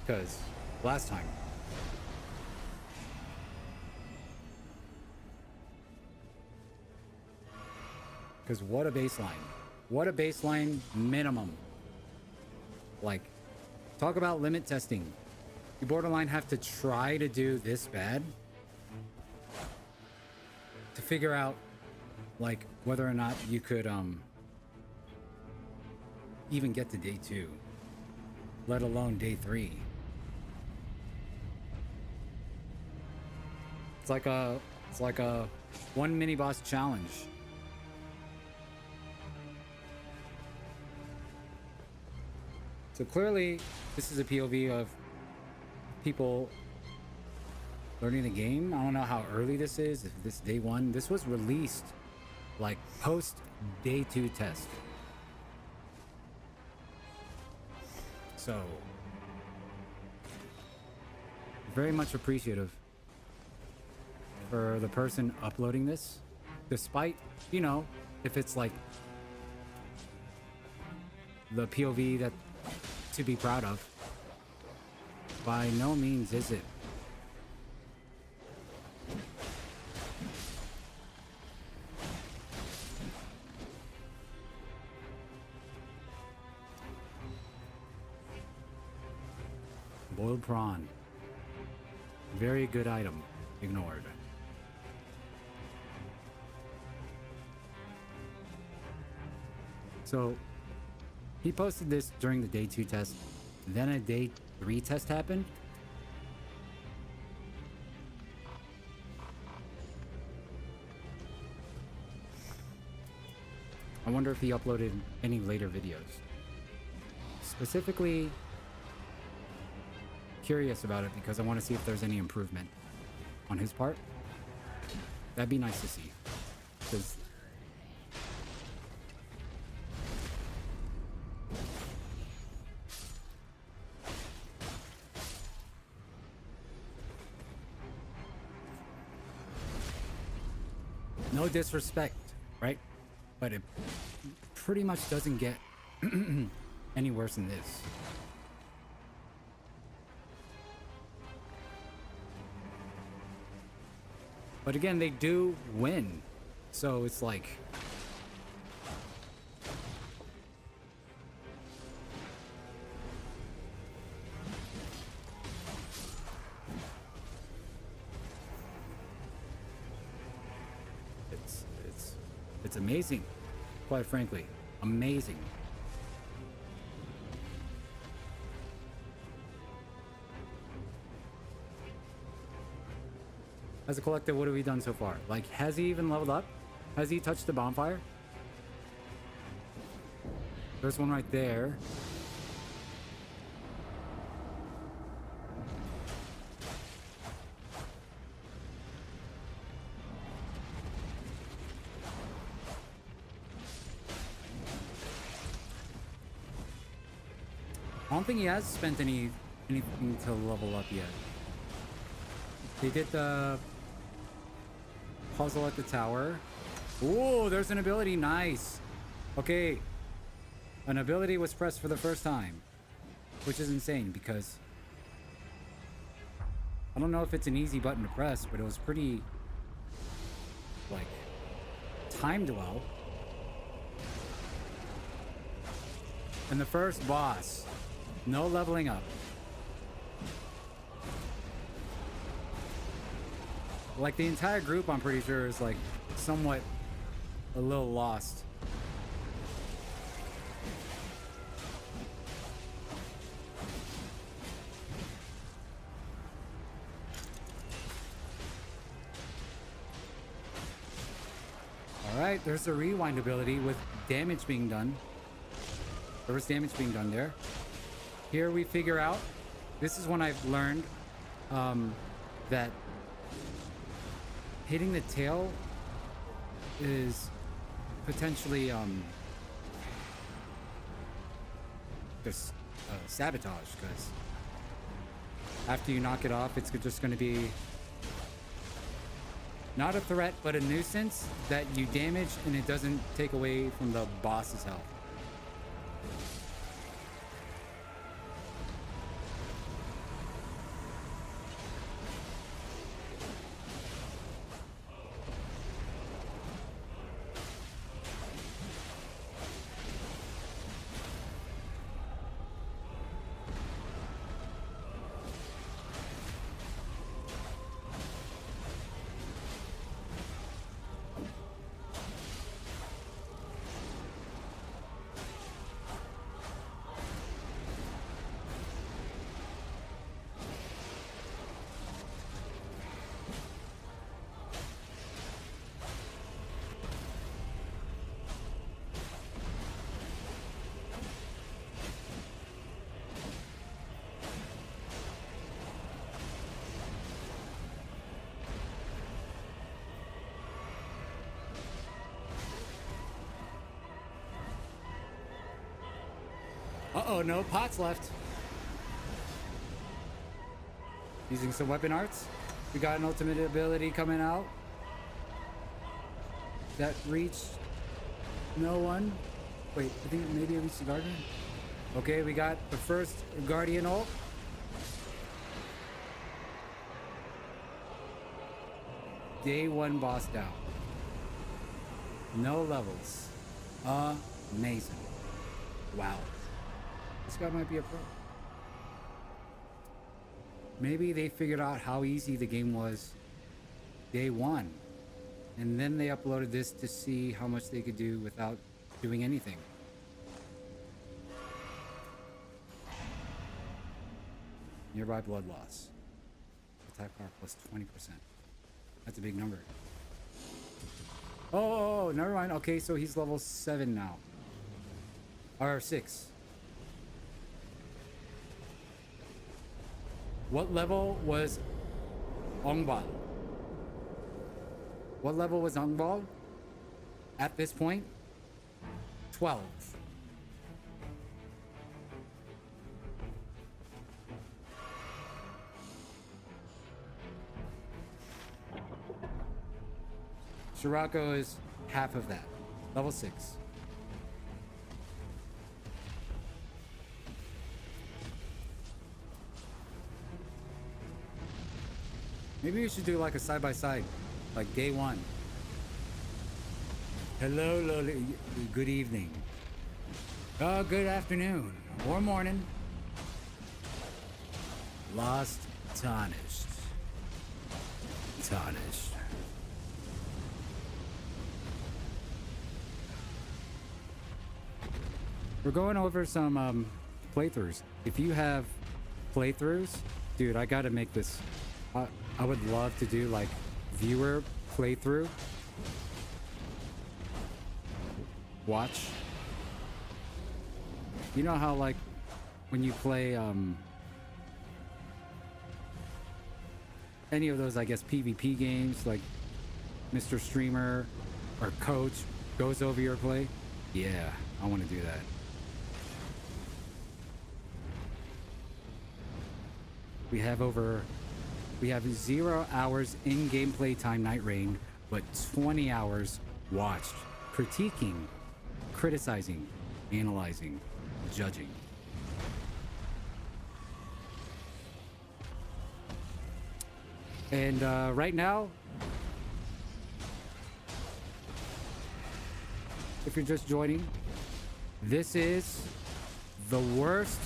because last time. Because what a baseline. What a baseline minimum. Like, talk about limit testing. You borderline have to try to do this bad to figure out, like, whether or not you could, even get to day 2, let alone day 3. it's like a one mini boss challenge. So clearly, this is a POV of people learning the game. I don't know how early this is. If this day one, this was released like post day 2 test. So very much appreciative for the person uploading this, despite, you know, if it's like the POV that to be proud of. By no means is it. Boiled prawn. Very good item. Ignored. So he posted this during the day 2 test. Then a day 3 test happened. I wonder if he uploaded any later videos. Specifically curious about it because I want to see if there's any improvement on his part. That'd be nice to see. Because no disrespect, right? But it pretty much doesn't get any worse than this. But again, they do win. So it's like, it's amazing, quite frankly. Amazing. As a collective, what have we done so far? Like, has he even leveled up? Has he touched the bonfire? There's one right there. I don't think he has spent anything to level up yet. They did the puzzle at the tower. Ooh, there's an ability. Nice. Okay. An ability was pressed for the first time, which is insane because I don't know if it's an easy button to press, but it was pretty, like, timed well. And the first boss, no leveling up. Like, the entire group, I'm pretty sure, is like somewhat a little lost. Alright, there's a rewind ability with damage being done. There was damage being done there. Here we figure out, this is when I've learned that hitting the tail is potentially just sabotage, because after you knock it off, it's just going to be not a threat, but a nuisance that you damage, and it doesn't take away from the boss's health. Uh-oh, no pots left. Using some weapon arts. We got an ultimate ability coming out. That reached no one. Wait, I think maybe it reached the Guardian. Okay, we got the first Guardian ult. Day 1 boss down. No levels. Amazing. Wow. This guy might be a pro. Maybe they figured out how easy the game was day 1. And then they uploaded this to see how much they could do without doing anything. Nearby blood loss. Attack power plus 20%. That's a big number. Oh, never mind. Okay, so he's level 7 now. Or 6. What level was Ongbal? What level was Ongbal? At this point? 12. Shirako is half of that. Level 6. Maybe we should do like a side-by-side, like day 1. Hello, Loli. Good evening. Oh, good afternoon. Or morning. Lost, tarnished. Tarnished. We're going over some playthroughs. If you have playthroughs, dude, I gotta make this. I would love to do like viewer playthrough. Watch. You know how like when you play any of those, I guess, PvP games, like Mr. Streamer or Coach goes over your play? Yeah, I want to do that. We have 0 hours in gameplay time, NightReign, but 20 hours watched, critiquing, criticizing, analyzing, judging. And right now, if you're just joining, this is the worst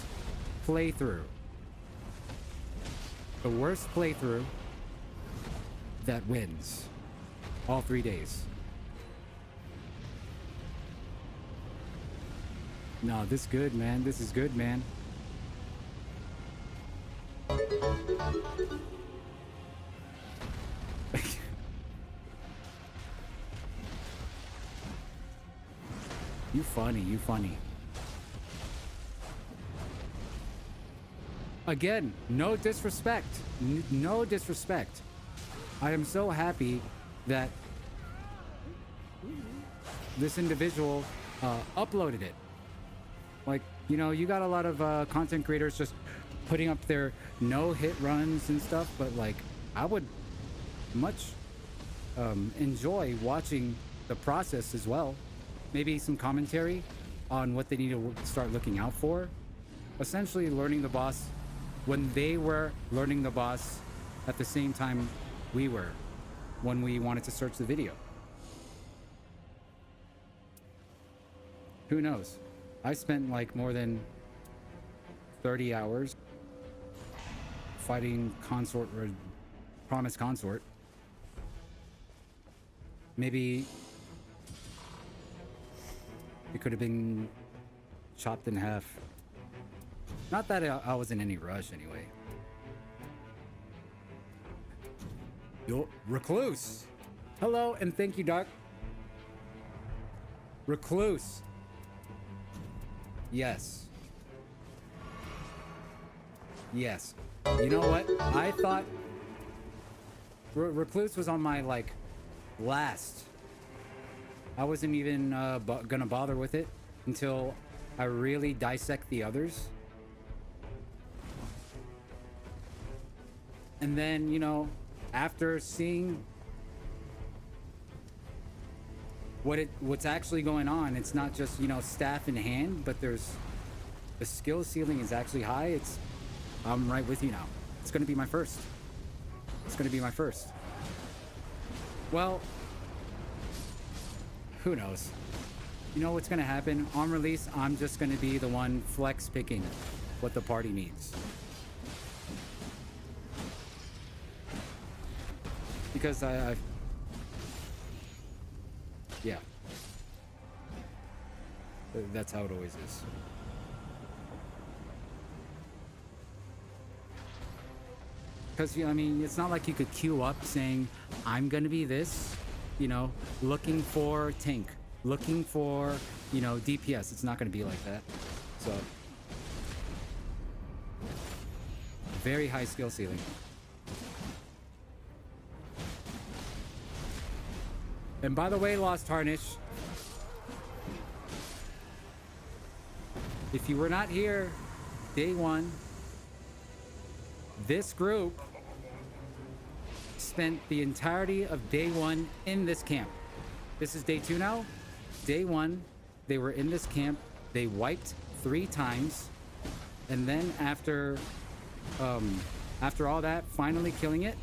playthrough. The worst playthrough that wins all 3 days. No, this is good, man. This is good, man. You funny, you funny. Again, no disrespect. No disrespect. I am so happy that this individual uploaded it. Like, you know, you got a lot of content creators just putting up their no-hit runs and stuff, but like, I would much enjoy watching the process as well. Maybe some commentary on what they need to start looking out for. Essentially learning the boss when they were learning the boss at the same time we were when we wanted to search the video. Who knows? I spent like more than 30 hours fighting consort or promised consort. Maybe it could have been chopped in half. Not that I was in any rush anyway. Yo, Recluse. Hello and thank you, Doc. Recluse. Yes. Yes. You know what? I thought Recluse was on my like last. I wasn't even gonna bother with it until I really dissect the others. And then, you know, after seeing what's actually going on, it's not just, you know, staff in hand, but there's the skill ceiling is actually high. I'm right with you now. It's going to be my first. It's going to be my first. Well, who knows? You know what's going to happen? On release, I'm just going to be the one flex picking what the party needs. Because yeah. That's how it always is. Because, I mean, it's not like you could queue up saying, I'm going to be this, you know, looking for tank, looking for, you know, DPS. It's not going to be like that. So, very high skill ceiling. And by the way, Lost Tarnish, if you were not here day one, this group spent the entirety of day one in this camp. This is day 2 now. Day 1, they were in this camp. They wiped 3 times. And then after all that, finally killing it,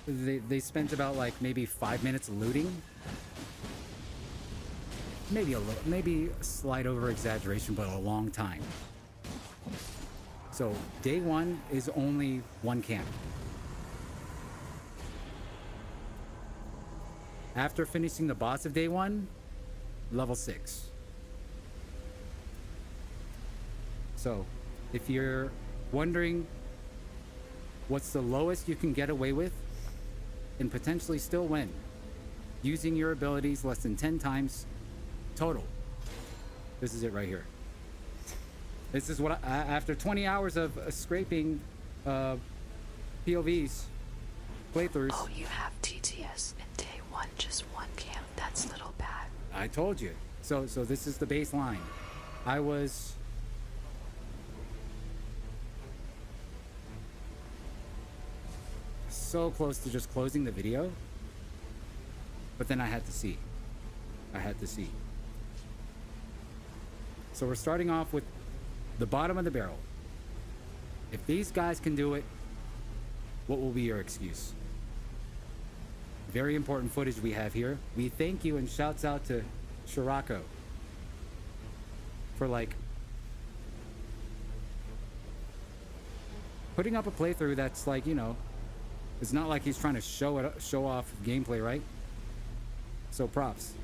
they spent about like maybe 5 minutes looting. Maybe a slight over exaggeration, but a long time. So day 1 is only 1 camp. After finishing the boss of day 1, level 6. So if you're wondering what's the lowest you can get away with and potentially still win, using your abilities less than 10 times total, this is it right here. This is what after 20 hours of scraping POVs, playthroughs. Oh, you have TTS in day 1, just 1 camp. That's a little bad. I told you. So this is the baseline. I was so close to just closing the video, but then I had to see. So we're starting off with the bottom of the barrel. If these guys can do it, what will be your excuse? Very important footage we have here. We thank you and shouts out to Shirako for like putting up a playthrough that's like, you know, it's not like he's trying to show off gameplay, right? So props.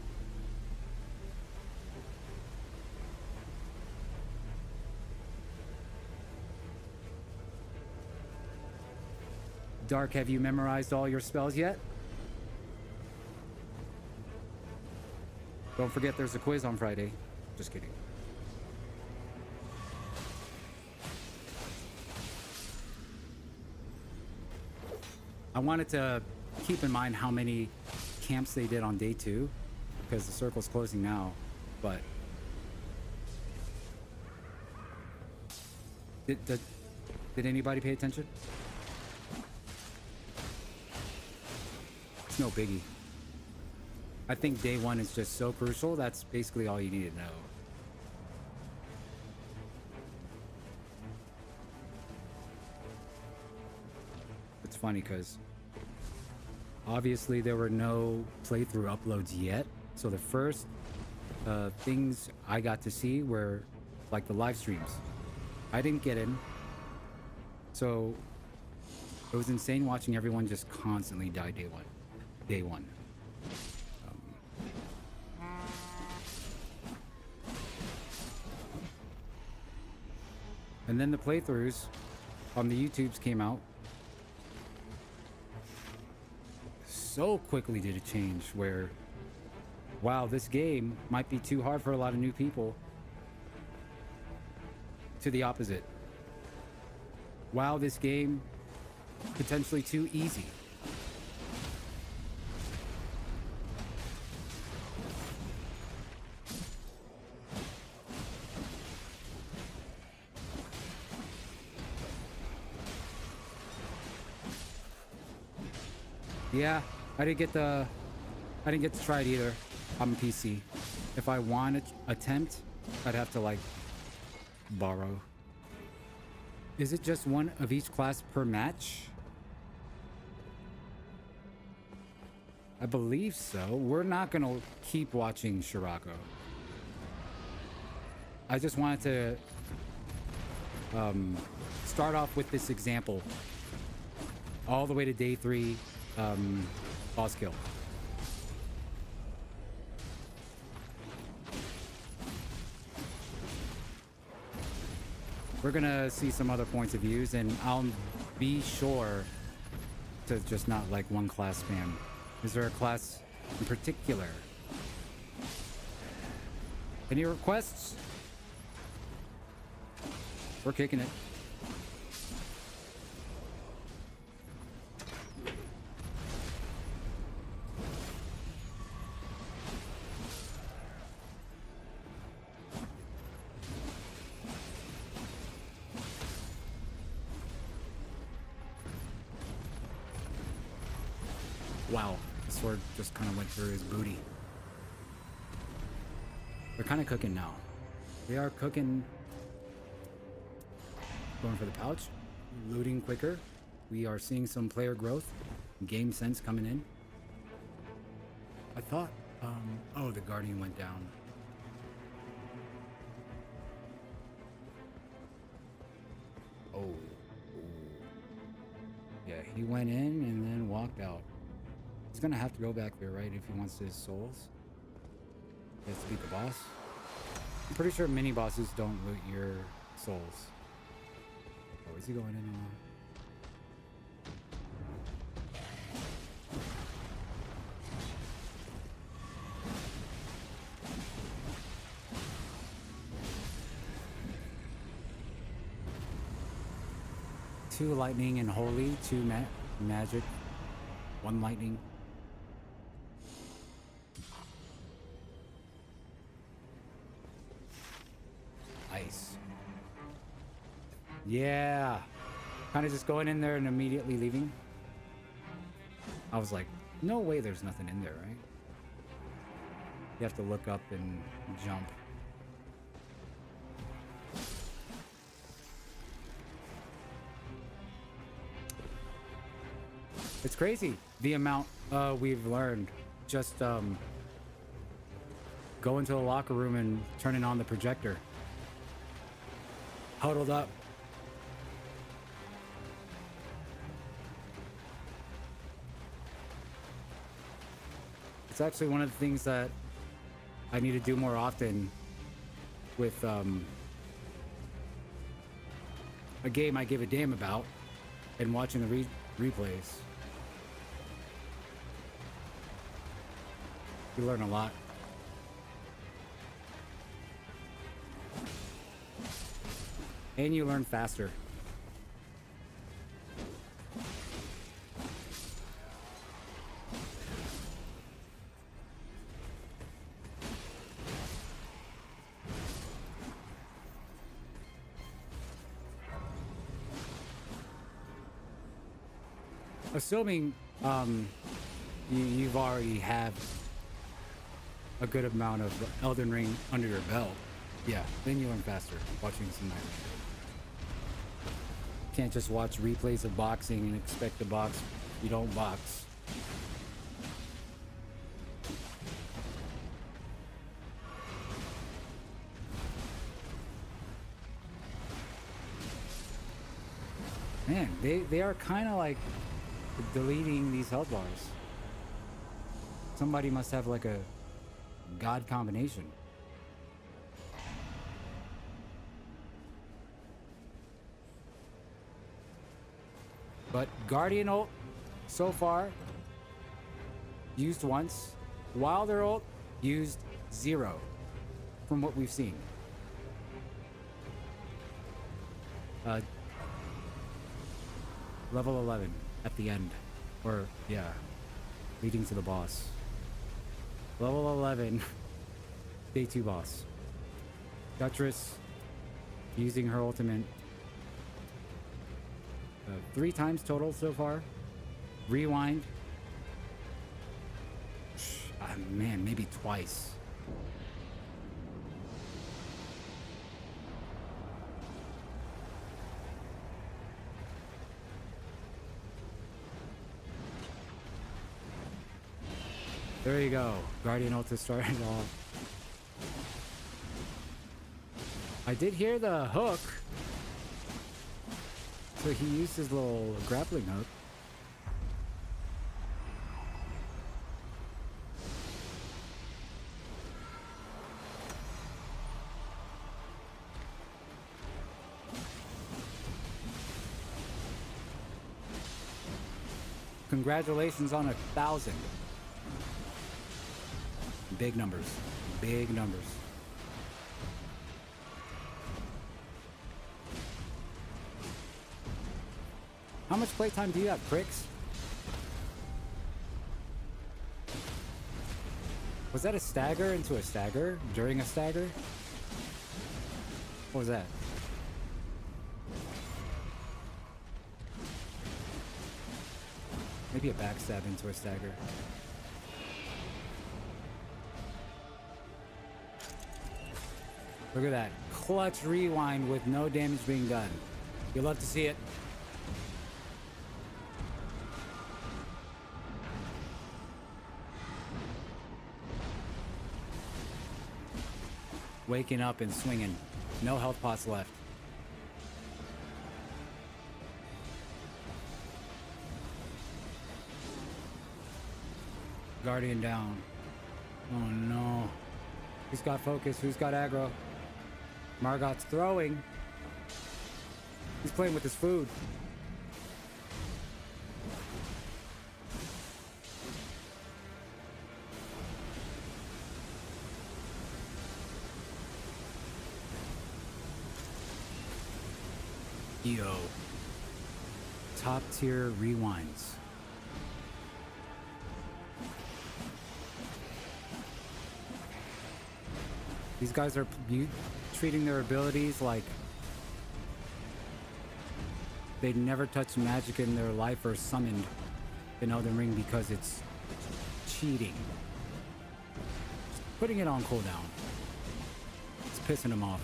Dark, have you memorized all your spells yet? Don't forget there's a quiz on Friday. Just kidding. I wanted to keep in mind how many camps they did on day 2, because the circle's closing now, but did anybody pay attention? It's no biggie. I think day 1 is just so crucial. That's basically all you need to know. It's funny because obviously there were no playthrough uploads yet. So the first things I got to see were like the live streams. I didn't get in. So it was insane watching everyone just constantly die day one. And then the playthroughs on the YouTubes came out. So quickly did it change where, wow, this game might be too hard for a lot of new people, to the opposite. Wow, this game potentially too easy. Yeah, I didn't get to try it either on PC. If I want to attempt, I'd have to like borrow. Is it just one of each class per match? I believe so. We're not gonna keep watching Shirako. I just wanted to start off with this example all the way to day 3 boss kill. We're gonna see some other points of views, and I'll be sure to just not like one class spam. Is there a class in particular? Any requests? We're kicking it. Wow, the sword just kind of went through his booty. They're kind of cooking now. They are cooking. Going for the pouch. Looting quicker. We are seeing some player growth. Game sense coming in. I thought, oh, the Guardian went down. Oh. Yeah, he went in and then walked out. He's gonna have to go back there, right, if he wants his souls. He has to beat the boss. I'm pretty sure mini bosses don't loot your souls. Oh, is he going in on? Two lightning and holy, two magic, one lightning. Ice. Yeah. Kind of just going in there and immediately leaving. I was like, no way there's nothing in there, right? You have to look up and jump. It's crazy the amount we've learned. Just go into the locker room and turning on the projector. Huddled up. It's actually one of the things that I need to do more often with a game I give a damn about and watching the replays. You learn a lot. And you learn faster. Assuming you've already have a good amount of Elden Ring under your belt, yeah, then you learn faster watching some NightReign. Can't just watch replays of boxing and expect to box. You don't box. Man, they are kind of like deleting these health bars. Somebody must have like a god combination. But Guardian ult so far used once. Wilder ult used 0 from what we've seen. Level 11 at the end, or yeah, leading to the boss. Level 11, day 2 boss. Dutress using her ultimate 3 times total so far. Rewind Man, maybe twice. There you go. Guardian Ultra started off. I did hear the hook. So he used his little grappling hook. Congratulations on 1,000. Big numbers. Big numbers. How much playtime do you have, pricks? Was that a stagger into a stagger? During a stagger? What was that? Maybe a backstab into a stagger. Look at that. Clutch rewind with no damage being done. You love to see it. Waking up and swinging. No health pots left. Guardian down. Oh no. Who's got focus? Who's got aggro? Margot's throwing. He's playing with his food. Yo. Top tier rewinds. These guys are treating their abilities like they'd never touched magic in their life or summoned in Elden Ring because it's cheating. Just putting it on cooldown. It's pissing them off.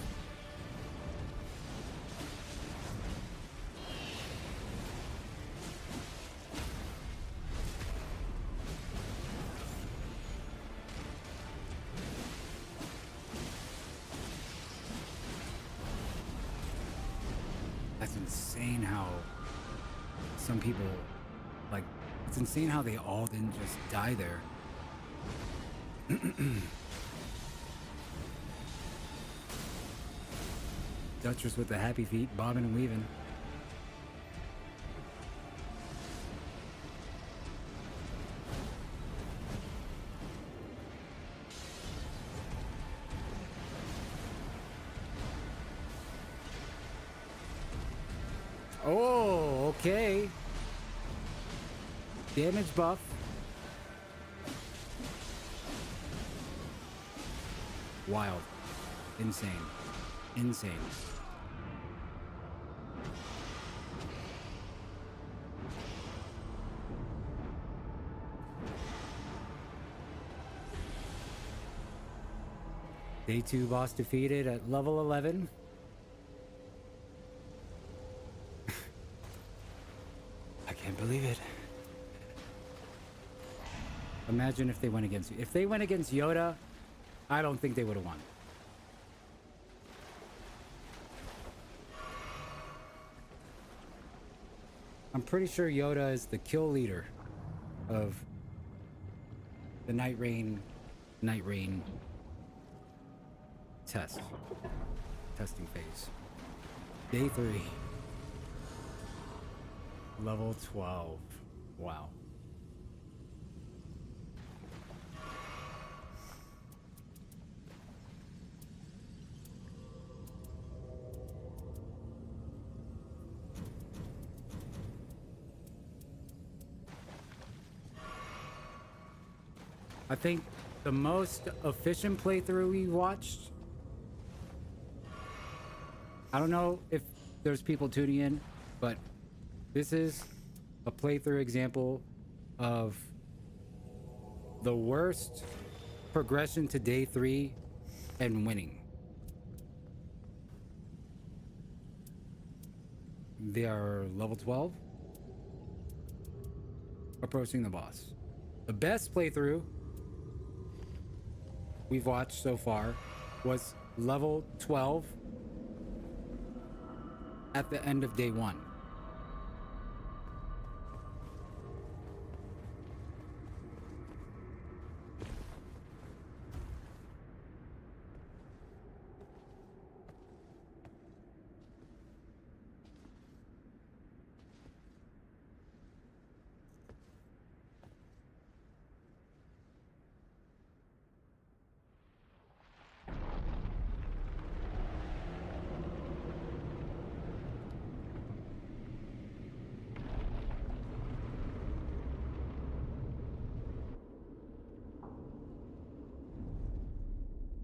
That's insane how some people, like, it's insane how they all didn't just die there. Duchess with the happy feet, bobbing and weaving. Oh, okay. Damage buff. Wild. Insane. Insane. Day 2 boss defeated at level 11. I can't believe it. Imagine if they went against you. If they went against Yoda, I don't think they would have won. I'm pretty sure Yoda is the kill leader of the NightReign testing phase. Day 3. Level 12. Wow. I think the most efficient playthrough we watched, I don't know if there's people tuning in, but this is a playthrough example of the worst progression to day 3 and winning. They are level 12, approaching the boss. The best playthrough we've watched so far was level 12 at the end of day 1.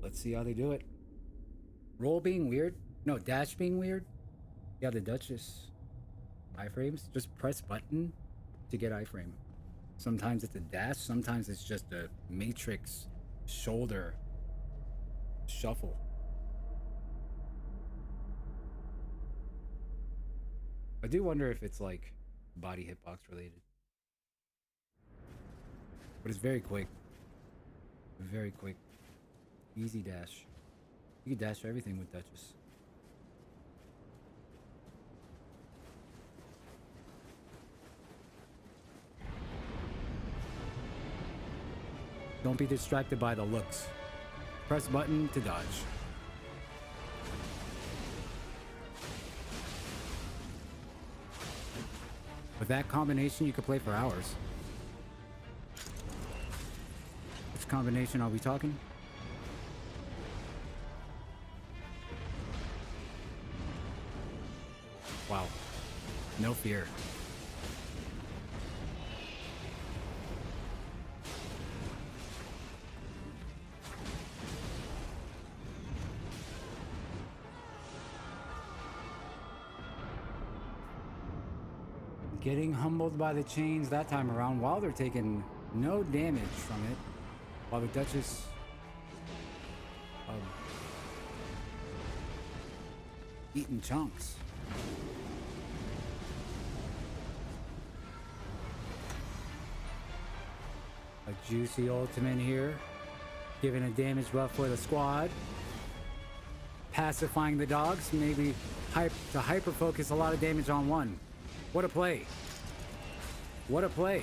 Let's see how they do it. Roll being weird. No, dash being weird. Yeah, the Duchess. Iframes. Just press button to get iframe. Sometimes it's a dash. Sometimes it's just a matrix shoulder shuffle. I do wonder if it's like body hitbox related. But it's very quick. Very quick. Easy dash. You can dash everything with Duchess. Don't be distracted by the looks. Press button to dodge. With that combination, you could play for hours. Which combination are we talking? Wow. No fear. Getting humbled by the chains that time around while they're taking no damage from it. While the Duchess eating chunks. A juicy ultimate here. Giving a damage buff for the squad. Pacifying the dogs. Maybe to hyper focus a lot of damage on one. What a play. What a play.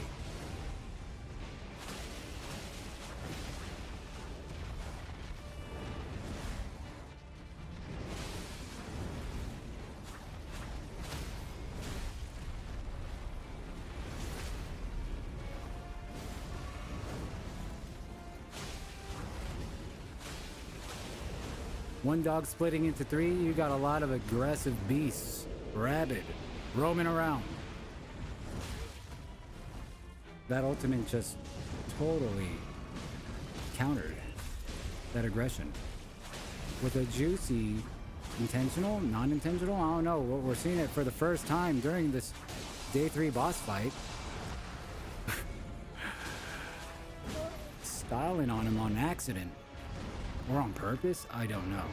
One dog splitting into 3, you got a lot of aggressive beasts, rabid, roaming around. That ultimate just totally countered that aggression. With a juicy, intentional, non-intentional, I don't know. We're seeing it for the first time during this day 3 boss fight. Styling on him on accident. Or on purpose? I don't know.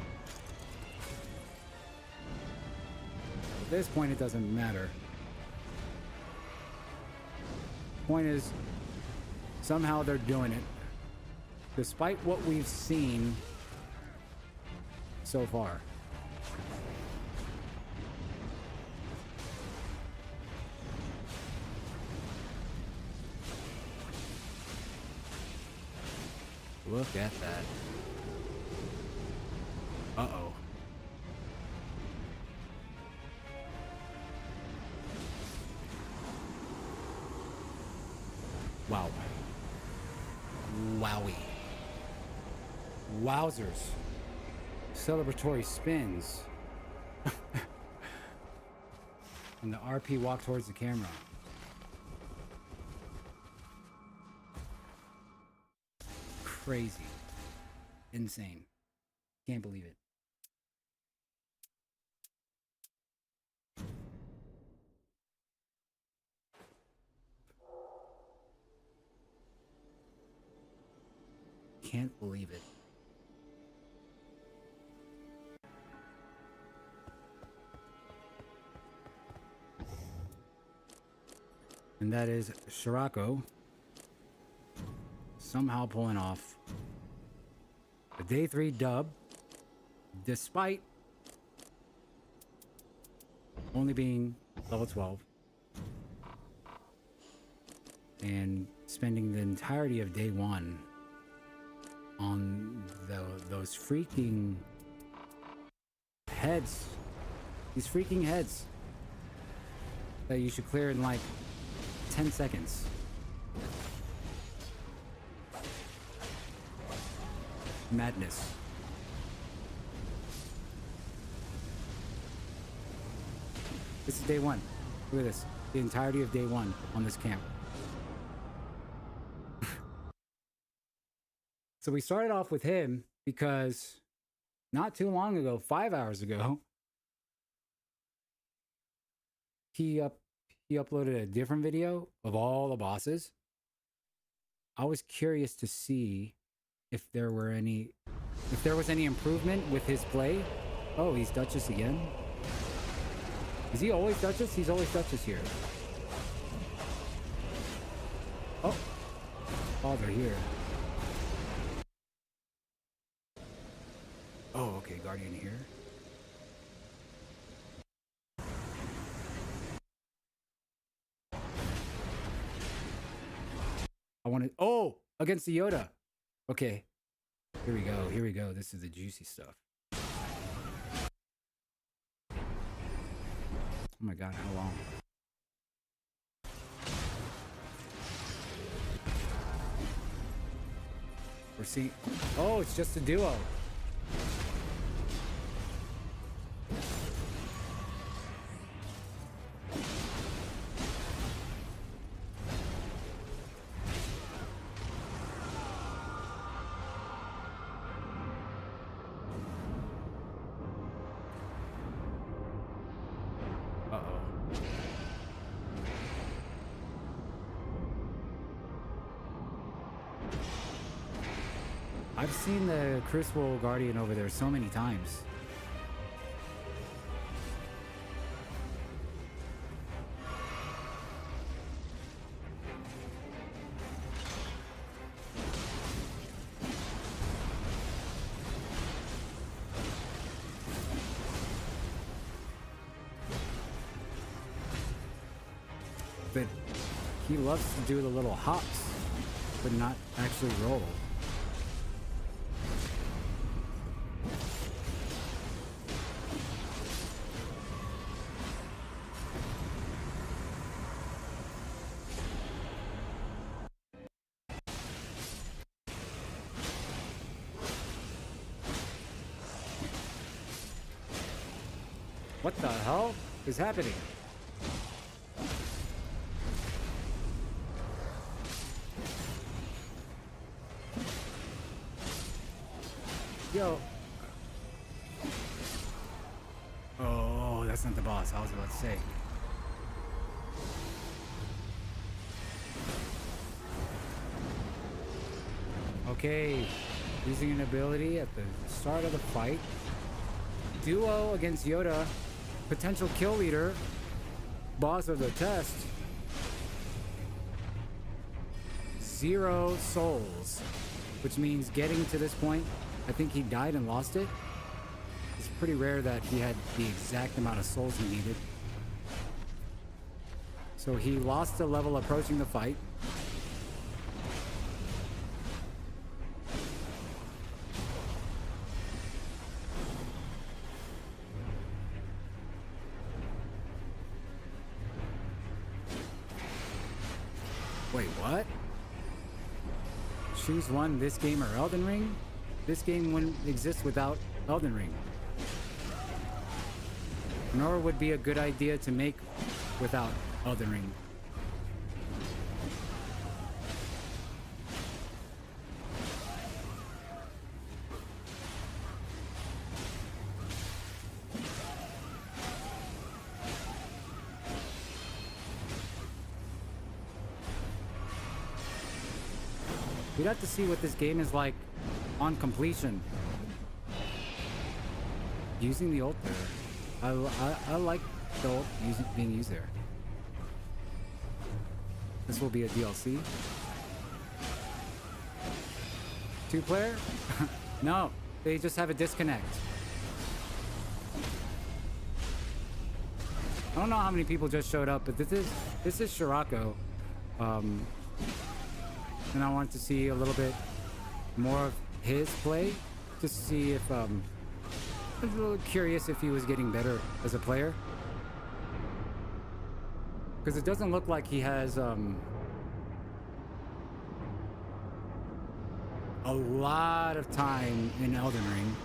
At this point, it doesn't matter. Point is, somehow they're doing it. Despite what we've seen so far. Look at that. Uh-oh. Wow. Wowie. Wowzers. Celebratory spins. And the RP walk towards the camera. Crazy. Insane. Can't believe it. can't believe it. And that is Shirako somehow pulling off a day 3 dub, despite only being level 12 and spending the entirety of day 1 on those freaking heads. These freaking heads that you should clear in like 10 seconds. Madness. This is day 1. Look at this. The entirety of day 1 on this camp. So we started off with him because not too long ago, 5 hours ago, he uploaded a different video of all the bosses. I was curious to see if there was any improvement with his play. Oh, he's Duchess again. Is he always Duchess? He's always Duchess here. Oh, they're here. Oh, okay, Guardian here. I wanted... Oh! Against the Yoda! Okay. Here we go, here we go. This is the juicy stuff. Oh my god, how long? We're seeing... Oh, it's just a duo. I've seen the Crucible Guardian over there so many times. But he loves to do the little hops, but not actually roll. What the hell is happening? Yo. Oh, that's not the boss. I was about to say. Okay. Using an ability at the start of the fight. Duo against Yoda. Potential kill leader. Boss of the test. 0 souls. Which means getting to this point, I think he died and lost it. It's pretty rare that he had the exact amount of souls he needed. So he lost a level approaching the fight. Wait, what? Choose one, this game or Elden Ring? This game wouldn't exist without Elden Ring. Nor would be a good idea to make without Elden Ring. We'd have to see what this game is like on completion. Using the ult there. I like the ult being used there. This will be a DLC. 2-player? No, they just have a disconnect. I don't know how many people just showed up, but this is Shirako. And I want to see a little bit more of his play, just to see if I was a little curious if he was getting better as a player, because it doesn't look like he has a lot of time in Elden Ring.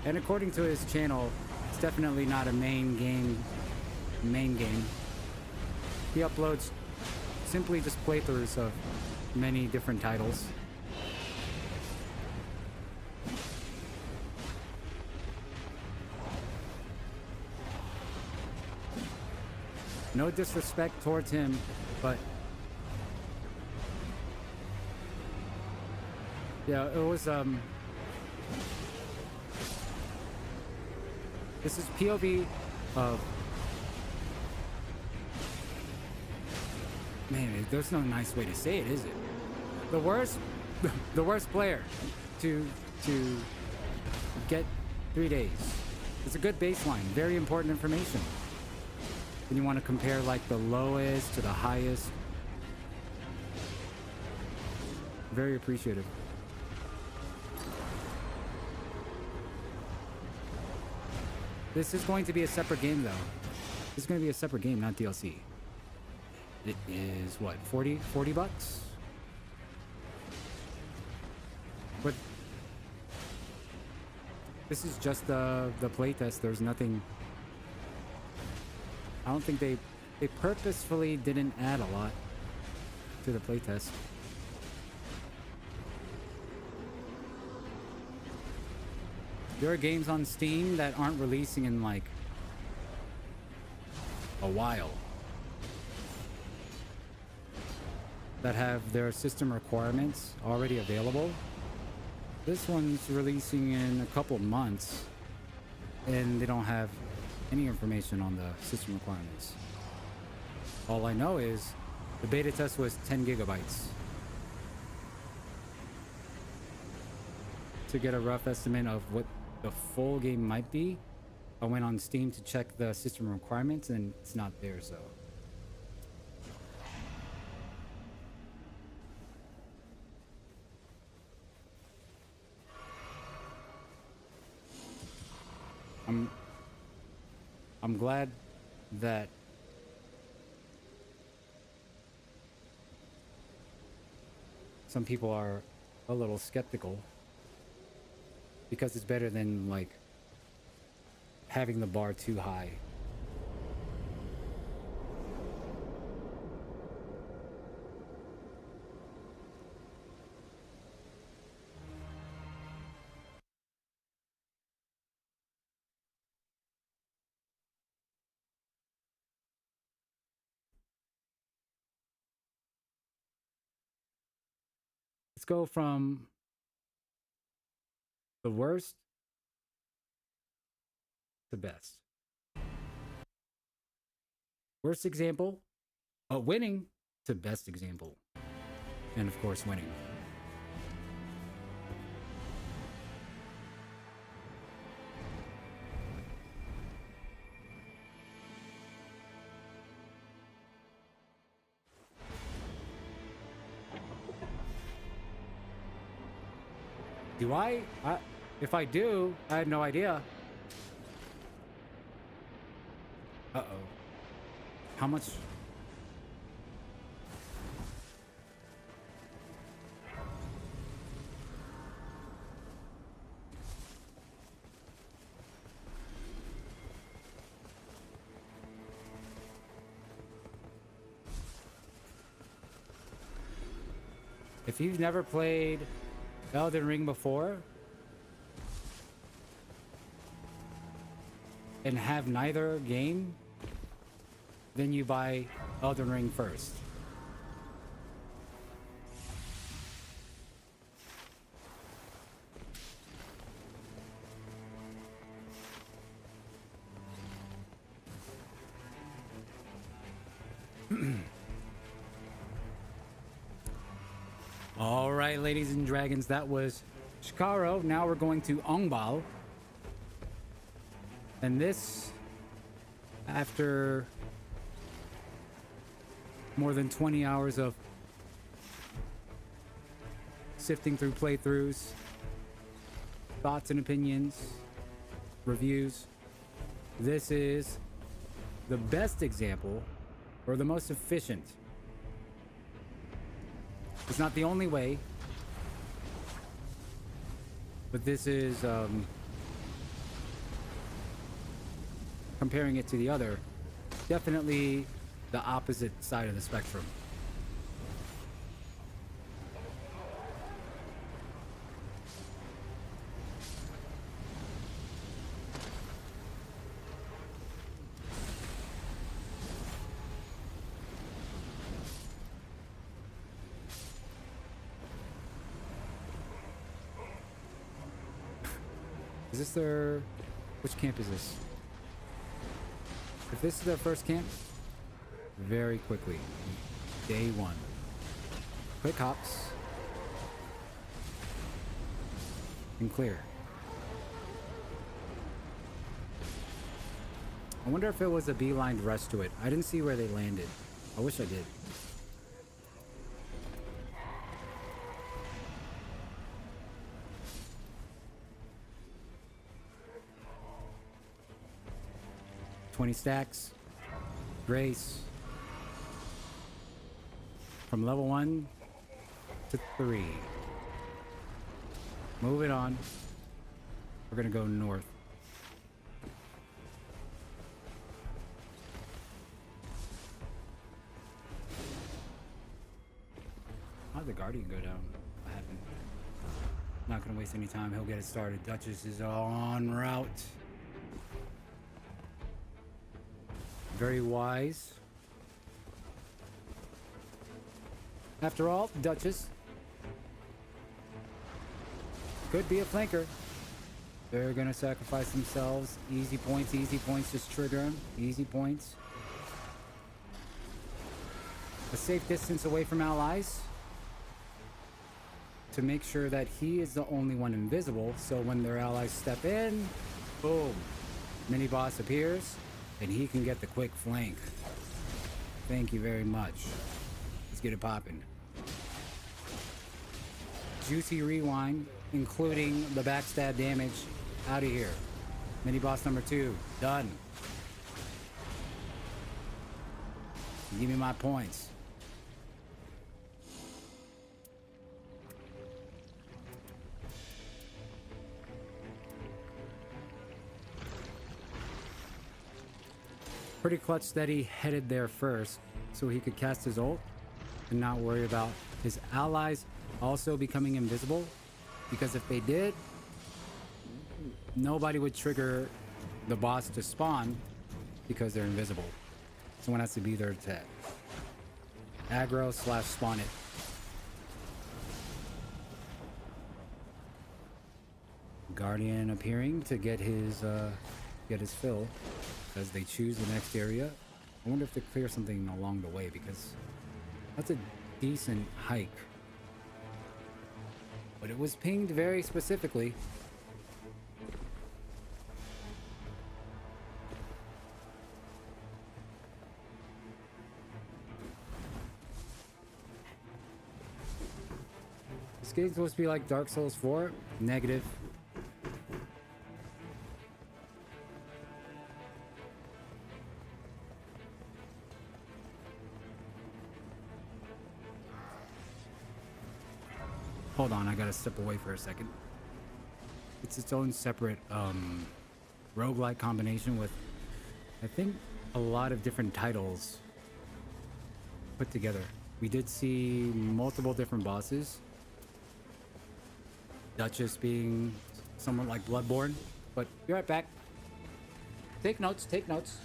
And according to his channel, it's definitely not a main game. He uploads simply just playthroughs of many different titles. No disrespect towards him, but yeah, it was this is POV of, man, there's no nice way to say it, is it? The worst player to get 3 days. It's a good baseline, very important information. Then you want to compare like the lowest to the highest. Very appreciative. This is going to be a separate game though. This is going to be a separate game, not DLC. It is what, 40 bucks? But this is just the playtest. There's nothing. I don't think they purposefully didn't add a lot to the playtest. There are games on Steam that aren't releasing in like a while, that have their system requirements already available. This one's releasing in a couple months and they don't have any information on the system requirements. All I know is the beta test was 10 gigabytes. To get a rough estimate of what the full game might be, I went on Steam to check the system requirements and it's not there, so. I'm glad that some people are a little skeptical, because it's better than like having the bar too high. Let's go from the worst to best. Worst example, winning, to best example. And of course, winning. Do I? If I do, I had no idea. Uh-oh. How much? If you've never played Elden Ring before and have neither game, then you buy Elden Ring first. All right, ladies and dragons, that was Shikaro. Now we're going to Ongbal. And this, after more than 20 hours of sifting through playthroughs, thoughts and opinions, reviews, this is the best example or the most efficient. It's not the only way, but this is comparing it to the other, definitely the opposite side of the spectrum. Is this their... which camp is this? If this is their first camp, very quickly, day one. Quick hops. And clear. I wonder if it was a beeline rush to it. I didn't see where they landed. I wish I did. $20 stacks. Grace. From level 1 to 3. Moving on. We're gonna go north. How'd the Guardian go down? What happened? Not gonna waste any time. He'll get it started. Duchess is en route. Very wise. After all, Duchess could be a flanker. They're gonna sacrifice themselves. Easy points, just trigger them. Easy points. A safe distance away from allies to make sure that he is the only one invisible, so when their allies step in, boom, mini boss appears and he can get the quick flank. Thank you very much. Let's get it popping. Juicy rewind, including the backstab damage. Out of here. Mini boss number 2, done. Give me my points. Pretty clutch that he headed there first so he could cast his ult and not worry about his allies also becoming invisible, because if they did, nobody would trigger the boss to spawn because they're invisible. Someone has to be there to aggro / spawn it. Guardian appearing to get his fill as they choose the next area. I wonder if they clear something along the way, because that's a decent hike. But it was pinged very specifically. This game's supposed to be like Dark Souls 4. Negative. Hold on, I gotta step away for a second. It's its own separate roguelike combination with, I think, a lot of different titles put together. We did see multiple different bosses. Duchess being somewhat like Bloodborne, but be right back. Take notes, take notes.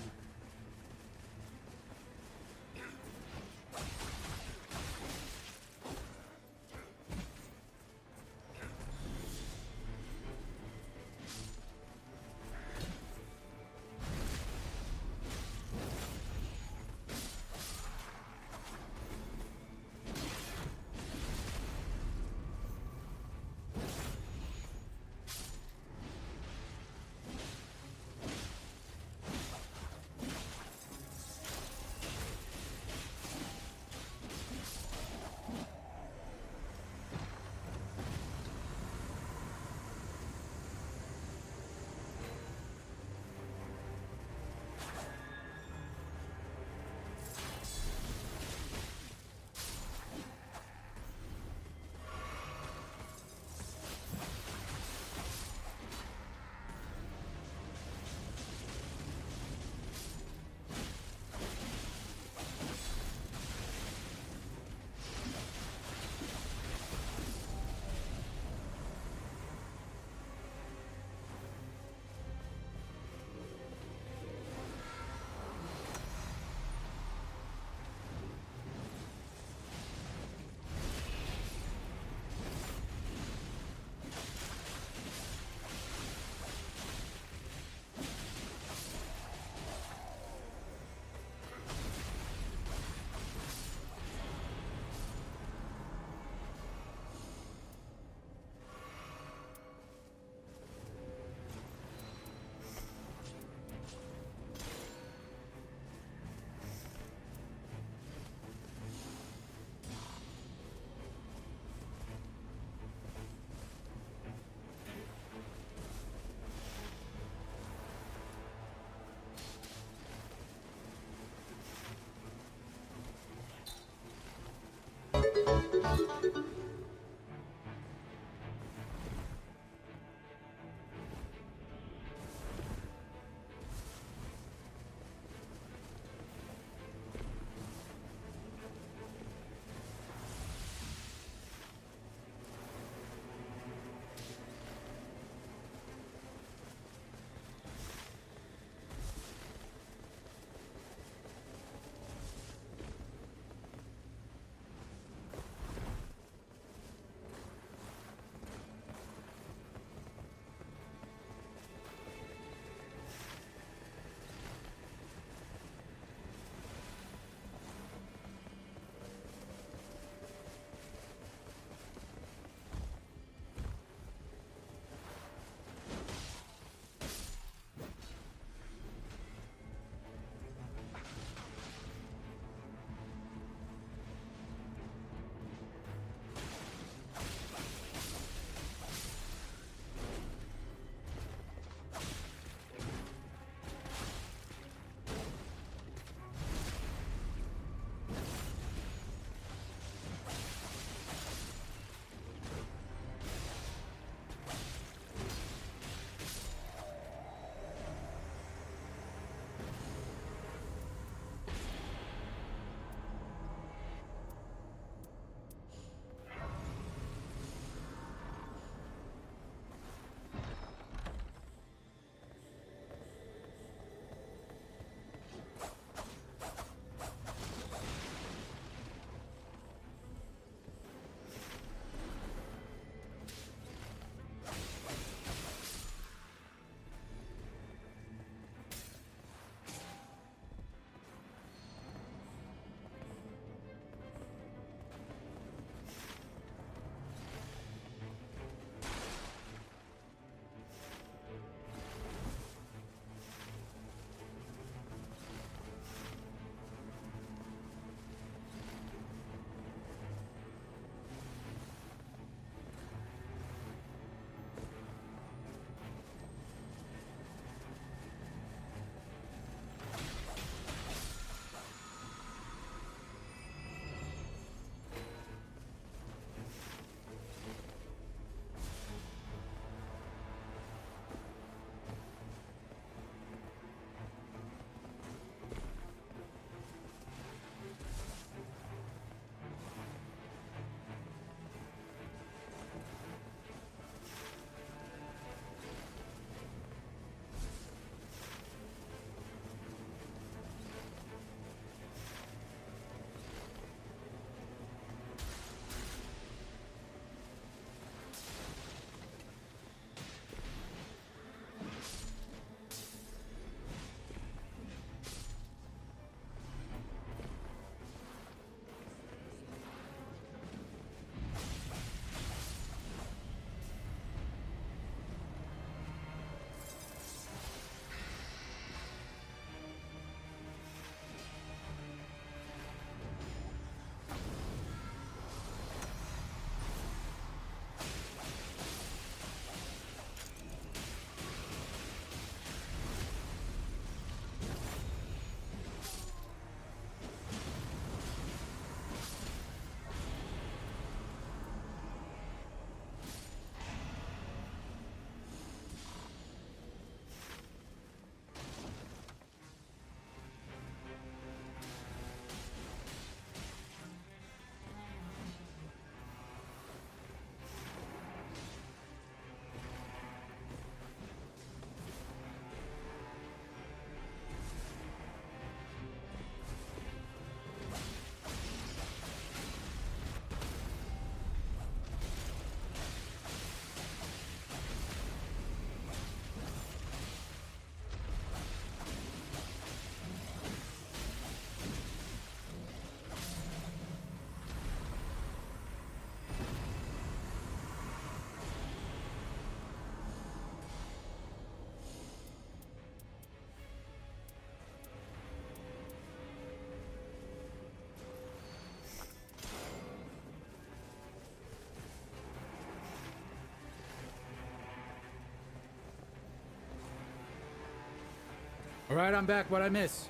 All right, I'm back. What'd I miss?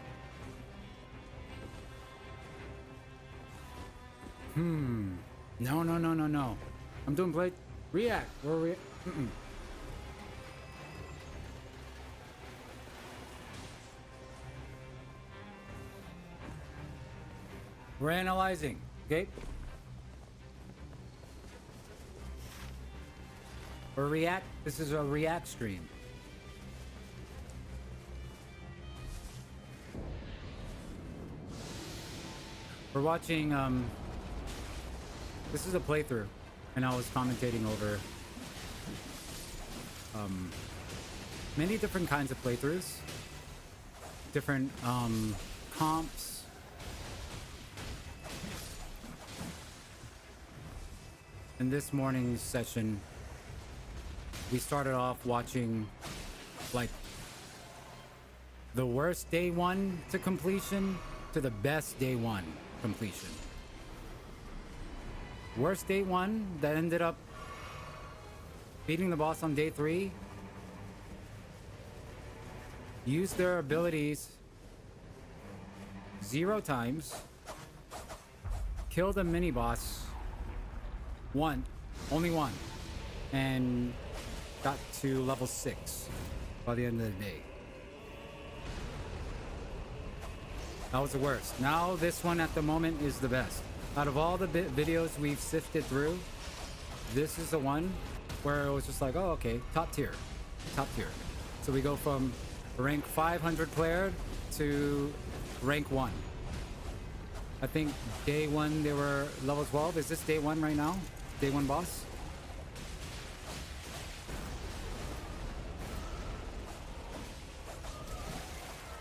No, no, no, no, no. I'm doing Blade. React. We're analyzing. Okay. Or react. This is a react stream. We're watching, this is a playthrough, and I was commentating over, many different kinds of playthroughs, different, comps. In this morning's session, we started off watching, like, the worst day one to completion to the best day one completion. Worst day one that ended up beating the boss on day 3 used their abilities 0 times, killed a mini boss only one, and got to level 6 by the end of the day. That was the worst. Now this one at the moment is the best. Out of all the videos we've sifted through, this is the one where it was just like, oh, okay, top tier. So we go from rank 500 player to rank 1. I think day 1 they were level 12. Is this day 1 right now? Day 1 boss?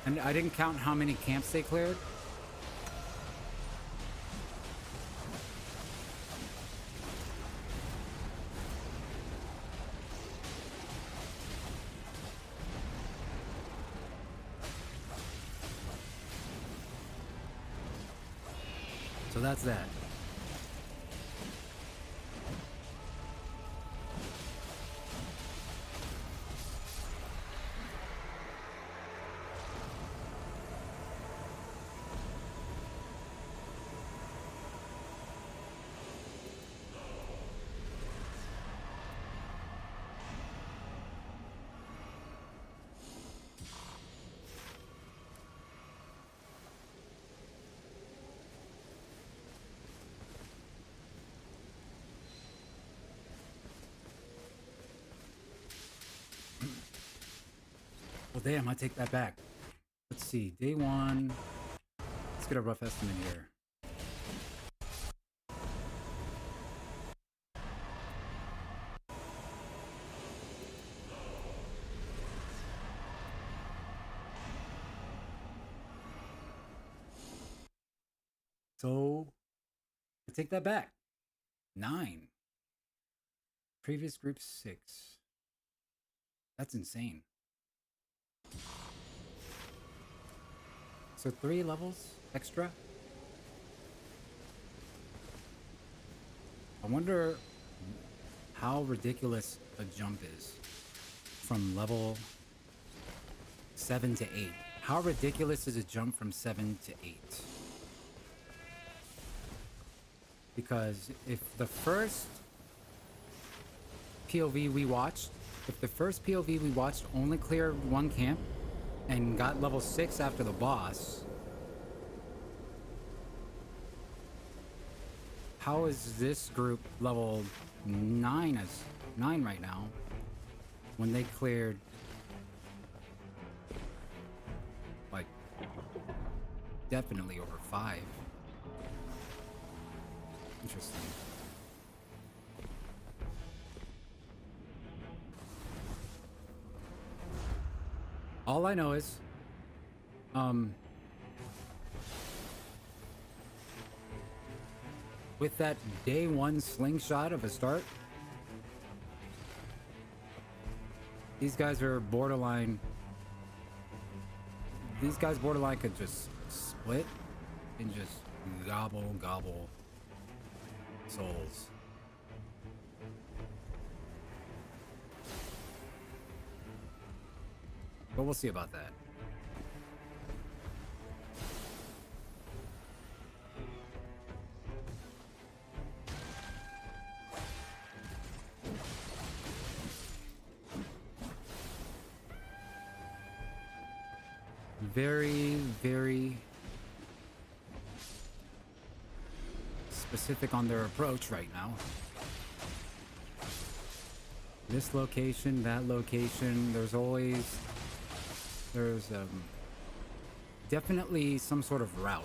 And I didn't count how many camps they cleared. So that's that. Well, damn, I take that back. Let's see, day 1. Let's get a rough estimate here. So, I take that back. 9. Previous group 6. That's insane. So 3 levels extra? I wonder how ridiculous a jump is from level 7 to 8. How ridiculous is a jump from 7 to 8? Because if the first POV we watched, only cleared 1 camp and got level 6 after the boss, how is this group level 9 right now when they cleared like definitely over 5? Interesting. All I know is, with that day 1 slingshot of a start, these guys are borderline. These guys borderline could just split and just gobble souls. But we'll see about that. very, very specific on their approach right now. This location, that location, there's definitely some sort of route,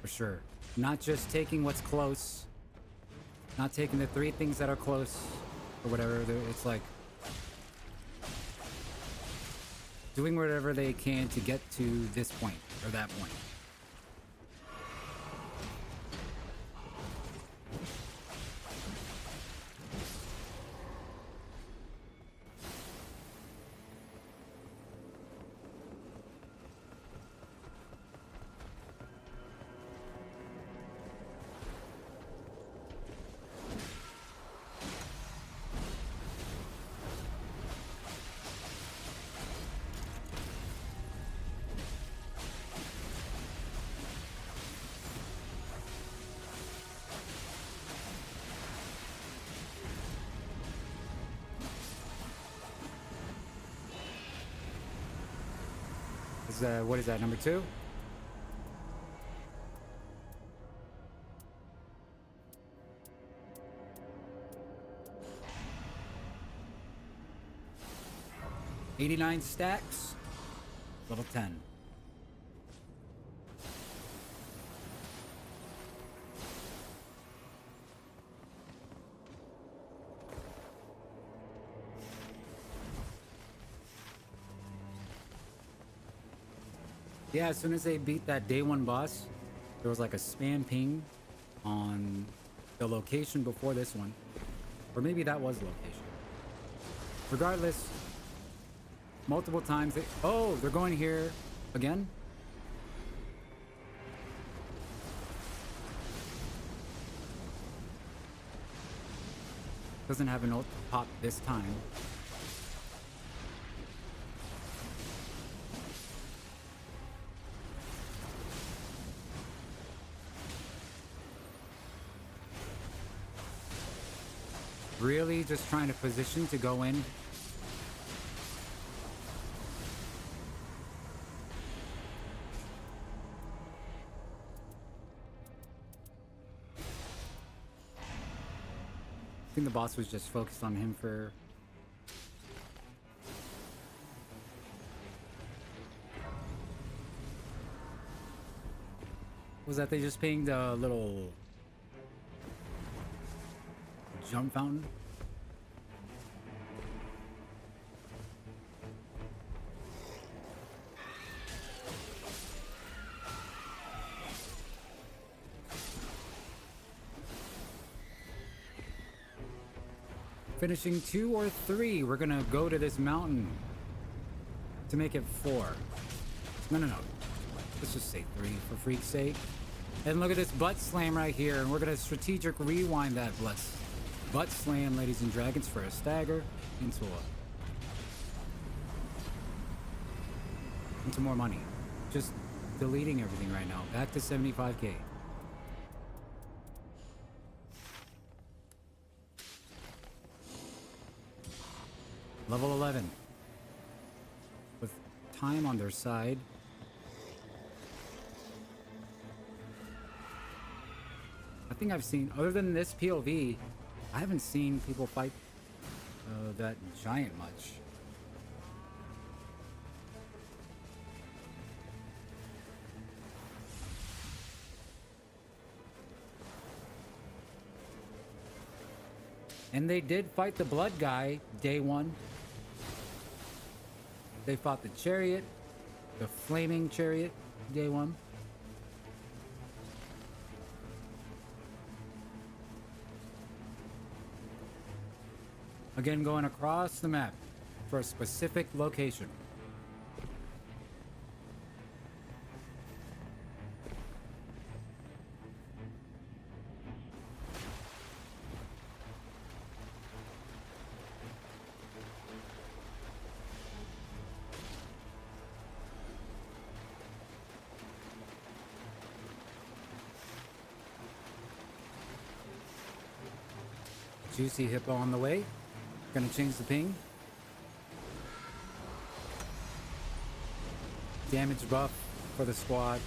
for sure. Not just taking what's close, not taking the 3 things that are close, or whatever. It's like doing whatever they can to get to this point, or that point. What is that, number 2? $89 stacks, level 10. Yeah, as soon as they beat that day 1 boss, there was like a spam ping on the location before this one. Or maybe that was the location. Regardless, multiple times oh, they're going here again? Doesn't have an ult pop this time. Really just trying to position to go in. I think the boss was just focused on him for... Was that they just pinged a little jump fountain? Finishing 2 or 3, we're gonna go to this mountain to make it 4. No. Let's just say 3 for freak's sake. And look at this butt slam right here, and we're gonna strategic rewind that butt slam, ladies and dragons, for a stagger into more money. Just deleting everything right now. Back to 75k. Level 11. With time on their side. I think I've seen, other than this POV, I haven't seen people fight that giant much. And they did fight the blood guy day 1. They fought the chariot, the flaming chariot, day 1. Again, going across the map for a specific location. Juicy hippo on the way. Gonna change the ping. damage buff for the squad.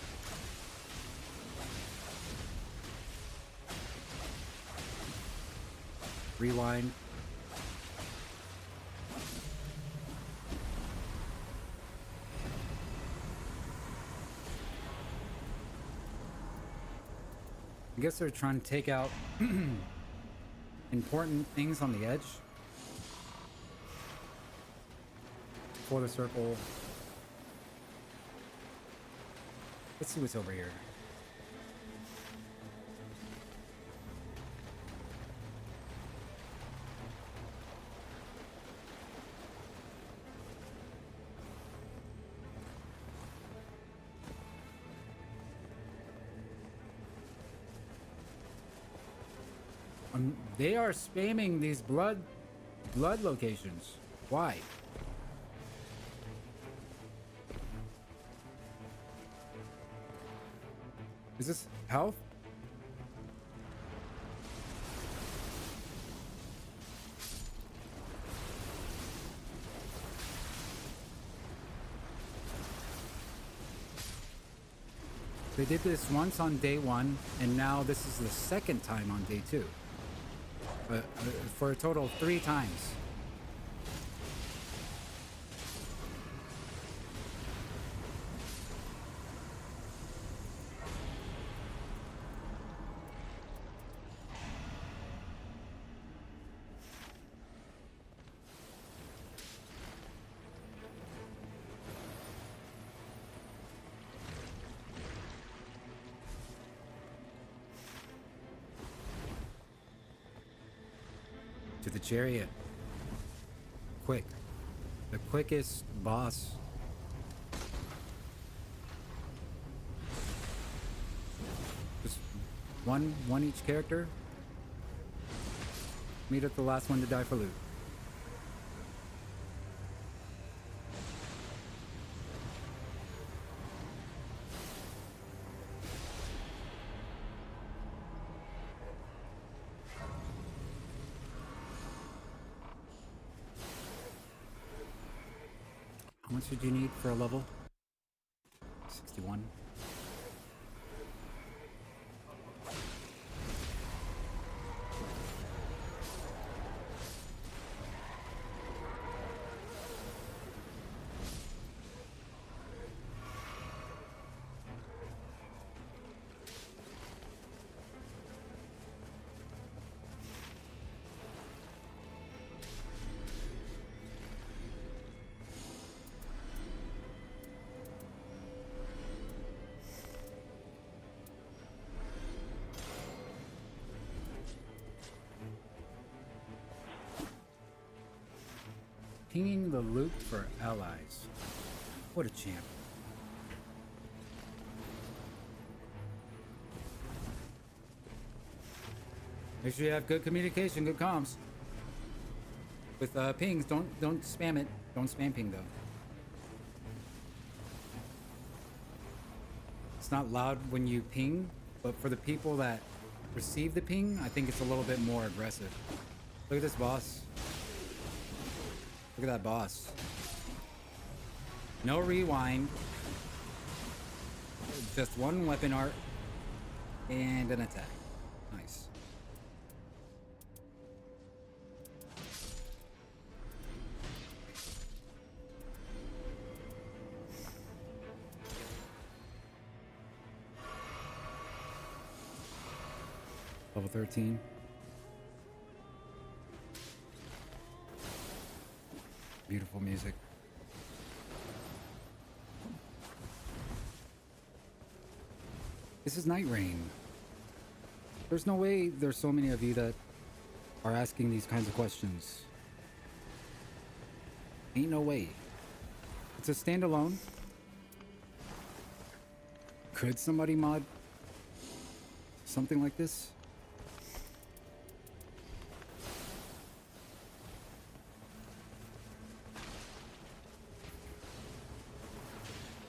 Rewind. I guess they're trying to take out important things on the edge for the circle. Let's see what's over here. They are spamming these blood locations. Why? Is this health? They did this once on day 1, and now this is the second time on day 2. For a total of 3 times. To the chariot. Quick. The quickest boss. Just one each character. Meet up the last one to die for loot. How much did you need for a level? 61. Pinging the loot for allies. What a champ. Make sure you have good communication, good comms. With pings, don't spam it. Don't spam ping though. It's not loud when you ping, but for the people that receive the ping, I think it's a little bit more aggressive. Look at this boss. Look at that boss. No rewind. Just one weapon art and an attack. Nice. Level 13. Beautiful music. This is NightReign. There's no way there's so many of you that are asking these kinds of questions. Ain't no way. It's a standalone. Could somebody mod something like this?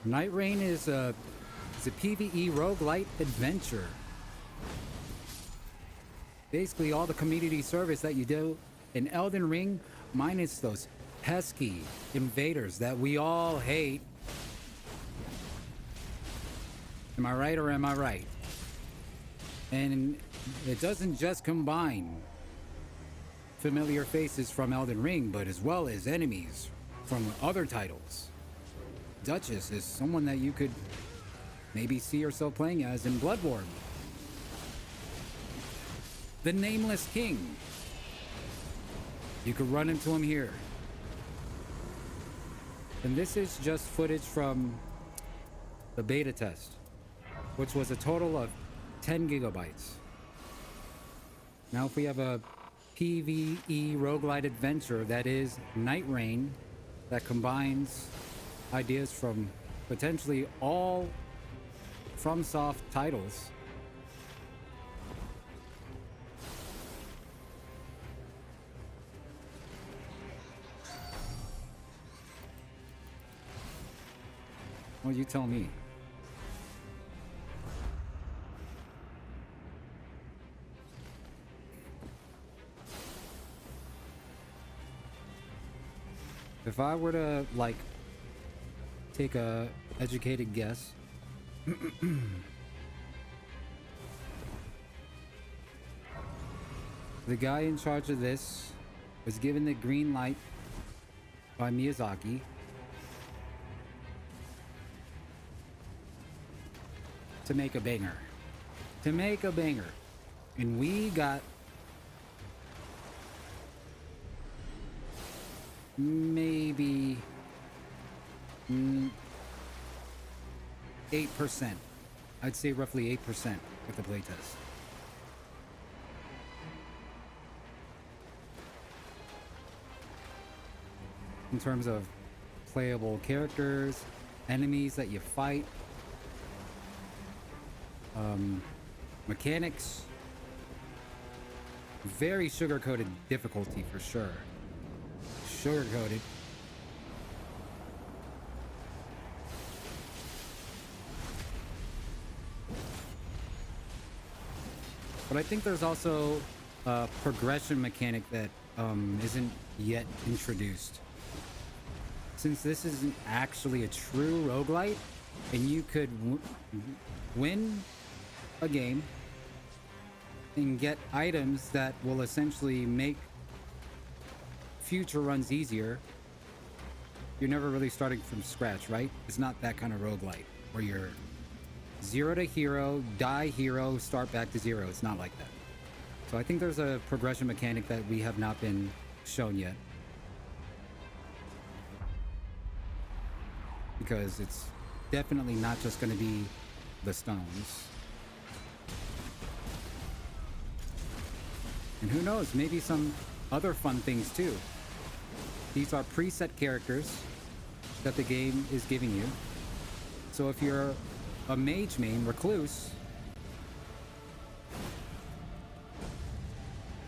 NightReign is a PvE roguelite adventure. Basically all the community service that you do in Elden Ring, minus those pesky invaders that we all hate. Am I right or am I right? And it doesn't just combine familiar faces from Elden Ring, but as well as enemies from other titles. Duchess is someone that you could maybe see yourself playing as in Bloodborne. The Nameless King. You could run into him here. And this is just footage from the beta test, which was a total of 10 gigabytes. Now if we have a PvE roguelite adventure that is NightReign, that combines ideas from potentially all FromSoft titles. Well, you tell me. If I were to, like, take a educated guess, the guy in charge of this was given the green light by Miyazaki to make a banger. To make a banger. And we got maybe 8%. I'd say roughly 8% with the playtest. In terms of playable characters, enemies that you fight, mechanics, very sugar-coated difficulty for sure. Sugar-coated. But I think there's also a progression mechanic that isn't yet introduced. Since this isn't actually a true roguelite, and you could win a game and get items that will essentially make future runs easier, you're never really starting from scratch, right? It's not that kind of roguelite where you're zero to hero, die hero, start back to zero. It's not like that. So I think there's a progression mechanic that we have not been shown yet. Because it's definitely not just going to be the stones. And who knows, maybe some other fun things too. These are preset characters that the game is giving you. So if you're a mage main recluse,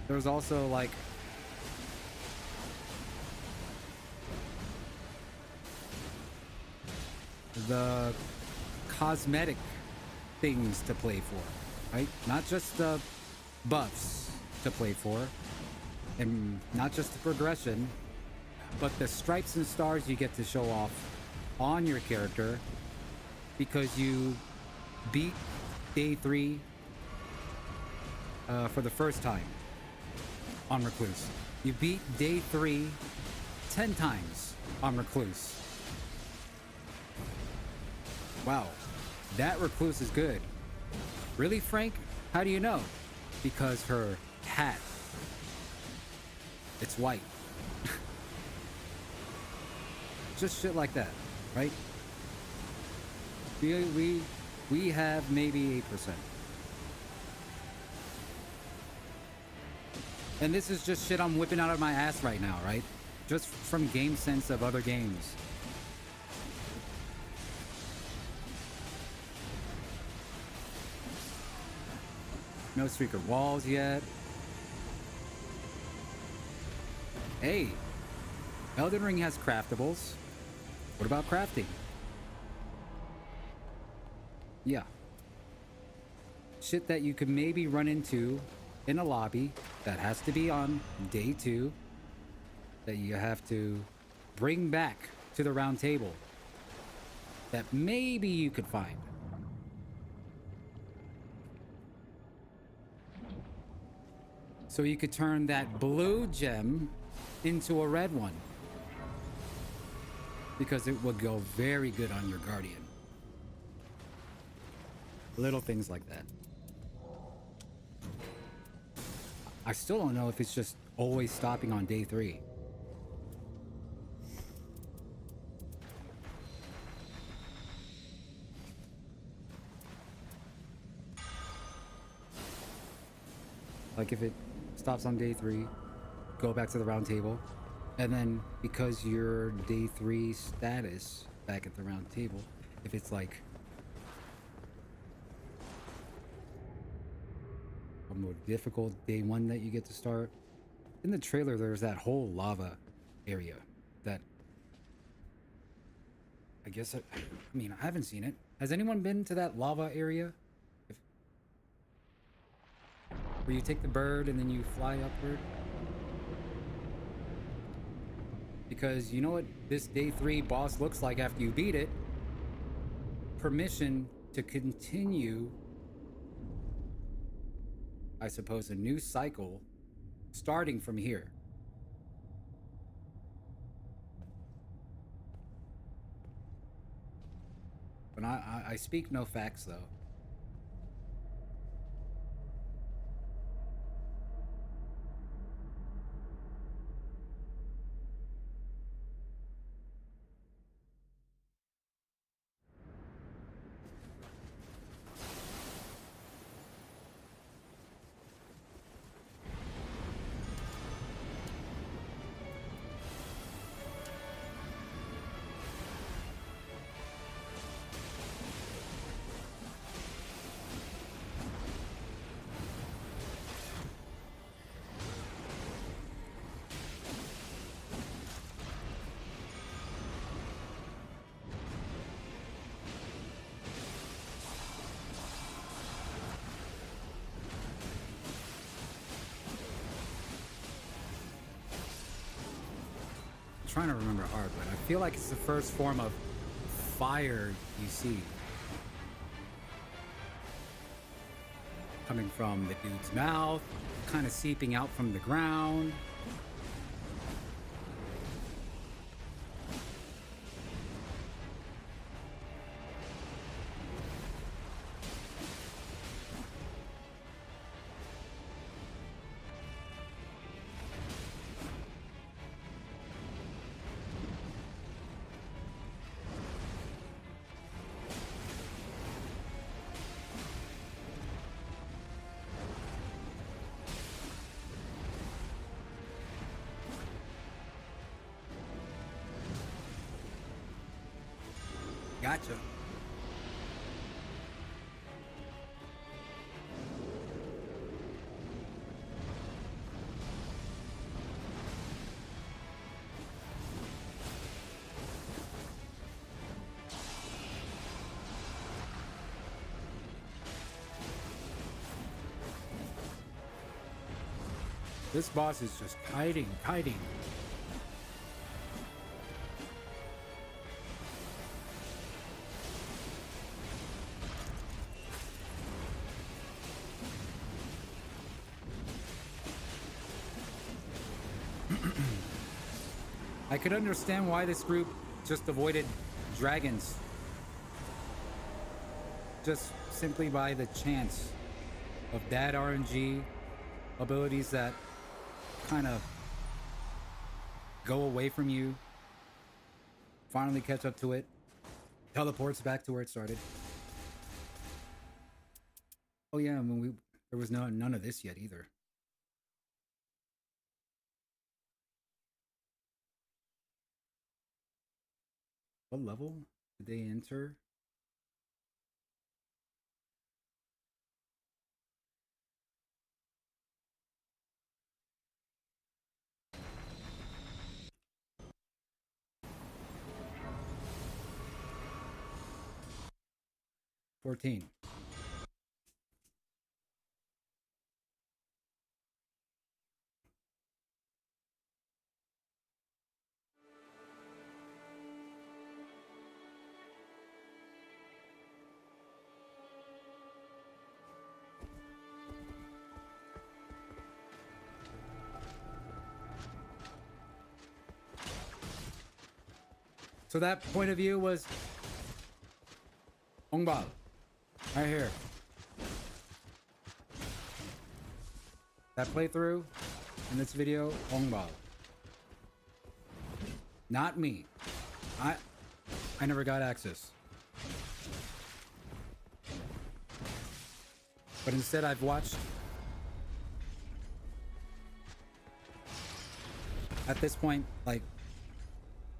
there's also like the cosmetic things to play for, right? Not just the buffs to play for, and not just the progression, but the stripes and stars you get to show off on your character because you beat day 3 for the first time on Recluse. You beat day 3 10 times on Recluse. Wow, that Recluse is good. Really, Frank? How do you know? Because her hat, it's white. Just shit like that, right? We have maybe 8%. And this is just shit I'm whipping out of my ass right now, right? Just from game sense of other games. No secret walls yet. Hey, Elden Ring has craftables. What about crafting? Yeah. Shit that you could maybe run into in a lobby that has to be on day 2, that you have to bring back to the round table, that maybe you could find. So you could turn that blue gem into a red one, because it would go very good on your guardian. Little things like that. I still don't know if it's just always stopping on day 3. Like if it stops on day 3, go back to the round table, and then because your day 3 status back at the round table, if it's like a more difficult day 1 that you get to start. In the trailer, there's that whole lava area that I guess I mean, I haven't seen it. Has anyone been to that lava area? Where you take the bird and then you fly upward? Because you know what this day 3 boss looks like after you beat it? Permission to continue, I suppose, a new cycle starting from here. But I speak no facts though. Trying to remember hard, but I feel like it's the first form of fire you see. Coming from the dude's mouth, kind of seeping out from the ground. Gotcha. This boss is just kiting. I could understand why this group just avoided dragons. Just simply by the chance of bad RNG abilities that kind of go away from you, finally catch up to it, teleports back to where it started. Oh yeah, I mean, there was none of this yet either. What level did they enter? $14. So that point of view was Ongbal. Right here. That playthrough in this video, Ongbal. Not me. I never got access. But instead I've watched at this point like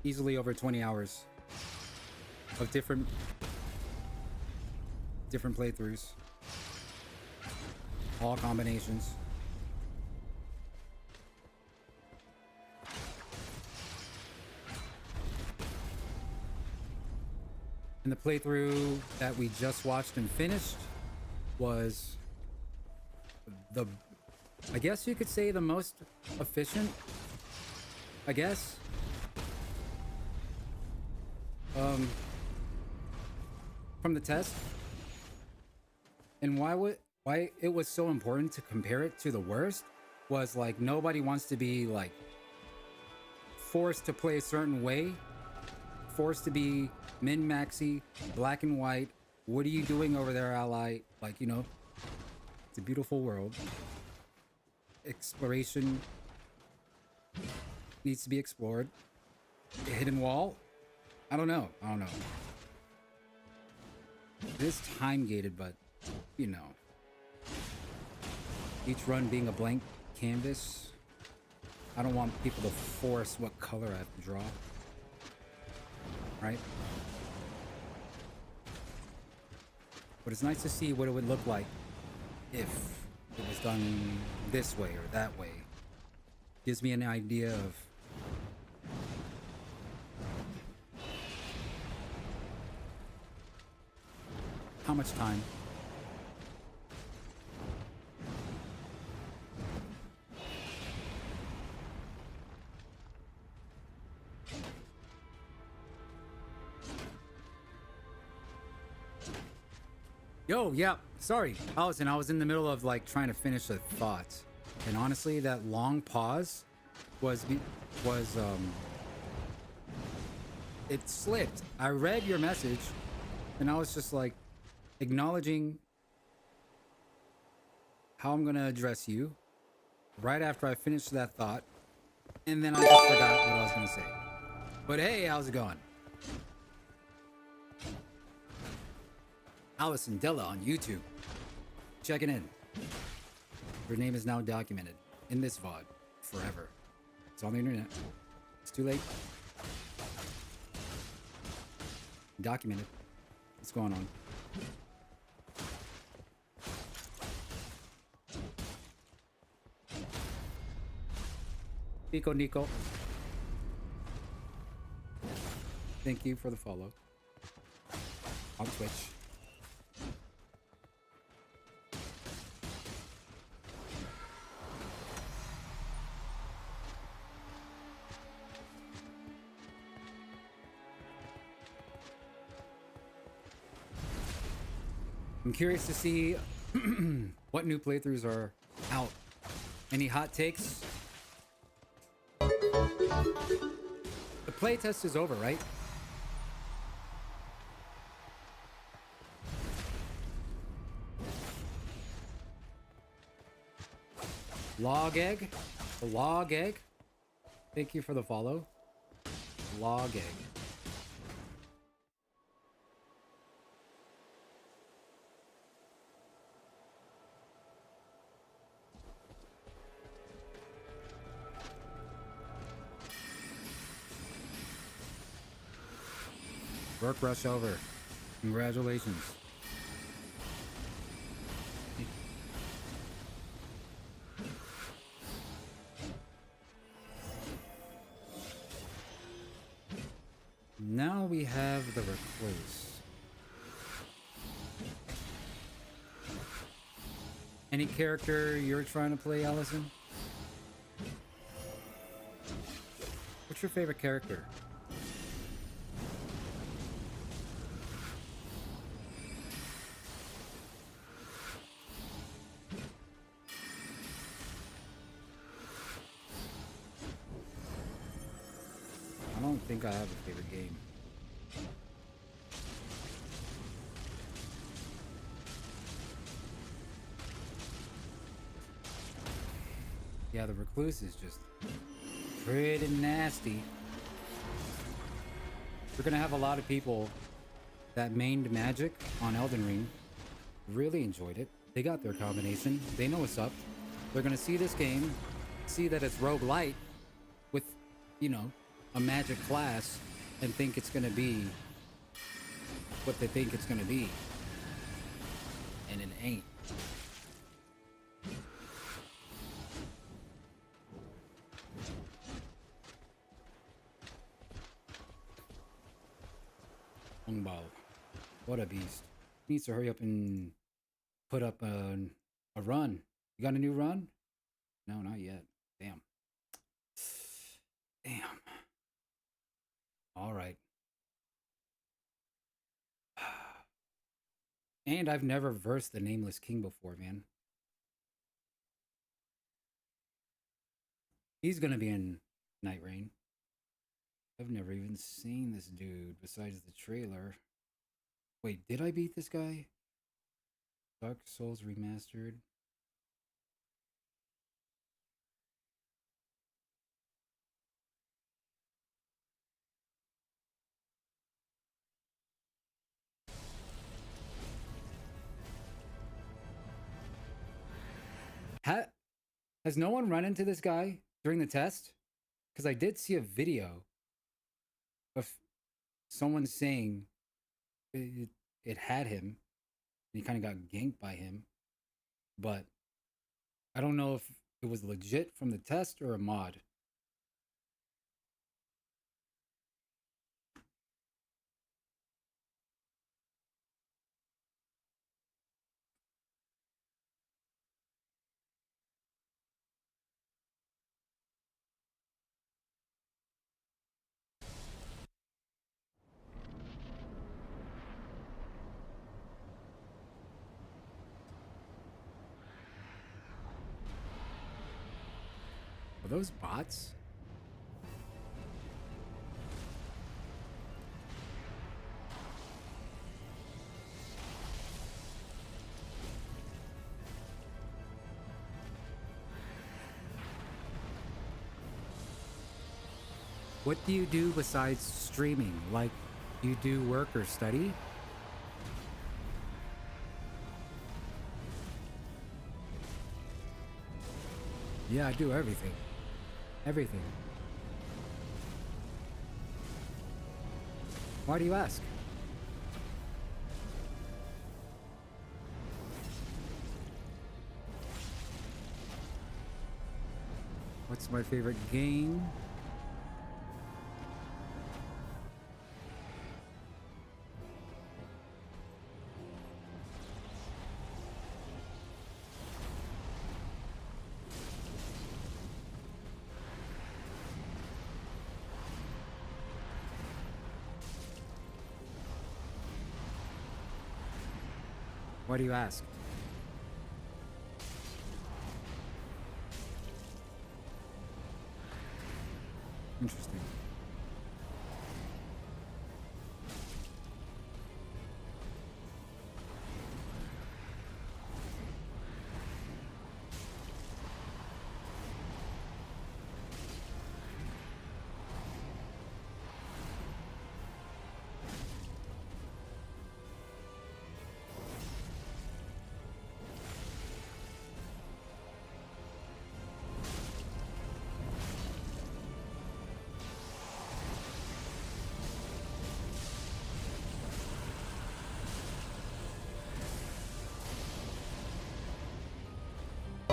easily over 20 hours of different playthroughs, all combinations. And the playthrough that we just watched and finished was I guess you could say the most efficient, I guess. From the test. And why it was so important to compare it to the worst was like nobody wants to be like forced to play a certain way, forced to be min-maxy, black and white. What are you doing over there, ally? Like, you know, it's a beautiful world. Exploration needs to be explored. A hidden wall? I don't know. It is time gated, but you know, each run being a blank canvas. I don't want people to force what color I have to draw, right? But it's nice to see what it would look like if it was done this way or that way. Gives me an idea of how much time. Yo, yeah, sorry, Allison, I was in the middle of like trying to finish a thought. And honestly, that long pause it slipped. I read your message and I was just like acknowledging how I'm gonna address you right after I finished that thought, and then I just forgot what I was gonna say. But hey, how's it going? Allison Della on YouTube. Checking in. Her name is now documented in this VOD forever. It's on the internet. It's too late. Documented. What's going on? Nico. Thank you for the follow. On Twitch. I'm curious to see what new playthroughs are out. Any hot takes? The playtest is over, right? Log egg? The log egg? Thank you for the follow. Log egg. Work rush over. Congratulations. Now we have the replace. Any character you're trying to play, Allison? What's your favorite character? I don't think I have a favorite game. Yeah, the recluse is just pretty nasty. We're gonna have a lot of people that mained magic on Elden Ring. Really enjoyed it. They got their combination. They know what's up. They're gonna see this game, see that it's roguelite with, you know, a magic class, and think it's gonna be what they think it's gonna be. And it ain't. Bao. What a beast. Needs to hurry up and put up a run. You got a new run? No, not yet. Damn. Damn. All right. And I've never versed the Nameless King before, man. He's gonna be in NightReign. I've never even seen this dude besides the trailer. Wait, did I beat this guy? Dark Souls Remastered. Has no one run into this guy during the test? Because I did see a video of someone saying it had him. And he kind of got ganked by him. But I don't know if it was legit from the test or a mod. Are those bots? What do you do besides streaming? Like, you do work or study? Yeah, I do everything. Everything. Why do you ask? What's my favorite game? Why do you ask? Interesting.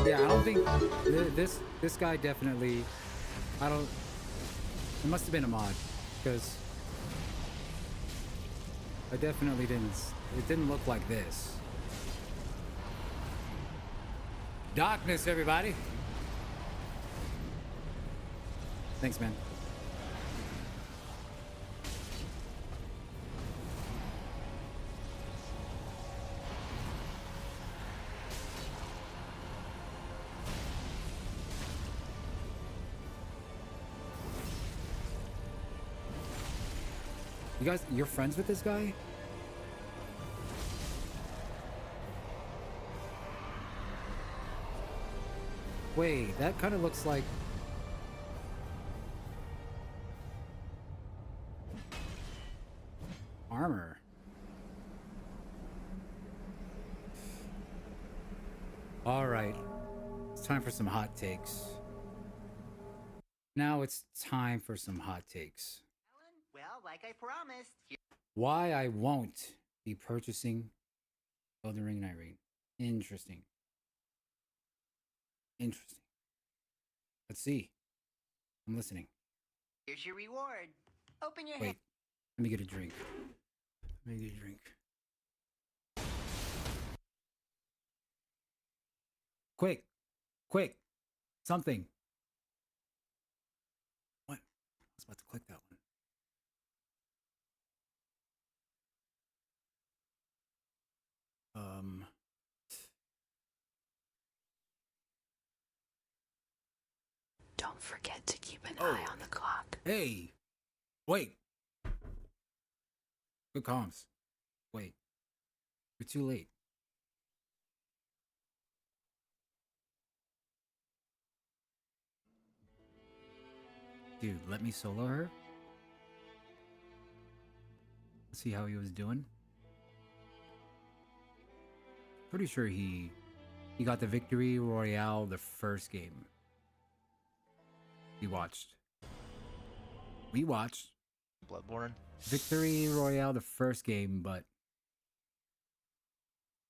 Yeah, I don't think this guy definitely. I don't. It must have been a mod, because I definitely didn't. It didn't look like this. Darkness, everybody. Thanks, man. You guys, you're friends with this guy? Wait, that kind of looks like... armor. All right. It's time for some hot takes. Now it's time for some hot takes. Well, like I promised. Why I won't be purchasing Elden Ring NightReign. Interesting. Interesting. Let's see. I'm listening. Here's your reward. Open your Wait. Let me get a drink. Let me get a drink. Quick. Quick. Something. What? I was about to click that one. Don't forget to keep an eye on the clock. Hey. Wait. Good comms. Wait. You're too late. Dude, let me solo her. Let's see how he was doing. Pretty sure he got the victory royale the first game. We watched. Bloodborne. Victory royale the first game, but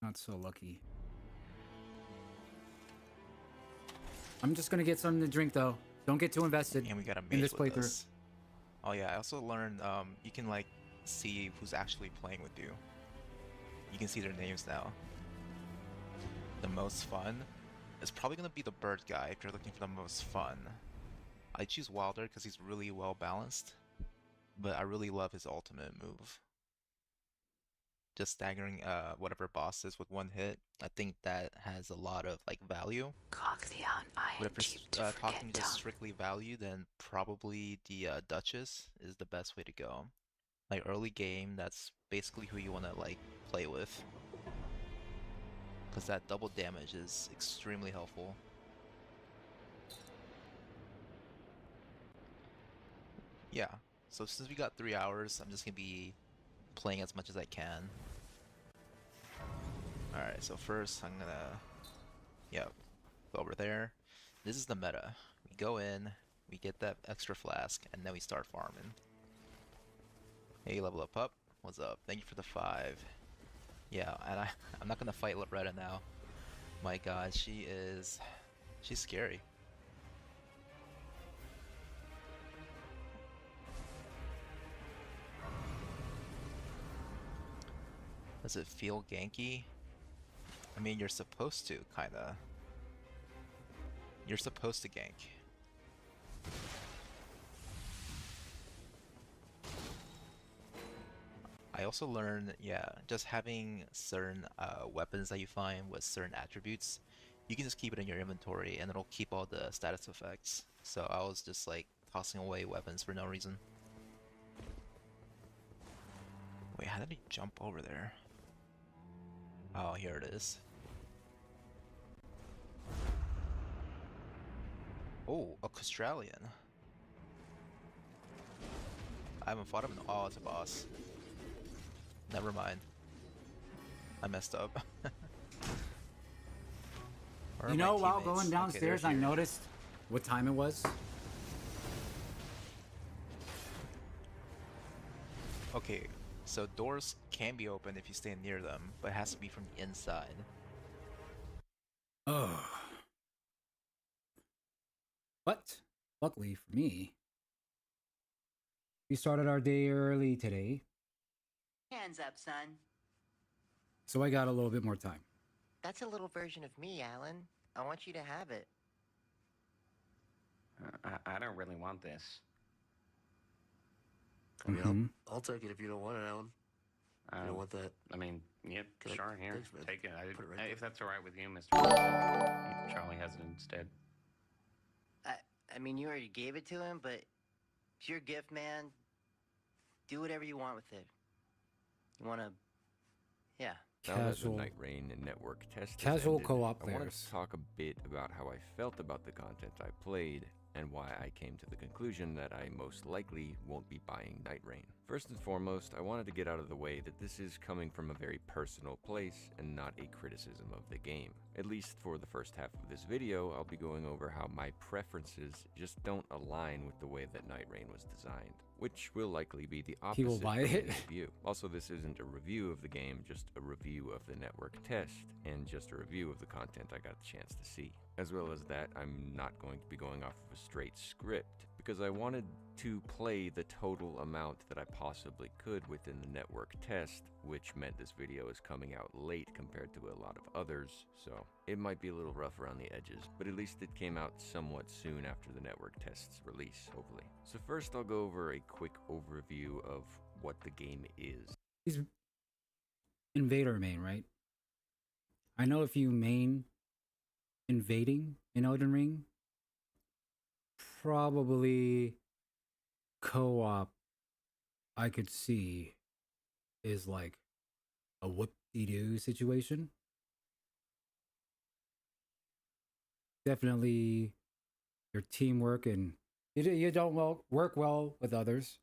not so lucky. I'm just gonna get something to drink though. Don't get too invested And we got a in mage this with playthrough. us. Oh yeah, I also learned you can like see who's actually playing with you. You can see their names now. The most fun is probably gonna be the bird guy if you're looking for the most fun. I choose Wilder because he's really well balanced, but I really love his ultimate move. Just staggering whatever bosses with one hit. I think that has a lot of like value. Cock the out eye But and if cheap we're to talking forget just tongue. strictly value, then probably the Duchess is the best way to go. Like early game, that's basically who you want to like play with. Because that double damage is extremely helpful. Yeah, so since we got 3 hours, I'm just going to be playing as much as I can. Alright, so first I'm going to, go over there. This is the meta. We go in, we get that extra flask, and then we start farming. Hey, level up pup. What's up? Thank you for the 5. Yeah, and I'm not going to fight Loretta now. My god, she's scary. Does it feel ganky? I mean, you're supposed to, kinda. You're supposed to gank. I also learned, just having certain weapons that you find with certain attributes, you can just keep it in your inventory and it'll keep all the status effects. So I was just like tossing away weapons for no reason. Wait, how did he jump over there? Oh, here it is. Oh, a Castralian. I haven't fought him in... Oh, it's a boss. Never mind. I messed up. You know, while going downstairs, I noticed what time it was. Okay, so doors can be open if you stay near them, but it has to be from the inside. Oh. But, luckily for me, we started our day early today, Hands up, son. so I got a little bit more time. That's a little version of me, Alan. I want you to have it. I don't really want this. I mean, I'll take it if you don't want it, Alan. You don't want that? I mean, yep, sure, here, thanks, man. take it. Put it right If there. that's all right with you, Mr. Charlie has it instead. I mean, you already gave it to him, but it's your gift, man. Do whatever you want with it. You want to... Yeah. Now that the casual NightReign and network test has casual ended, co-op I wanted players. to talk a bit about how I felt about the content I played and why I came to the conclusion that I most likely won't be buying NightReign. First and foremost, I wanted to get out of the way that this is coming from a very personal place and not a criticism of the game. At least for the first half of this video, I'll be going over how my preferences just don't align with the way that NightReign was designed, which will likely be the opposite People buy from it. this review. Also, this isn't a review of the game, just a review of the network test, and just a review of the content I got the chance to see. As well as that, I'm not going to be going off of a straight script, because I wanted to play the total amount that I possibly could within the network test, which meant this video is coming out late compared to a lot of others, so it might be a little rough around the edges, but at least it came out somewhat soon after the network test's release, hopefully. So first I'll go over a quick overview of what the game is. He's invader main, right? I know if you main invading in Elden Ring, probably co-op I could see is like a whoop-de-doo situation. Definitely your teamwork and you don't work well with others.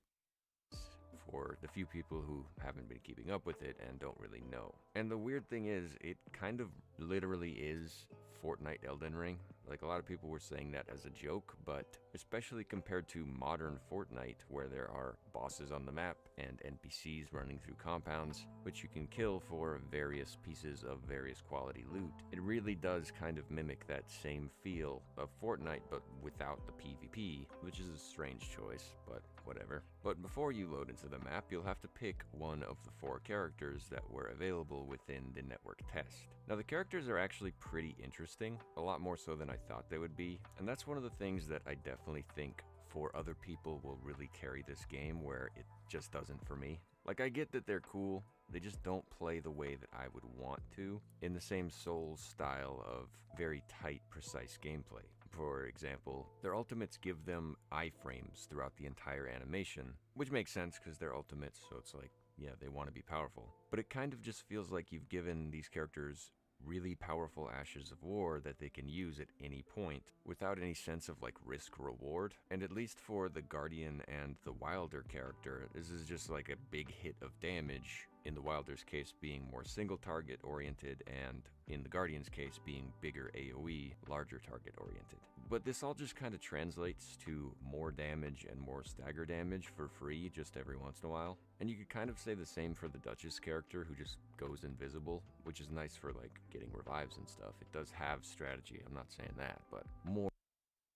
For the few people who haven't been keeping up with it and don't really know. And the weird thing is, it kind of literally is Fortnite Elden Ring. Like, a lot of people were saying that as a joke, but especially compared to modern Fortnite, where there are bosses on the map and NPCs running through compounds, which you can kill for various pieces of various quality loot, it really does kind of mimic that same feel of Fortnite, but without the PvP, which is a strange choice, but whatever. But before you load into the map, you'll have to pick one of the 4 characters that were available within the network test. Now, the characters are actually pretty interesting, a lot more so than I thought they would be, and that's one of the things that I definitely think for other people will really carry this game, where it just doesn't for me. Like, I get that they're cool, they just don't play the way that I would want to, in the same Souls style of very tight, precise gameplay. For example, their ultimates give them iframes throughout the entire animation, which makes sense because they're ultimates, so it's like, yeah, they want to be powerful. But it kind of just feels like you've given these characters really powerful ashes of war that they can use at any point without any sense of like risk reward. And at least for the Guardian and the Wilder character, this is just like a big hit of damage, in the Wilder's case being more single target oriented, and in the Guardian's case being bigger AoE, larger target oriented. But this all just kind of translates to more damage and more stagger damage for free just every once in a while. And you could kind of say the same for the Duchess character, who just goes invisible, which is nice for like getting revives and stuff. It does have strategy, I'm not saying that, but more.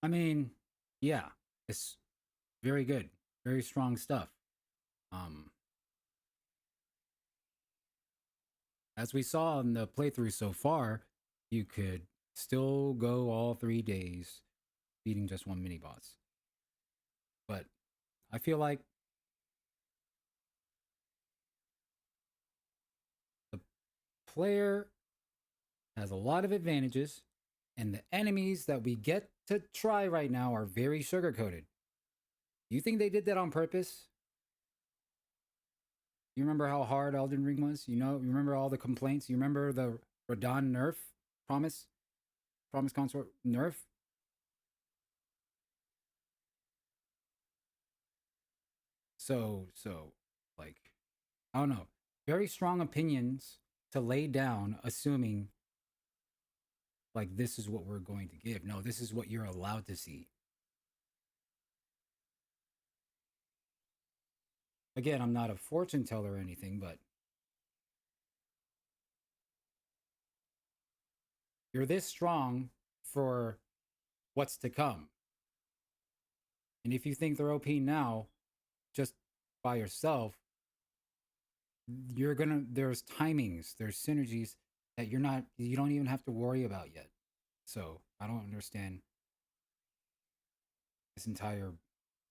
I mean, yeah, it's very good, very strong stuff. As we saw in the playthrough so far, you could still go all 3 days beating just one mini boss. But I feel like the player has a lot of advantages, and the enemies that we get to try right now are very sugar-coated. You think they did that on purpose? You remember how hard Elden Ring was? You remember all the complaints? You remember the Radon nerf? Promise Consort nerf? So, like, I don't know. Very strong opinions to lay down, assuming, like, this is what we're going to give. No, this is what you're allowed to see. Again, I'm not a fortune teller or anything, but you're this strong for what's to come. And if you think they're OP now, just by yourself, there's timings, there's synergies that you don't even have to worry about yet. So I don't understand this entire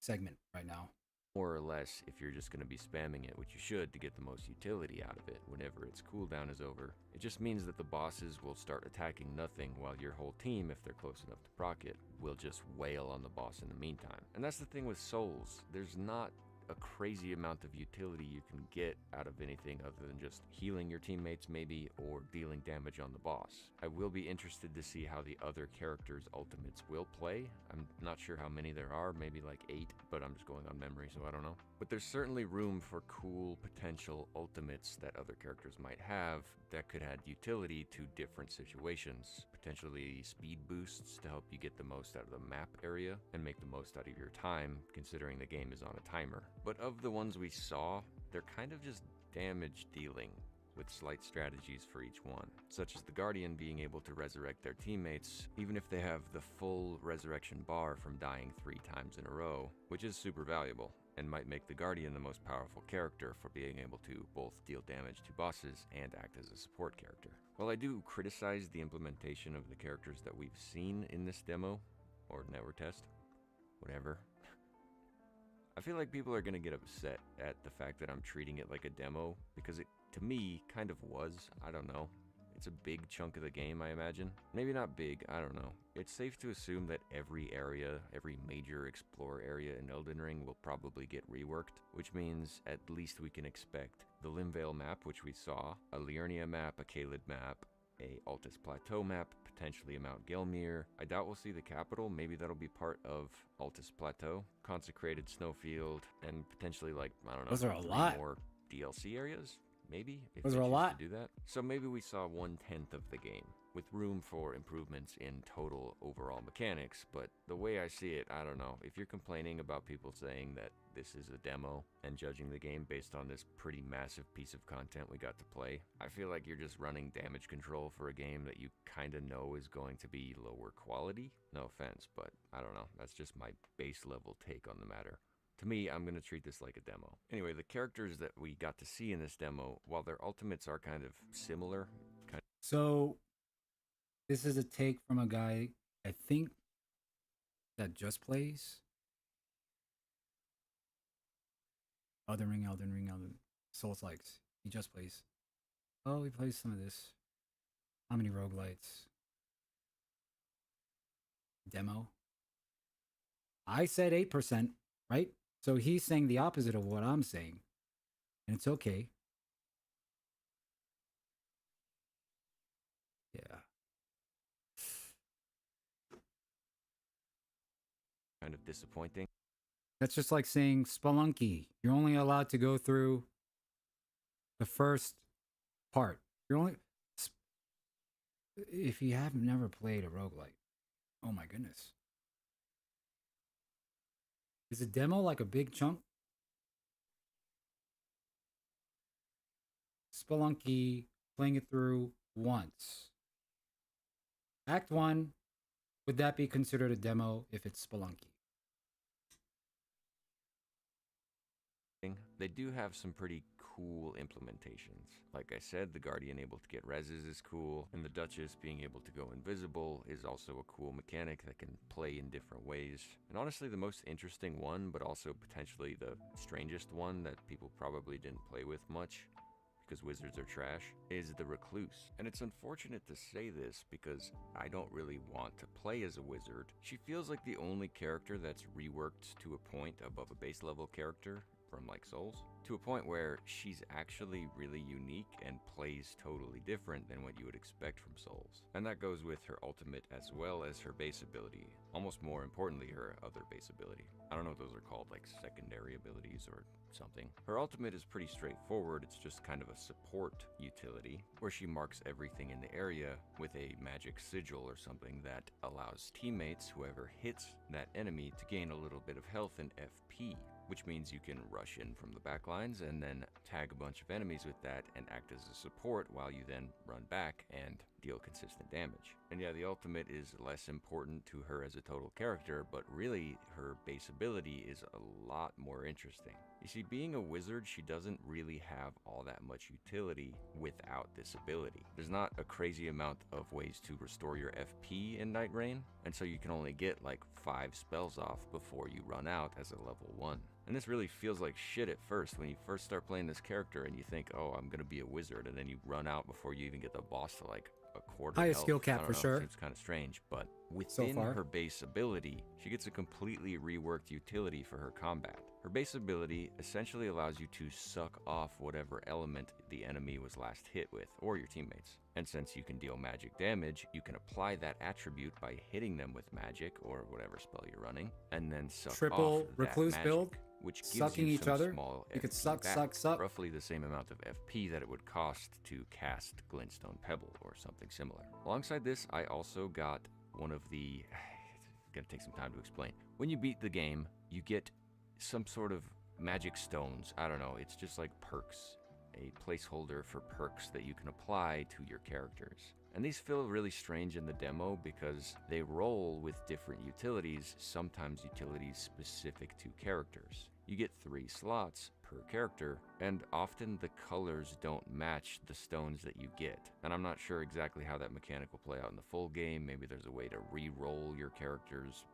segment right now. More or less, if you're just going to be spamming it, which you should to get the most utility out of it whenever its cooldown is over, it just means that the bosses will start attacking nothing while your whole team, if they're close enough to proc it, will just wail on the boss in the meantime. And that's the thing with Souls. There's not a crazy amount of utility you can get out of anything other than just healing your teammates maybe, or dealing damage on the boss. I will be interested to see how the other characters' ultimates will play. I'm not sure how many there are, maybe like 8, but I'm just going on memory, so I don't know. But there's certainly room for cool potential ultimates that other characters might have that could add utility to different situations. Potentially speed boosts to help you get the most out of the map area and make the most out of your time, considering the game is on a timer. But of the ones we saw, they're kind of just damage dealing, with slight strategies for each one, such as the Guardian being able to resurrect their teammates, even if they have the full resurrection bar from dying 3 times in a row, which is super valuable, and might make the Guardian the most powerful character for being able to both deal damage to bosses and act as a support character. While I do criticize the implementation of the characters that we've seen in this demo, or network test, whatever, I feel like people are going to get upset at the fact that I'm treating it like a demo, because it, to me, kind of was. I don't know. It's a big chunk of the game, I imagine. Maybe not big, I don't know. It's safe to assume that every area, every major explore area in Elden Ring will probably get reworked, which means at least we can expect the Limvale map, which we saw, a Liurnia map, a Caelid map, a Altus Plateau map, potentially a Mount Gelmir. I doubt we'll see the capital. Maybe that'll be part of Altus Plateau, Consecrated Snowfield, and potentially, like, I don't know, Those are a 3 lot. more DLC areas? Maybe, if Those they are a choose lot. to do that. So maybe we saw 1/10 of the game, with room for improvements in total overall mechanics. But the way I see it, I don't know. If you're complaining about people saying that this is a demo and judging the game based on this pretty massive piece of content we got to play, I feel like you're just running damage control for a game that you kind of know is going to be lower quality. No offense, but I don't know. That's just my base level take on the matter. To me, I'm going to treat this like a demo. Anyway, the characters that we got to see in this demo, while their ultimates are kind of similar, So, this is a take from a guy, I think, that just plays Elden Ring, Souls likes. He just plays. Oh, he plays some of this. How many roguelites? Demo. I said 8%, right? So he's saying the opposite of what I'm saying. And it's okay. Yeah. kind of disappointing. That's just like saying Spelunky. You're only allowed to go through the first part. You're only... If you have never played a roguelite, oh my goodness. Is a demo like a big chunk? Spelunky, playing it through once. Act 1, would that be considered a demo if it's Spelunky? They do have some pretty cool implementations. Like I said, the Guardian able to get reses is cool, and the Duchess being able to go invisible is also a cool mechanic that can play in different ways. And honestly, the most interesting one, but also potentially the strangest one that people probably didn't play with much, because wizards are trash, is the Recluse. And it's unfortunate to say this because I don't really want to play as a wizard. She feels like the only character that's reworked to a point above a base level character from like Souls, to a point where she's actually really unique and plays totally different than what you would expect from Souls. And that goes with her ultimate as well as her base ability, almost more importantly her other base ability. I don't know what those are called, like secondary abilities or something. Her ultimate is pretty straightforward. It's just kind of a support utility where she marks everything in the area with a magic sigil or something that allows teammates, whoever hits that enemy, to gain a little bit of health and FP, which means you can rush in from the back lines and then tag a bunch of enemies with that and act as a support while you then run back and deal consistent damage. And yeah, the ultimate is less important to her as a total character, but really her base ability is a lot more interesting. You see, being a wizard, she doesn't really have all that much utility without this ability. There's not a crazy amount of ways to restore your FP in NightReign, and so you can only get like 5 spells off before you run out as a level 1. And this really feels like shit at first when you first start playing this character and you think, oh, I'm gonna be a wizard, and then you run out before you even get the boss to like a quarter Highest health. skill cap I don't for know, sure. Seems kind of strange, but within her base ability, she gets a completely reworked utility for her combat. Her base ability essentially allows you to suck off whatever element the enemy was last hit with, or your teammates. And since you can deal magic damage, you can apply that attribute by hitting them with magic or whatever spell you're running, and then suck Triple off recluse that magic, build, which gives sucking you each some other. small You could FP suck, back, suck. roughly the same amount of FP that it would cost to cast Glintstone Pebble or something similar. Alongside this, I also got one of the... It's gonna take some time to explain. When you beat the game, you get some sort of magic stones. I don't know, it's just like perks. A placeholder for perks that you can apply to your characters. And these feel really strange in the demo because they roll with different utilities, sometimes utilities specific to characters. You get 3 slots per character, and often the colors don't match the stones that you get. And I'm not sure exactly how that mechanic will play out in the full game. Maybe there's a way to re-roll your character's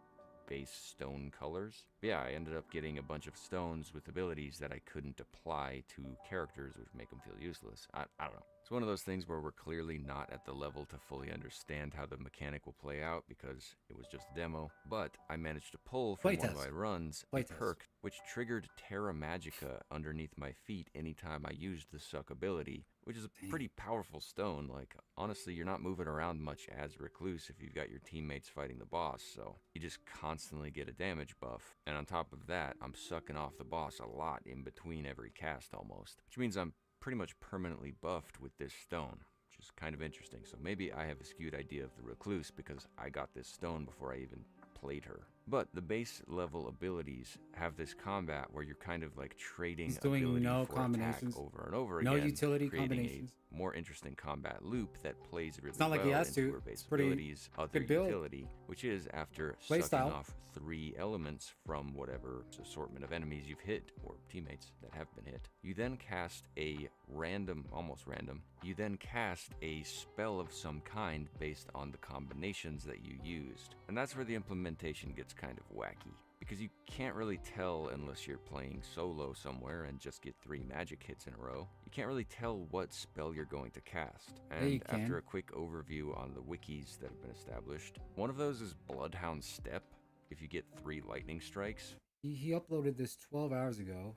base stone colors. But yeah, I ended up getting a bunch of stones with abilities that I couldn't apply to characters, which make them feel useless. I don't know. It's one of those things where we're clearly not at the level to fully understand how the mechanic will play out because it was just a demo, but I managed to pull from one of my runs a perk which triggered Terra Magica underneath my feet anytime I used the suck ability, which is a pretty powerful stone. Like, honestly, you're not moving around much as Recluse if you've got your teammates fighting the boss, so you just constantly get a damage buff. And on top of that, I'm sucking off the boss a lot in between every cast almost, which means I'm pretty much permanently buffed with this stone, which is kind of interesting. So maybe I have a skewed idea of the Recluse because I got this stone before I even played her. But the base level abilities have this combat where you're kind of like trading ability for attack over and over again, utility creating combinations. a more interesting combat loop that plays really not like he well has into to. her base It's pretty abilities, other good build. utility, which is after Play sucking style. off 3 elements from whatever assortment of enemies you've hit or teammates that have been hit. You then cast a random, almost random, you then cast a spell of some kind based on the combinations that you used. And that's where the implementation gets kind of wacky, because you can't really tell unless you're playing solo somewhere and just get 3 magic hits in a row. You can't really tell what spell you're going to cast. Yeah, you And can. after a quick overview on the wikis that have been established, one of those is Bloodhound Step. If you get 3 lightning strikes, He uploaded this 12 hours ago,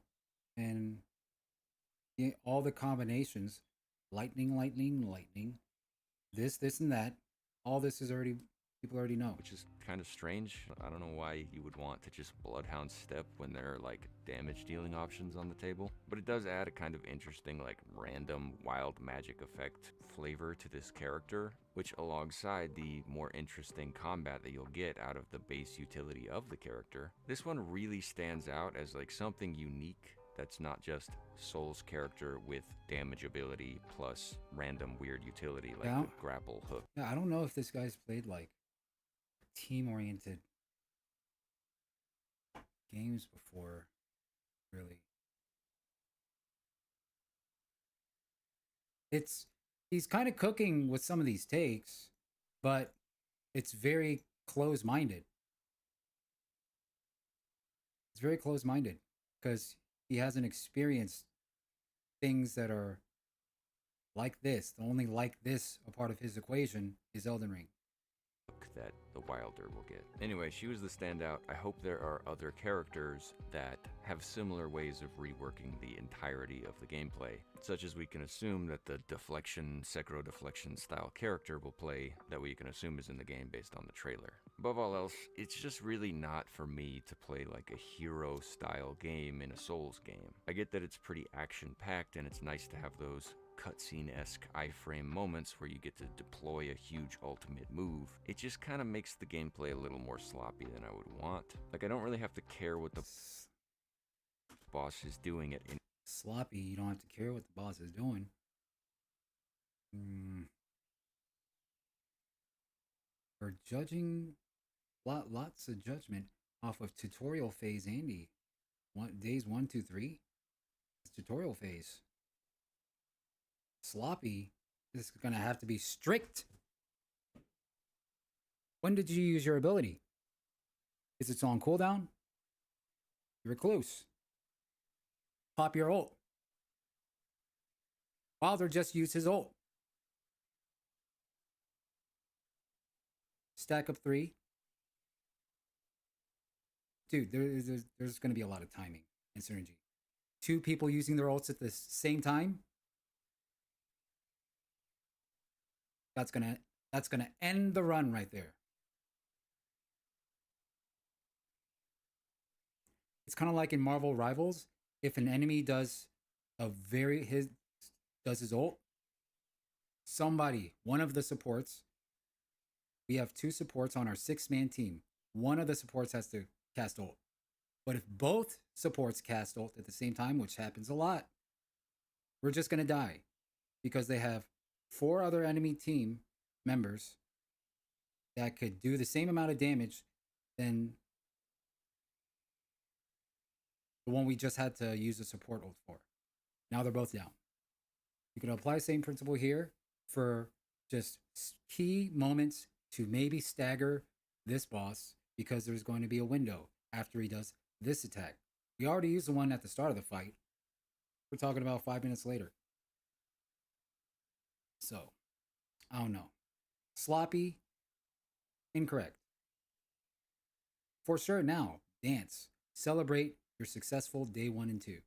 and all the combinations, lightning, this, and that, all this is already, people already know. which is kind of strange. I don't know why you would want to just Bloodhound Step when there are like damage dealing options on the table, but it does add a kind of interesting like random wild magic effect flavor to this character, which alongside the more interesting combat that you'll get out of the base utility of the character, this one really stands out as like something unique that's not just Soul's character with damage ability plus random weird utility like the grapple hook. Yeah, I don't know if this guy's played like team-oriented games before, really. He's kind of cooking with some of these takes, but it's very close-minded. It's very close-minded because he hasn't experienced things that are like this. The only like this a part of his equation is Elden Ring. That the Wilder will get. Anyway, she was the standout. I hope there are other characters that have similar ways of reworking the entirety of the gameplay, such as we can assume that the deflection, Sekiro deflection style character will play that we can assume is in the game based on the trailer. Above all else, it's just really not for me to play like a hero style game in a Souls game. I get that it's pretty action packed and it's nice to have those cutscene-esque iframe moments where you get to deploy a huge ultimate move. It just kind of makes the gameplay a little more sloppy than I would want. Like, I don't really have to care what the boss is doing at any Sloppy, you don't have to care what the boss is doing. For judging, lots of judgment off of tutorial phase, Andy. Days 1, 2, 3. It's tutorial phase. Sloppy. This is gonna have to be strict. When did you use your ability? Is it on cooldown? Recluse. Pop your ult. Wilder just used his ult. Stack up 3. Dude, there's going to be a lot of timing. and synergy. Two people using their ults at the same time. That's gonna end the run right there. It's kind of like in Marvel Rivals. If an enemy does his ult, somebody, one of the supports, we have 2 supports on our 6-man team. One of the supports has to cast ult. But if both supports cast ult at the same time, which happens a lot, we're just going to die because they have 4 other enemy team members that could do the same amount of damage than the one we just had to use a support ult for. Now they're both down. You can apply the same principle here for just key moments to maybe stagger this boss because there's going to be a window after he does this attack. We already used the one at the start of the fight. We're talking about 5 minutes later. So, I don't know. Sloppy, incorrect. For sure now, dance. Celebrate your successful day 1 and 2.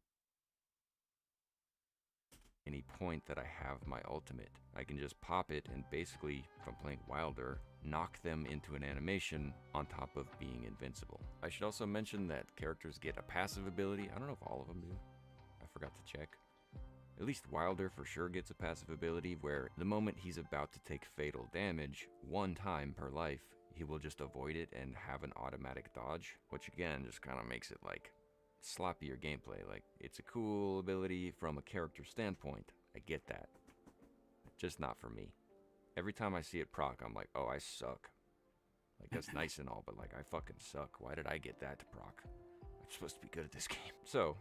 Any point that I have my ultimate, I can just pop it and basically, if I'm playing Wilder, knock them into an animation on top of being invincible. I should also mention that characters get a passive ability. I don't know if all of them do. I forgot to check. At least Wilder for sure gets a passive ability where the moment he's about to take fatal damage, 1 time per life, he will just avoid it and have an automatic dodge, which again just kind of makes it like sloppier gameplay. Like, it's a cool ability from a character standpoint. I get that. Just not for me. Every time I see it proc, I'm like, oh, I suck. Like, that's nice and all, but like, I fucking suck. Why did I get that to proc? I'm supposed to be good at this game. So,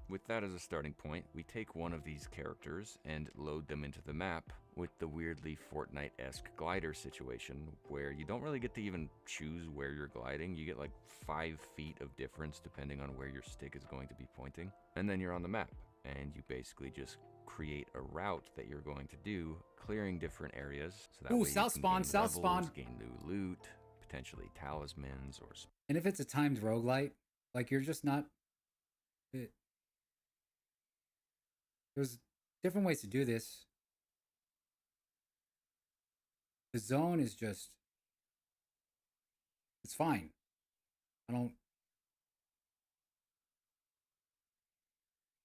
with that as a starting point, we take one of these characters and load them into the map with the weirdly Fortnite-esque glider situation where you don't really get to even choose where you're gliding. You get like 5 feet of difference depending on where your stick is going to be pointing. And then you're on the map and you basically just create a route that you're going to do, clearing different areas. So that way you South can spawn, gain South levels, spawn. gain new loot, potentially talismans or... And if it's a timed roguelite, like you're just not... There's different ways to do this. The zone is just... It's fine. In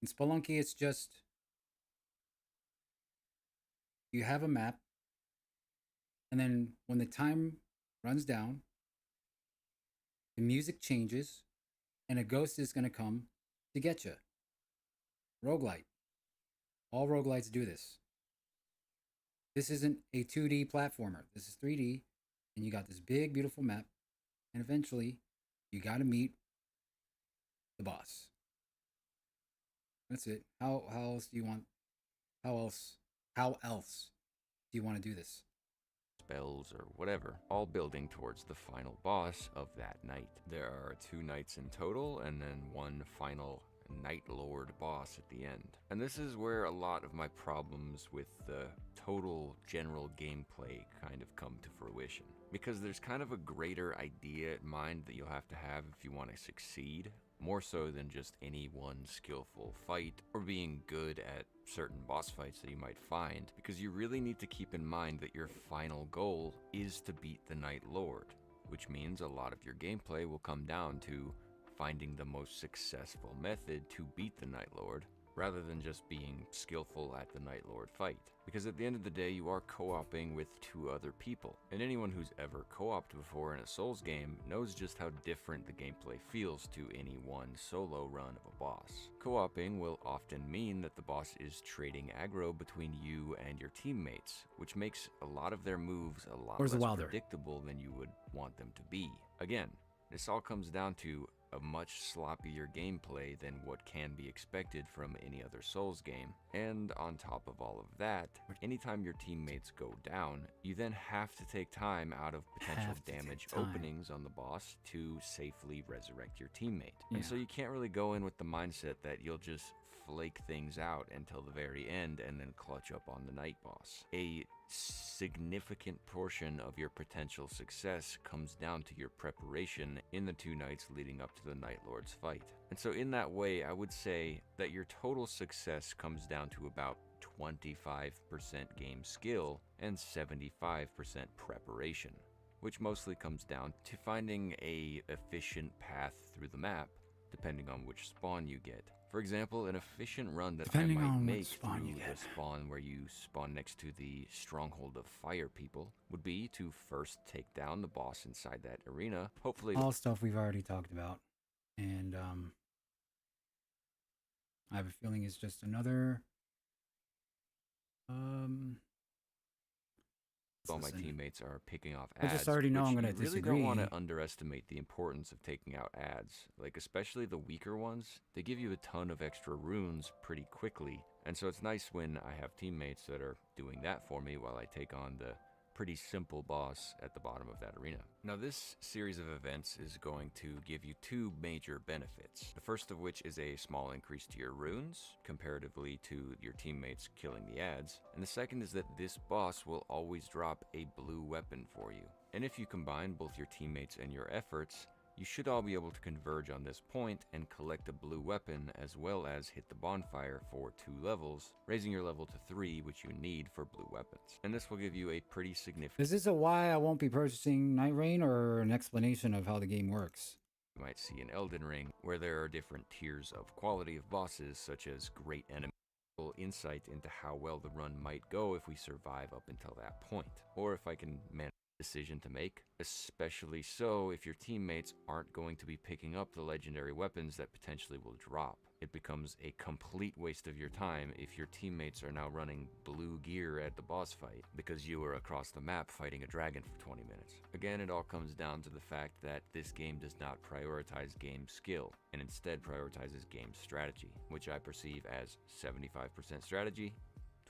Spelunky, it's just... You have a map, and then when the time runs down, the music changes, and a ghost is going to come to get you. Roguelite. All roguelites do this. This isn't a 2D platformer. This is 3D, and you got this big, beautiful map, and eventually, you got to meet the boss. That's it. How else do you want? How else do you want to do this? Spells or whatever, all building towards the final boss of that night. There are 2 nights in total, and then 1 final Night Lord boss at the end. And this is where a lot of my problems with the total general gameplay kind of come to fruition. Because there's kind of a greater idea in mind that you'll have to have if you want to succeed, more so than just any one skillful fight or being good at certain boss fights that you might find, because you really need to keep in mind that your final goal is to beat the Night Lord, which means a lot of your gameplay will come down to finding the most successful method to beat the Night Lord, rather than just being skillful at the Night Lord fight. Because at the end of the day, you are co-oping with 2 other people, and anyone who's ever co-opted before in a Souls game knows just how different the gameplay feels to any one solo run of a boss. Co-oping will often mean that the boss is trading aggro between you and your teammates, which makes a lot of their moves a lot less predictable than you would want them to be. Again, this all comes down to a much sloppier gameplay than what can be expected from any other Souls game. And on top of all of that, anytime your teammates go down, you then have to take time out of potential damage openings on the boss to safely resurrect your teammate. And so you can't really go in with the mindset that you'll just flake things out until the very end and then clutch up on the night boss. A significant portion of your potential success comes down to your preparation in the 2 nights leading up to the Night Lord's fight. And so in that way, I would say that your total success comes down to about 25% game skill and 75% preparation, which mostly comes down to finding a efficient path through the map, depending on which spawn you get. For example, an efficient run that I might make through the spawn where you spawn next to the stronghold of fire people would be to first take down the boss inside that arena. Hopefully, all stuff we've already talked about, and I have a feeling it's just another. all my teammates are picking off I ads. just already know I'm going to really disagree. don't want to underestimate the importance of taking out ads. Like, especially the weaker ones, they give you a ton of extra runes pretty quickly. And so it's nice when I have teammates that are doing that for me while I take on the pretty simple boss at the bottom of that arena. Now, this series of events is going to give you 2 major benefits. The first of which is a small increase to your runes, comparatively to your teammates killing the ads. And the second is that this boss will always drop a blue weapon for you. And if you combine both your teammates and your efforts, you should all be able to converge on this point and collect a blue weapon, as well as hit the bonfire for 2 levels, raising your level to 3, which you need for blue weapons. And this will give you a pretty significant... Is this a why I won't be purchasing NightReign, or an explanation of how the game works? You might see in Elden Ring, where there are different tiers of quality of bosses, such as great enemy insight into how well the run might go if we survive up until that point, or if I can manage decision to make, especially so if your teammates aren't going to be picking up the legendary weapons that potentially will drop. It becomes a complete waste of your time if your teammates are now running blue gear at the boss fight because you were across the map fighting a dragon for 20 minutes. Again, it all comes down to the fact that this game does not prioritize game skill and instead prioritizes game strategy, which I perceive as 75% strategy,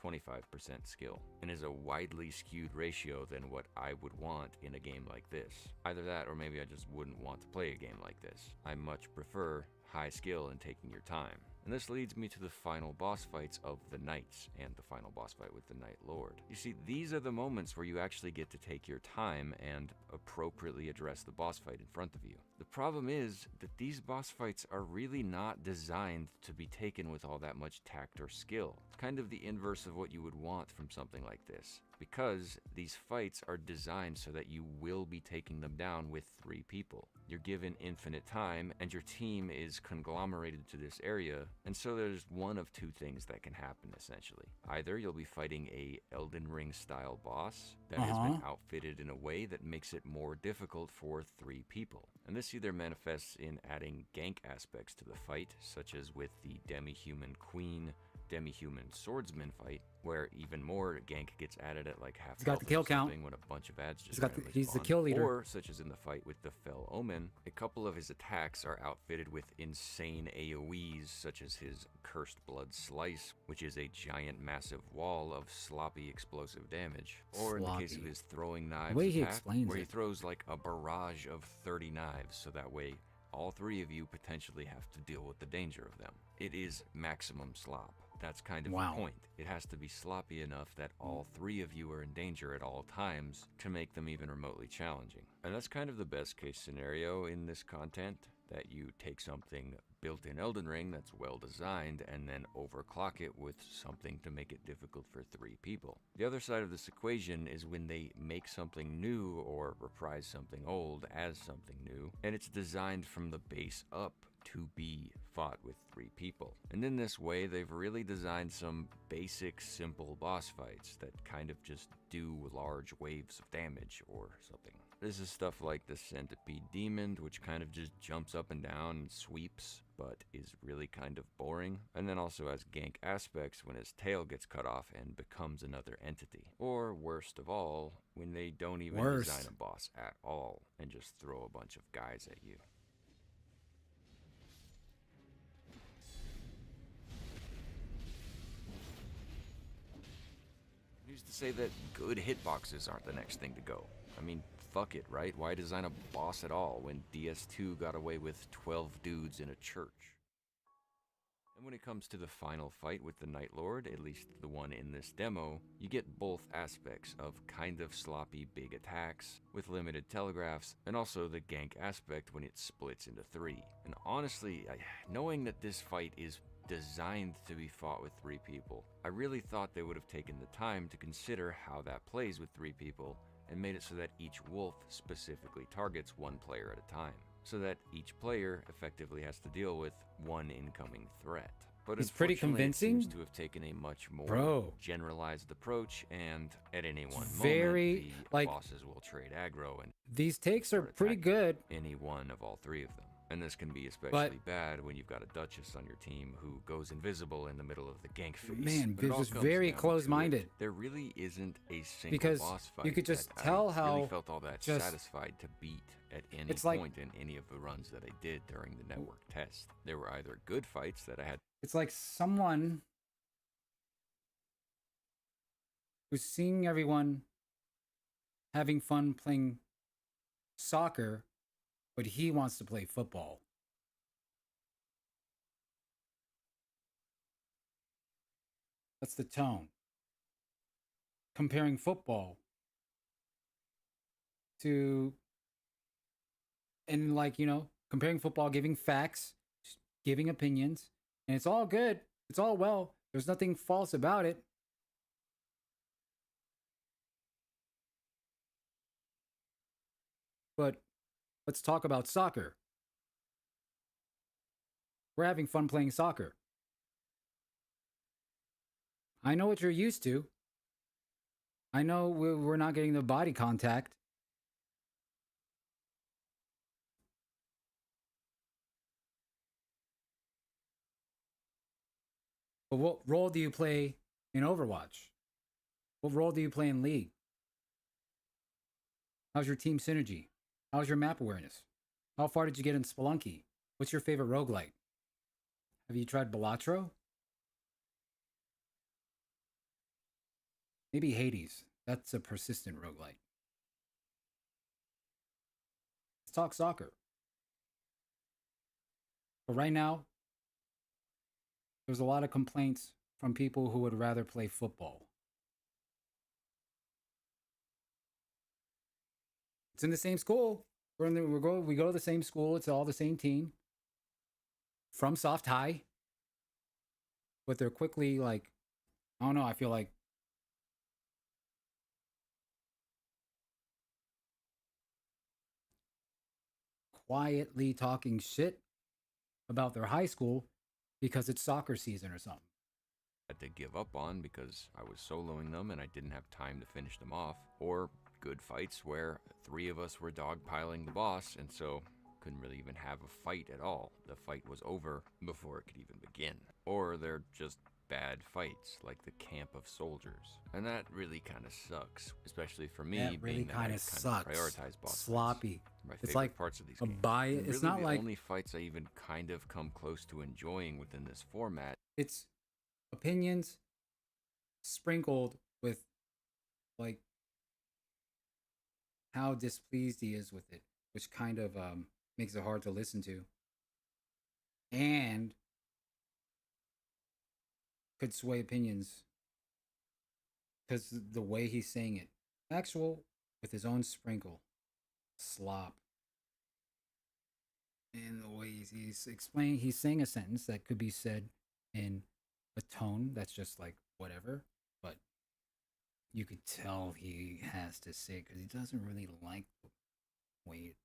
25% skill, and is a widely skewed ratio than what I would want in a game like this. Either that, or maybe I just wouldn't want to play a game like this. I much prefer high skill and taking your time. And this leads me to the final boss fights of the Knights and the final boss fight with the Night Lord. You see, these are the moments where you actually get to take your time and appropriately address the boss fight in front of you. The problem is that these boss fights are really not designed to be taken with all that much tact or skill. It's kind of the inverse of what you would want from something like this, because these fights are designed so that you will be taking them down with 3 people. You're given infinite time, and your team is conglomerated to this area, and so there's one of 2 things that can happen, essentially. Either you'll be fighting a Elden Ring style boss that has been outfitted in a way that makes it more difficult for 3 people. And this either manifests in adding gank aspects to the fight, such as with the demi-human queen, demi-human swordsman fight, where even more gank gets added at like half got the kill count when a bunch of ads just he's the spawn. kill leader. Or such as in the fight with the Fell Omen, a couple of his attacks are outfitted with insane AoEs, such as his Cursed Blood Slice, which is a giant massive wall of sloppy explosive damage. Or in the case of his throwing knives attack, where he throws like a barrage of 30 knives, so that way all 3 of you potentially have to deal with the danger of them. It is maximum slop. That's kind of the point. It has to be sloppy enough that all 3 of you are in danger at all times to make them even remotely challenging. And that's kind of the best case scenario in this content, that you take something built in Elden Ring that's well designed and then overclock it with something to make it difficult for 3 people. The other side of this equation is when they make something new or reprise something old as something new, and it's designed from the base up to be fought with 3 people. And in this way, they've really designed some basic, simple boss fights that kind of just do large waves of damage or something. This is stuff like the Centipede Demon, which kind of just jumps up and down and sweeps, but is really kind of boring. And then also has gank aspects when his tail gets cut off and becomes another entity. Or worst of all, when they don't even design a boss at all and just throw a bunch of guys at you. Who's to say that good hitboxes aren't the next thing to go? I mean, fuck it, right? Why design a boss at all when DS2 got away with 12 dudes in a church? And when it comes to the final fight with the Night Lord, at least the one in this demo, you get both aspects of kind of sloppy big attacks with limited telegraphs, and also the gank aspect when it splits into 3. And honestly, knowing that this fight is designed to be fought with 3 people, I really thought they would have taken the time to consider how that plays with 3 people and made it so that each wolf specifically targets 1 player at a time, so that each player effectively has to deal with 1 incoming threat. But it's pretty convincing. It seems to have taken a much more generalized approach, and at any one moment, the bosses will trade aggro, and these takes are pretty good. Any one of all 3 of them. And this can be especially bad when you've got a Duchess on your team who goes invisible in the middle of the gank phase. Man, this was very close-minded. There really isn't a single because boss fight you could just that tell I how really felt all that satisfied to beat at any point in any of the runs that I did during the network test. There were either good fights that I had. It's like someone who's seeing everyone having fun playing soccer, but he wants to play football. That's the tone. Comparing football to, and like, you know, comparing football, giving facts, giving opinions, and it's all good. It's all well. There's nothing false about it. But let's talk about soccer. We're having fun playing soccer. I know what you're used to. I know we're not getting the body contact. But what role do you play in Overwatch? What role do you play in League? How's your team synergy? How's your map awareness? How far did you get in Spelunky? What's your favorite roguelite? Have you tried Balatro? Maybe Hades. That's a persistent roguelite. Let's talk soccer. But right now, there's a lot of complaints from people who would rather play football. It's in the same school. We go to the same school. It's all the same team. From Soft High. But they're quickly like, I don't know, I feel like quietly talking shit about their high school because it's soccer season or something. Had to give up on because I was soloing them and I didn't have time to finish them off, or good fights where 3 of us were dogpiling the boss and so couldn't really even have a fight at all. The fight was over before it could even begin. Or they're just bad fights like the Camp of Soldiers, and that really kind of sucks, especially for me. That really kind of sucks. Prioritize boss sloppy. It's like parts of these games. It's really not like the only fights I even kind of come close to enjoying within this format. It's opinions sprinkled with like how displeased he is with it, which kind of makes it hard to listen to, and could sway opinions because the way he's saying it, actual with his own sprinkle, slop, and the way he's explaining, he's saying a sentence that could be said in a tone that's just like whatever, but you could tell he has to say it because he doesn't really like the way it.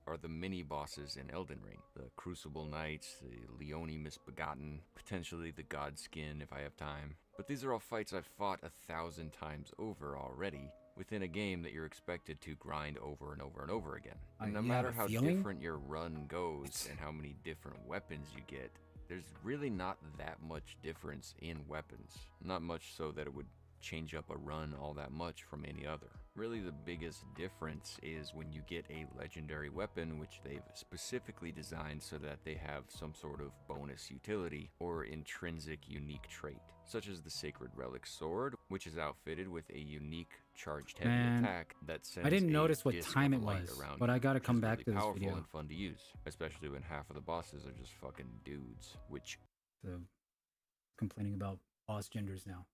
Are the mini bosses in Elden Ring, the Crucible Knights, the Leone Misbegotten, potentially the Godskin if I have time. But these are all fights I've fought 1,000 times over already within a game that you're expected to grind over and over and over again. And no matter how different your run goes and how many different weapons you get, there's really not that much difference in weapons. Not much so that it would change up a run all that much from any other. Really, the biggest difference is when you get a legendary weapon, which they've specifically designed so that they have some sort of bonus utility or intrinsic unique trait, such as the Sacred Relic Sword, which is outfitted with a unique charged heavy Man, attack that sends I didn't a notice what disc time of it light was, around but you, I gotta which come is back really to this powerful video. and fun to use, especially when half of the bosses are just fucking dudes, which... So, complaining about boss genders now.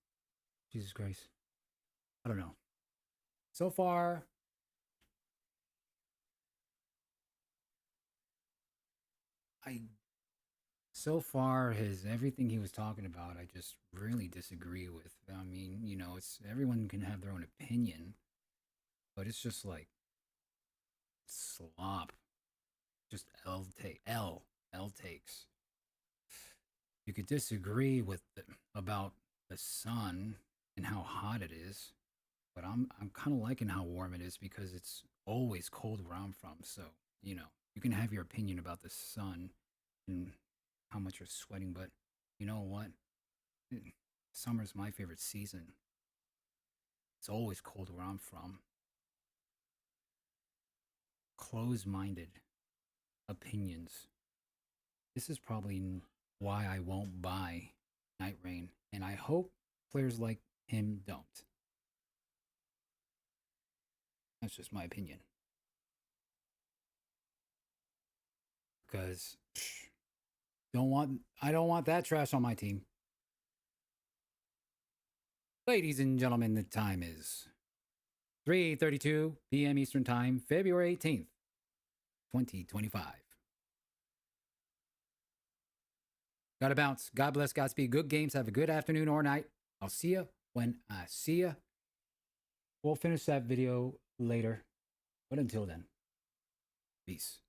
Jesus Christ. I don't know. So far, his everything he was talking about, I just really disagree with. I mean, you know, it's everyone can have their own opinion, but it's just like slop. Just L takes. You could disagree with about the sun and how hot it is, but I'm kind of liking how warm it is because it's always cold where I'm from. So, you know, you can have your opinion about the sun and how much you're sweating, but you know what? Summer's my favorite season. It's always cold where I'm from. Close-minded opinions. This is probably why I won't buy NightReign, and I hope players like him don't. That's just my opinion. Because I don't want that trash on my team. Ladies and gentlemen, the time is 3:32 p.m. Eastern Time, February 18th, 2025. Gotta bounce. God bless, Godspeed. Good games. Have a good afternoon or night. I'll see you when I see you. We'll finish that video later. But until then, peace.